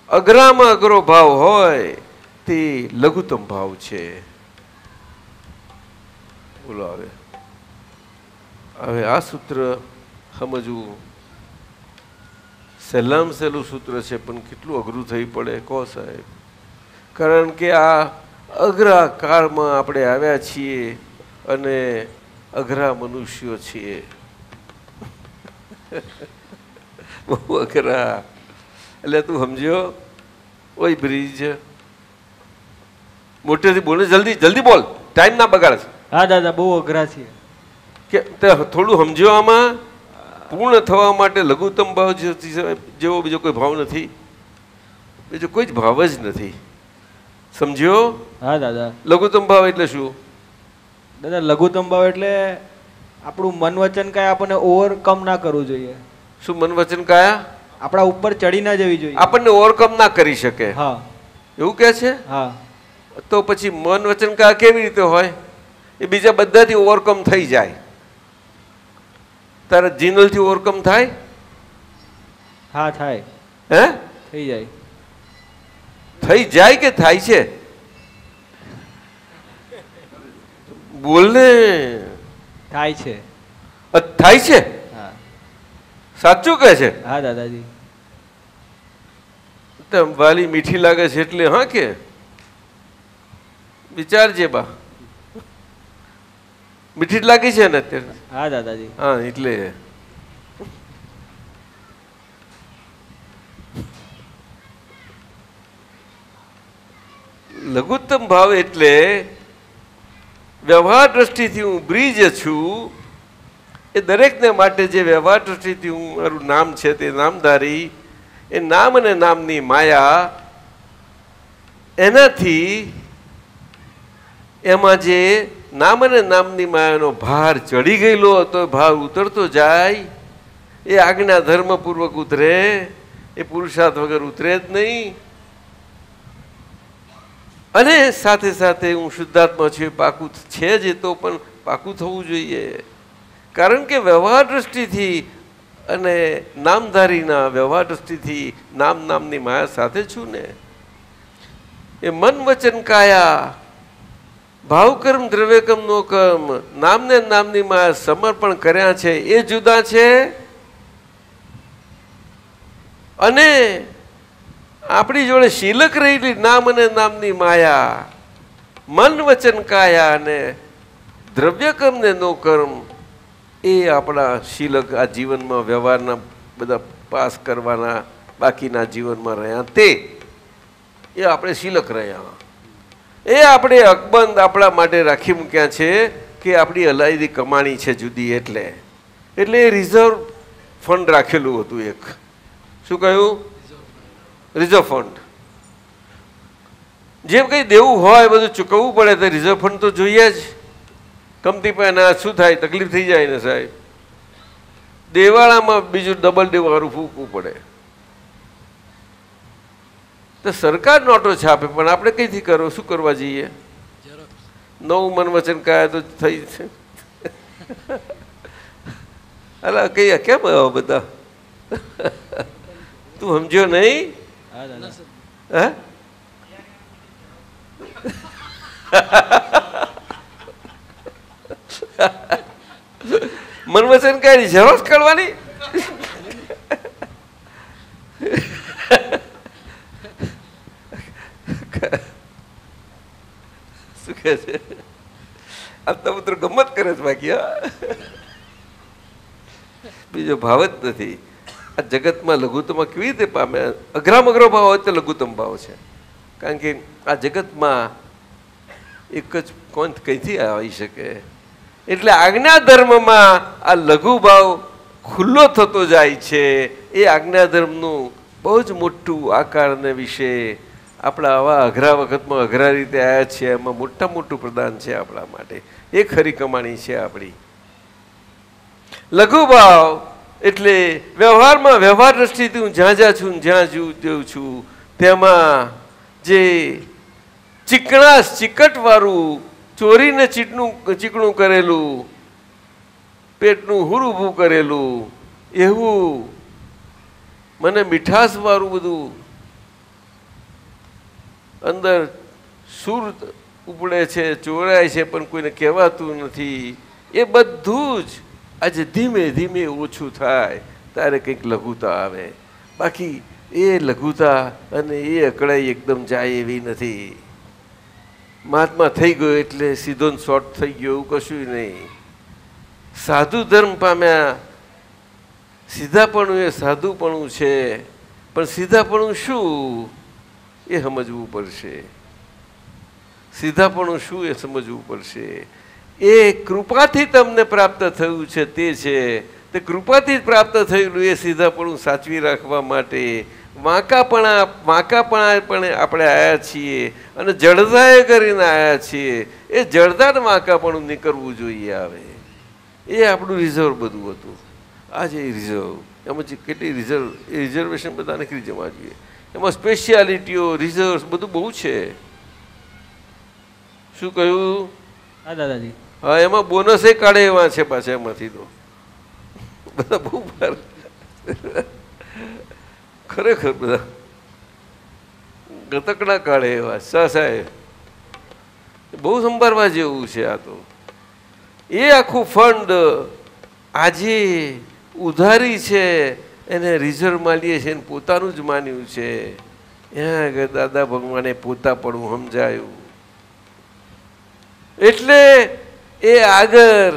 અઘરામાં અઘરો ભાવ હોય તે લઘુત્તમ ભાવ છે. બોલો. હવે આ સૂત્ર સમજવું સહેલામ સહેલું સૂત્ર છે, પણ કેટલું અઘરું થઈ પડે કહો સાહેબ. કારણ કે આ અઘરા કાળમાં આપણે આવ્યા છીએ અને અઘરા મનુષ્યો છીએ. બહુ અઘરા. એટલે તું સમજ્યો? ઓય બ્રિજ, મોટેથી બોલે, જલ્દી જલ્દી બોલ, ટાઈમ ના બગાડ. હા દાદા, બહુ અઘરા છે. કે થોડું સમજો. આમાં પૂર્ણ થવા માટે લઘુત્તમ ભાવ જેવો બીજો કોઈ ભાવ નથી. બીજો કોઈ જ ભાવ જ નથી. સમજ્યો? હા દાદા. લઘુત્તમ ભાવ એટલે શું દાદા? લઘુત્તમ ભાવ એટલે આપણું મન વચન કાયા આપણને ઓવરકમ ના કરવું જોઈએ. શું મન વચન કાયા આપણા ઉપર ચડી ના જવી જોઈએ, આપણને ઓવરકમ ના કરી શકે. હા, એવું કે છે. હા. તો પછી મન વચન કાયા કેવી રીતે હોય? એ બીજા બધાથી ઓવરકમ થઈ જાય. તારા જીનલથી ઓવરકમ થાય? હા થાય. હે? થઈ જાય. થઈ જાય કે થાય છે? બોલ ને. થાય છે. થાય છે? હા. સાચું કહે છે? હા દાદાજી. વાલી મીઠી લાગે છે એટલે હા કે વિચારજે બા. મીઠી જ લાગી છે ને અત્યારે? હા દાદાજી. હા, એટલે લઘુત્તમ ભાવ એટલે વ્યવહાર દ્રષ્ટિથી હું બ્રિજ છું. એ દરેકને માટે જે વ્યવહાર દ્રષ્ટિથી હું મારું નામ છે તે નામધારી, એ નામ અને નામની માયા, એનાથી એમાં જે નામ અને નામની માયાનો ભાર ચડી ગયેલો હતો ભાર ઉતરતો જાય. એ આજ્ઞા ધર્મપૂર્વક ઉતરે, એ પુરુષાર્થ વગર ઉતરે જ નહીં. અને સાથે સાથે હું શુદ્ધાત્મા છું, પાકું છે જ, એ તો પણ પાકું થવું જોઈએ. કારણ કે વ્યવહાર દ્રષ્ટિથી અને નામધારીના વ્યવહાર દ્રષ્ટિથી નામની માયા સાથે છું ને. એ મન વચન કાયા ભાવકર્મ દ્રવ્યકર્મનો કર્મ નામને નામની માયા સમર્પણ કર્યા છે એ જુદા છે. અને આપણી જોડે શીલક રહેલી નામ અને નામની માયા, મન વચન કાયા અને દ્રવ્યકર્મ ને નો કર્મ, એ આપણા શીલક આ જીવનમાં વ્યવહારના બધા પાસ કરવાના બાકીના જીવનમાં રહ્યા તે એ આપણે શીલક રહ્યા. એ આપણે અકબંધ આપણા માટે રાખી મૂક્યા છે કે આપણી અલાયદી કમાણી છે જુદી. એટલે એ રિઝર્વ ફંડ રાખેલું હતું એક. શું કહ્યું? Reserve fund. જેમ કંઈ દેવું હોય બધું ચૂકવવું પડે તો રિઝર્વ ફંડ તો જોઈએ જ. કંપની પાસે શું થાય, તકલીફ થઈ જાય ને સાહેબ, દેવાળામાં બીજું ડબલ દેવાળું ફૂંકવું પડે. તો સરકાર નોટો છાપે પણ આપણે કઈથી કરો? શું કરવા જઈએ? નવું મન વચન કાયા તો થઈ છે. અલા કઈ કેમ આવા બધા? તું સમજ્યો નહીં? હે? મન વચન કાયાની ઝેરોક્ષ કાઢવાની? શું કે છે? આ તો મિત્રો ગમત કરે છે બાકી બીજો ભાવ જ નથી. આ જગતમાં લઘુત્તમ કેવી રીતે પામે? અઘરામ અઘરો ભાવ હોય તો લઘુત્તમ ભાવ છે. કારણ કે આ જગતમાં એક જ કોણ કઈથી આવી શકે? એટલે આજ્ઞા ધર્મમાં આ લઘુ ભાવ ખુલ્લો થતો જાય છે. એ આજ્ઞા ધર્મનું બહુ જ મોટું આકારને વિશે આપણા આવા અઘરા વખતમાં અઘરા રીતે આવ્યા છે. એમાં મોટું પ્રદાન છે આપણા માટે. એ ખરી કમાણી છે આપણી. લઘુ ભાવ એટલે વ્યવહારમાં વ્યવહાર દ્રષ્ટિથી હું જ્યાં છું જ્યાં જઉં છું તેમાં જે ચીકટવાળું ચોરીને ચીકણું કરેલું, પેટનું હુરુભું કરેલું એવું મને મીઠાશવાળું બધું અંદર સુર ઉપડે છે, ચોરાય છે પણ કોઈને કહેવાતું નથી. એ બધું જ આજે ધીમે ધીમે ઓછું થાય ત્યારે કંઈક લઘુતા આવે. બાકી એ લઘુતા અને એ અકળાઈ એકદમ જાય એવી નથી. મહાત્મા થઈ ગયો એટલે સીધો શોર્ટ થઈ ગયો એવું કશું નહીં. સાધુ ધર્મ પામ્યા. સીધાપણું એ સાધુપણું છે, પણ સીધાપણું શું એ સમજવું પડશે. સીધાપણું શું એ સમજવું પડશે. એ કૃપાથી તમને પ્રાપ્ત થયું છે તે છે. તે કૃપાથી પ્રાપ્ત થયેલું એ સીધાપણું સાચવી રાખવા માટે વાંકાપણા પણ આપણે આવ્યા છીએ અને જડદાએ કરીને આવ્યા છીએ. એ જડદાને વાંકાપણું નીકળવું જોઈએ. આવે એ આપણું રિઝર્વ બધું હતું. આ જે રિઝર્વ એમાં કેટલી રિઝર્વેશન બધા નીકળી જવા જોઈએ. એમાં સ્પેશિયાલિટીઓ રિઝર્વ બધું બહુ છે. શું કહ્યું? હા દાદાજી. હા, એમાં બોનસ એ કાઢે એવા છે પાછા. એમાંથી તો બધા બહુ ખરેખર બધા ગતકડા કાઢે એવા. સાહેબ બહુ સંભાળવા જેવું છે આ તો. એ આખું ફંડ આજે ઉધારી છે એને રિઝર્વમાં લે છે, એને પોતાનું જ માન્યું છે. ત્યાં આગળ દાદા ભગવાને પોતાપણું સમજાયું. એટલે એ આગળ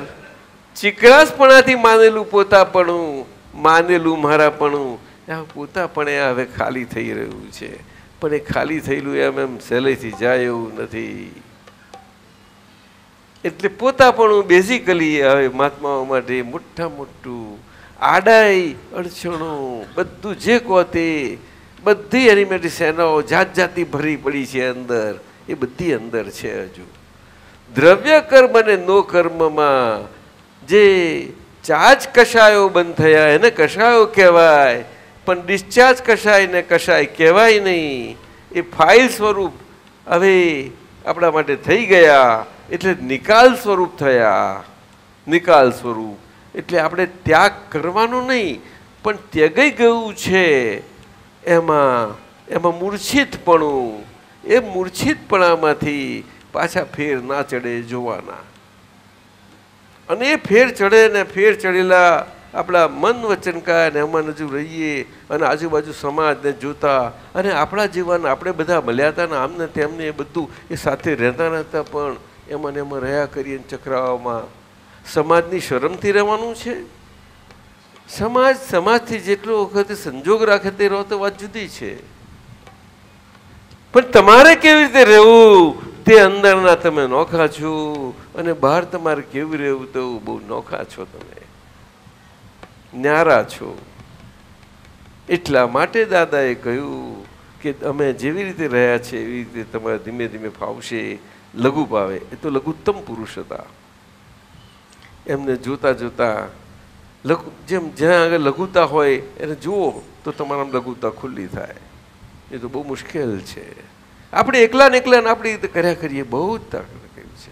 ચીકણાસપણાથી માનેલું પોતાપણું, માનેલું મારાપણું, પોતાપણે હવે ખાલી થઈ રહ્યું છે. પણ એ ખાલી થયેલું એમ સહેલાઈથી જાય એવું નથી. એટલે પોતાપણું બેઝિકલી હવે મહાત્માઓ માટે મોટા મોટું આડાઈ અડચણો બધું જે કહો તે બધી એની માટે સેનાઓ જાત જાતની ભરી પડી છે અંદર. એ બધી અંદર છે. હજુ દ્રવ્ય કર્મ અને નો કર્મમાં જે ચાર્જ કશાયો બંધ થયા એને કશાયો કહેવાય, પણ ડિસ્ચાર્જ કશાય ને કશાય કહેવાય નહીં. એ ફાઇલ સ્વરૂપ હવે આપણા માટે થઈ ગયા એટલે નિકાલ સ્વરૂપ થયા. નિકાલ સ્વરૂપ એટલે આપણે ત્યાગ કરવાનો નહીં, પણ ત્યાગઈ ગયું છે એમાં મૂર્છિતપણું. એ મૂર્છિતપણામાંથી પાછા ફેર ના ચડે જોવાના. અને એ ફેર ચડે ને ફેર ચડેલા આપણા મન વચન કાયા ને એમાં હજુ રહીએ અને આજુબાજુ સમાજને જોતા અને આપણા જીવન આપણે બધા મળ્યા હતા ને આમને તેમને એ બધું એ સાથે રહેતા નહોતા, પણ એમાં ને એમાં રહ્યા કરીએ ચક્રાવામાં. સમાજની શરમથી રહેવાનું છે. સમાજથી જેટલો વખત સંજોગ રાખે તે રહો તો વાત જુદી છે, પણ તમારે કેવી રીતે રહેવું તે અંદરના તમે નોખા છો અને બહાર તમારે કેવું રહેવું તો બહુ નોખા છો, તમે ન્યારા છો. એટલા માટે દાદાએ કહ્યું કે અમે જેવી રીતે રહ્યા છે એવી રીતે તમારે ધીમે ધીમે ફાવશે. લઘુ ભાવે એ તો લઘુત્તમ પુરુષ હતા. એમને જોતા જોતા જેમ જ્યાં આગળ લઘુતા હોય એને જુઓ તો તમારા લઘુતા ખુલ્લી થાય. એ તો બહુ મુશ્કેલ છે. આપણે એકલા ને એકલા આપણી રીતે કર્યા કરીએ બહુ જ તાકાત કર્યું છે.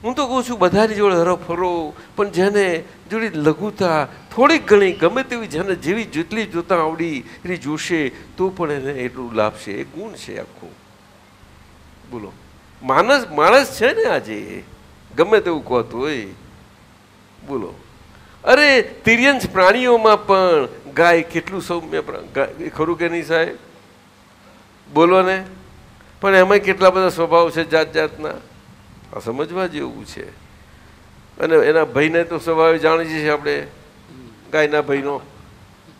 હું તો કહું છું બધાની જોડે હરો ફરો, પણ જેને જોડે લઘુતા થોડીક ઘણી ગમે તેવી જેને જેવી જેટલી જોતા આવડી એટલી જોશે તો પણ એને એટલું લાભશે. એ ગુણ છે આખું. બોલો માણસ છે ને આજે ગમે તેવું કહેતું હોય. બોલો અરે તિર્યંશ પ્રાણીઓમાં પણ ગાય કેટલું સૌમ્ય ખરું કે નહીં સાહેબ? બોલો ને. પણ એમાં કેટલા બધા સ્વભાવ છે જાત જાતના. આ સમજવા જેવું છે. અને એના ભાઈને તો સ્વભાવ જાણી છે આપણે, ગાયના ભાઈનો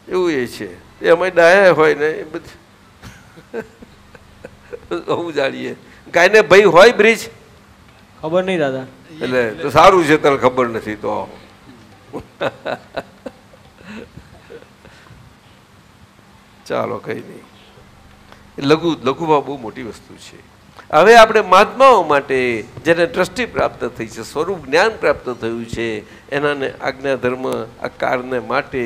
એવું એ છે. એમાં ડાયા હોય ને એ બધું હું જાણીએ. ગાયને ભાઈ હોય બ્રિજ? ખબર નહીં દાદા. એટલે તો સારું છે તને ખબર નથી તો. ચાલો કઈ નહીં. લઘુભાવ બહુ મોટી વસ્તુ છે. હવે આપણે મહાત્માઓ માટે જેને દ્રષ્ટિ પ્રાપ્ત થઈ છે, સ્વરૂપ જ્ઞાન પ્રાપ્ત થયું છે, એનાને આજ્ઞા ધર્મ આ કારને માટે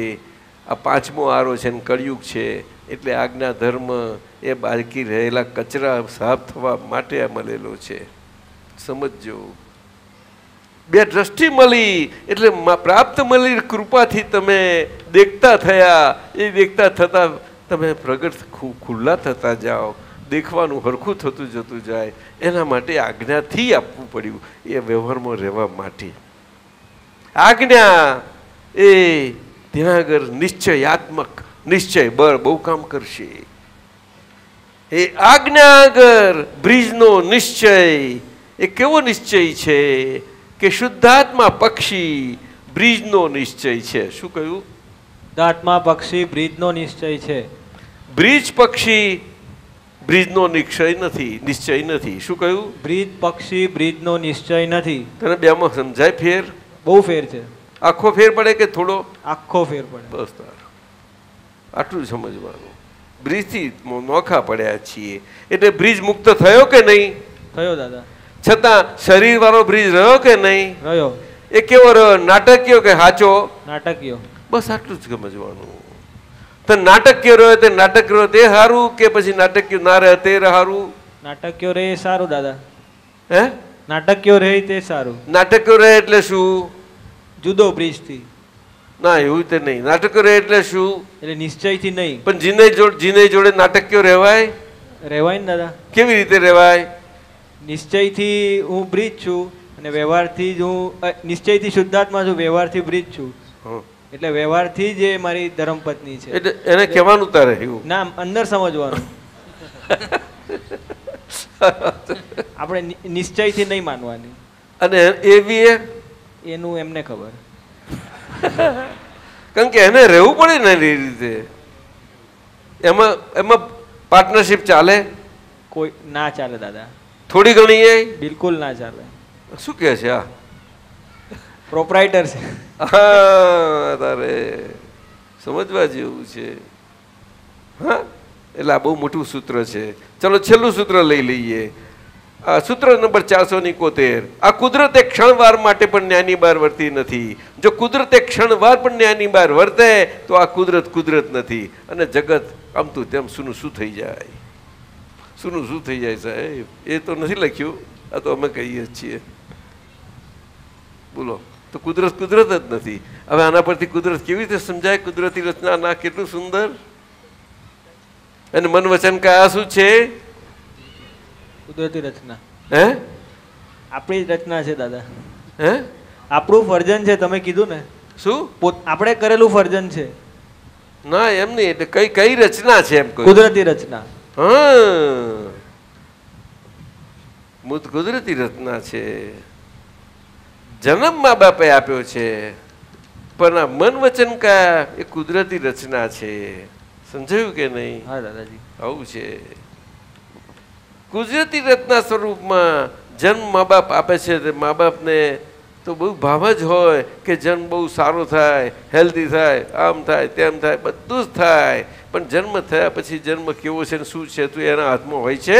આ 5મો આરો છે ને કળિયુગ છે એટલે આજ્ઞા ધર્મ એ બાકી રહેલા કચરા સાફ થવા માટે આ મળેલો છે. સમજજો. બે દ્રષ્ટિ મળી એટલે પ્રાપ્ત મળેલી કૃપાથી તમે દેખતા થયા. એ દેખતા થતા તમે પ્રગટ ખુલ્લા થતા જાઓ. દેખવાનું હરખું થતું જતું જાય. એના માટે આજ્ઞાથી આપવું પડ્યું એ વ્યવહારમાં રહેવા માટે. આજ્ઞા એ ત્યાં આગળ નિશ્ચયાત્મક નિશ્ચય બળ બહુ કામ કરશે. એ આજ્ઞા આગળ બ્રિજનો નિશ્ચય એ કેવો નિશ્ચય છે કે શુદ્ધાત્મા પક્ષી બ્રિજનો નિશ્ચય છે. શું કહ્યું? શુદ્ધાત્મા પક્ષી બ્રિજનો નિશ્ચય છે. બ્રિજ પક્ષી બ્રિજનો નિશ્ચય નથી. નિશ્ચય નથી. શું કહ્યું? બ્રિજ પક્ષી બ્રિજનો નિશ્ચય નથી. તને બેમાં સમજાય ફેર? બહુ ફેર છે. આખો ફેર પડે કે થોડો? આખો ફેર પડે. બસ તાર આટલું સમજવાનું. બ્રિજથી નોખા પડ્યા છીએ એટલે બ્રિજ મુક્ત થયો કે નહીં? થયો દાદા. છતાં શરીર વાળો બ્રિજ રહ્યો કે નહીં? રહ્યો. એ કેવો રહ્યો? નાટકીય કે સાચો? નાટકીય. બસ આટલું જ સમજવાનું. તો નાટકીય રહ્યો તે નાટક રહ્યો તે સારું કે પછી નાટકીય ના રહે તે સારું? નાટકીય રહે સારું દાદા. હે? નાટકીય રહે તે સારું. નાટકીય રહે એટલે શું? જુદો બ્રિજ થી. ના એવું તે નહીં. નાટકીય રહે એટલે શું? એટલે નિશ્ચયથી નહીં. પણ જીને જોડે નાટકીય રહેવાય? રહેવાય ને દાદા. કેવી રીતે રહેવાય? નિશ્ચયથી હું બ્રિજ છું અને વ્યવહારથી જ હું નિશ્ચયથી શુદ્ધાત્મા છું, વ્યવહારથી બ્રિજ છું. એટલે વ્યવહારથી જ એ મારી ધર્મપત્ની છે. એટલે એને કહેવાનું તારે એવું ના અંદર સમજવાનું. આપણે નિશ્ચયથી નહીં માનવાની. અને એવી એનું એમને ખબર. કારણ કે એને રહેવું પડે ને એ રીતે. એમાં પાર્ટનરશિપ ચાલે. કોઈ ના ચાલે દાદા. થોડી ઘણી એ બિલકુલ ના ચાલે. શું કહે છે આ? પ્રોપરાઇટર છે. હા, તારે સમજવા જેવું છે. હા, એટલે આ બહુ મોટું સૂત્ર છે. ચલો છેલ્લું સૂત્ર લઈ લઈએ. સૂત્ર નંબર 471. આ કુદરત એક ક્ષણવાર માટે પણ ન્યાયની બહાર વર્તી નથી. જો કુદરત એક ક્ષણવાર પણ ન્યાયની બહાર વર્તે તો આ કુદરત કુદરત નથી, અને જગત આમ તું તેમ શું થઈ જાય. શું થઈ જાય સાહેબ? એ તો નથી લખ્યું, આ તો અમે કહીએ છીએ. બોલો, તો કુદરત કુદરત જ નથી. હવે આના પરથી કુદરત કેવી રીતે સમજાય? કુદરતી રચના ના કેટલું સુંદર. અને મન વચન કાયા શું છે? કુદરતી રચના. હે? આપણી જ રચના છે દાદા. હે? આપણું ફર્જન છે. તમે કીધું ને. શું? આપણે કરેલું ફર્જન છે. ના એમ નહીં, એટલે કઈ રચના છે એમ? કુદરતી રચના. હા, કુદરતી રચના છે. જન્મ મા બાપે આપ્યો છે, પણ આ મન વચન કાયા એ કુદરતી રચના છે. સમજાયું કે નહીં? હા દાદાજી, આવું છે. કુદરતી રચના સ્વરૂપમાં જન્મ મા બાપ આપે છે. મા બાપને તો બહુ ભાવ જ હોય કે જન્મ બહુ સારો થાય, હેલ્ધી થાય, આમ થાય તેમ થાય, બધું જ થાય. પણ જન્મ થયા પછી જન્મ કેવો છે ને શું છે તો એના હાથમાં હોય છે?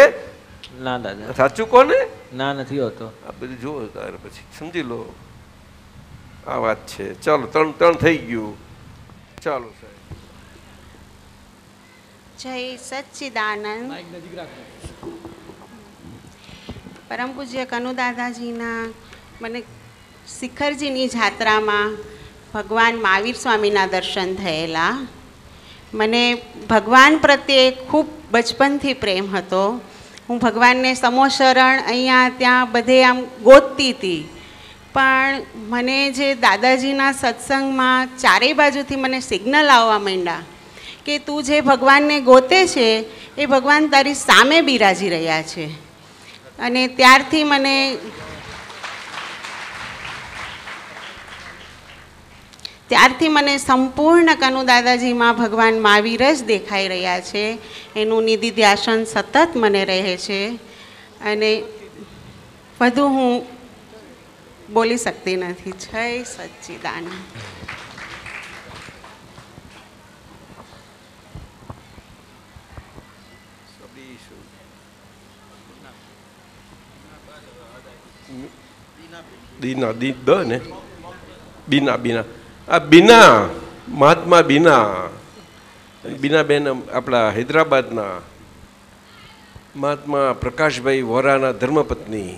ના દાદા. સાચું કોને? ના, નથી હોતો. આ બધું જુઓ તારે પછી સમજી લો. આ વાત છે. ચાલો, ત્રણ થઈ ગયું. ચાલો સાહેબ. જય સચ્ચિદાનંદ. પરમ પૂજ્ય કનુ દાદાજીના મને શિખરજીની જાત્રામાં ભગવાન મહાવીર સ્વામીના દર્શન થયેલા. મને ભગવાન પ્રત્યે ખૂબ બચપનથી પ્રેમ હતો. હું ભગવાનને સમોશરણ અહીંયા ત્યાં બધે આમ ગોતતી હતી, પણ મને જે દાદાજીના સત્સંગમાં ચારેય બાજુથી મને સિગ્નલ આવવા માંડ્યા કે તું જે ભગવાનને ગોતે છે એ ભગવાન તારી સામે બિરાજી રહ્યા છે. અને ત્યારથી મને સંપૂર્ણ કનુ દાદાજીમાં ભગવાન મહાવીર જ દેખાઈ રહ્યા છે. એનું નિધિ ધ્યાસન સતત મને રહે છે, અને વધુ હું બોલી શકતી નથી. જય સચ્ચિદાનંદ. બીના આ બીના મહાત્મા બીનાબેન આપણા હૈદરાબાદના મહાત્મા પ્રકાશભાઈ વોરાના ધર્મપત્ની.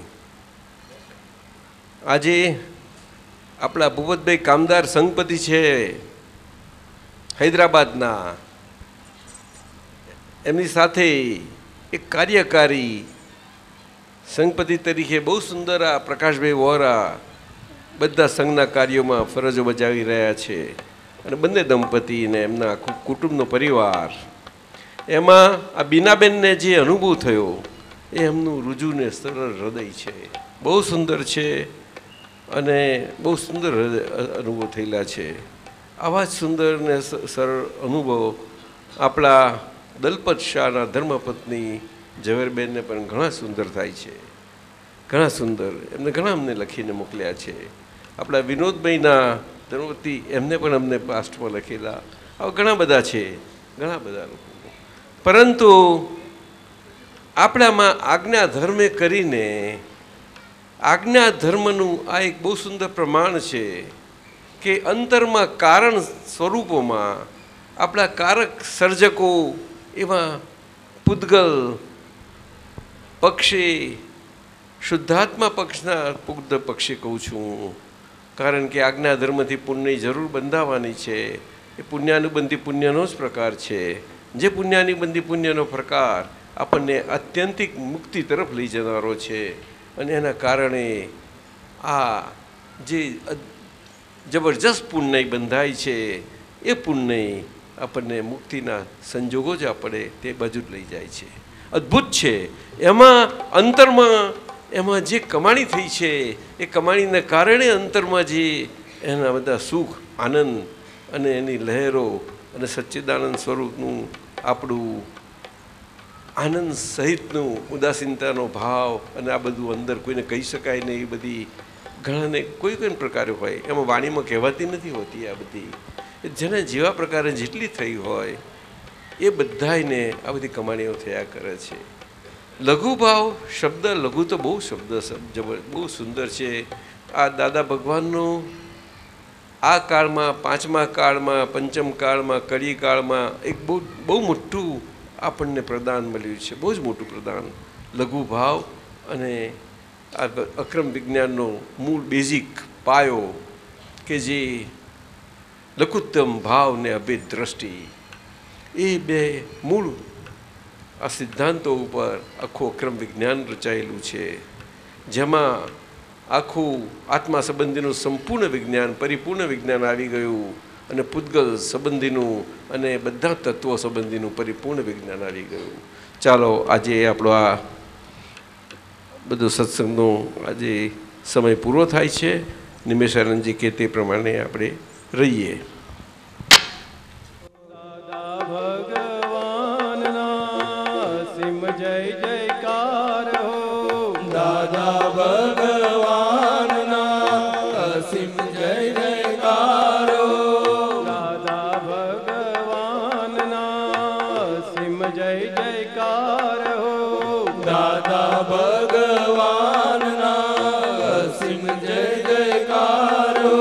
આજે આપણા ભૂપતભાઈ કામદાર સંઘપતિ છે હૈદરાબાદના. એમની સાથે એક કાર્યકારી સંઘપતિ તરીકે બહુ સુંદર આ પ્રકાશભાઈ વોરા બધા સંઘના કાર્યોમાં ફરજો બજાવી રહ્યા છે. અને બંને દંપતી ને એમના આખું કુટુંબનો પરિવાર. એમાં આ બીનાબેનને જે અનુભવ થયો એ એમનું રુજુ ને સરળ હૃદય છે. બહુ સુંદર છે અને બહુ સુંદર અનુભવ થયેલા છે. આવા જ સુંદર ને સરળ અનુભવ આપણા દલપત શાહના ધર્મપત્ની ઝવેરબેનને પણ ઘણા સુંદર થાય છે. ઘણા સુંદર. એમને ઘણા અમને લખીને મોકલ્યા છે. આપણા વિનોદભાઈના ધર્મપતિ એમને પણ અમને પાસ્ટમાં લખેલા. આવા ઘણા બધા છે, ઘણા બધા લોકો. પરંતુ આપણામાં આજ્ઞા ધર્મે કરીને આજ્ઞા ધર્મનું આ એક બહુ સુંદર પ્રમાણ છે કે અંતરમાં કારણ સ્વરૂપોમાં આપણા કારક સર્જકો એવા પૂતગલ પક્ષી, શુદ્ધાત્મા પક્ષના પુગ્ધ પક્ષી કહું છું, કારણ કે આજ્ઞા ધર્મથી પુણ્યની જરૂર બંધાવવાની છે. એ પુણ્યાનુબંધી પુણ્યનો જ પ્રકાર છે. જે પુણ્યાનુબંધી પુણ્યનો પ્રકાર આપણને આત્યંતિક મુક્તિ તરફ લઈ જનારો છે. અને એના કારણે આ જે જબરજસ્ત પુણ્ય બંધાય છે એ પુણ્ય આપણને મુક્તિના સંજોગો જ આપણે તે બાજુ જ લઈ જાય છે. અદ્ભુત છે. એમાં અંતરમાં એમાં જે કમાણી થઈ છે એ કમાણીના કારણે અંતરમાં જે એના બધા સુખ આનંદ અને એની લહેરો અને સચ્ચિદાનંદ સ્વરૂપનું આપણું આનંદ સહિતનું ઉદાસીનતાનો ભાવ અને આ બધું અંદર કોઈને કહી શકાય નહીં, એ બધી ઘણાને કોઈ કોઈ પ્રકારે હોય, એમાં વાણીમાં કહેવાતી નથી હોતી. આ બધી જેના જેવા પ્રકારે જેટલી થઈ હોય એ બધાને આ બધી કમાણીઓ થયા કરે છે. લઘુભાવ શબ્દ, લઘુ તો બહુ શબ્દ બહુ સુંદર છે. આ દાદા ભગવાનનું આ કાળમાં, પાંચમા કાળમાં, પંચમ કાળમાં, કળી કાળમાં એક બહુ મોટું આપણને પ્રદાન મળ્યું છે, બહુ જ મોટું પ્રદાન. લઘુભાવ અને આ અક્રમ વિજ્ઞાનનો મૂળ બેઝિક પાયો કે જે લઘુત્તમ ભાવ ને અભેદ દ્રષ્ટિ, એ બે મૂળ આ સિદ્ધાંતો ઉપર આખું અક્રમ વિજ્ઞાન રચાયેલું છે, જેમાં આખું આત્મા સંબંધીનું સંપૂર્ણ વિજ્ઞાન, પરિપૂર્ણ વિજ્ઞાન આવી ગયું, અને પૂતગલ સંબંધીનું અને બધા તત્વો સંબંધીનું પરિપૂર્ણ વિજ્ઞાન આવી ગયું. ચાલો આજે આપણો આ બધું સત્સંગનો આજે સમય પૂરો થાય છે. નિમેશાનંદજી કે તે પ્રમાણે આપણે રહીએ. જય જયકાર હો દાદા ભગવાનના અસીમ જય જયકાર હો. દાદા ભગવાનના અસીમ જય જયકાર હો. દાદા ભગવાનના અસીમ જય જયકાર હો.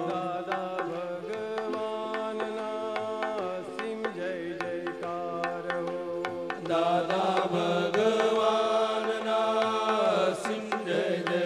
દાદા ભગવાનના અસીમ જય જયકાર હો. દાદા ભગવાનના અસીમ જય જય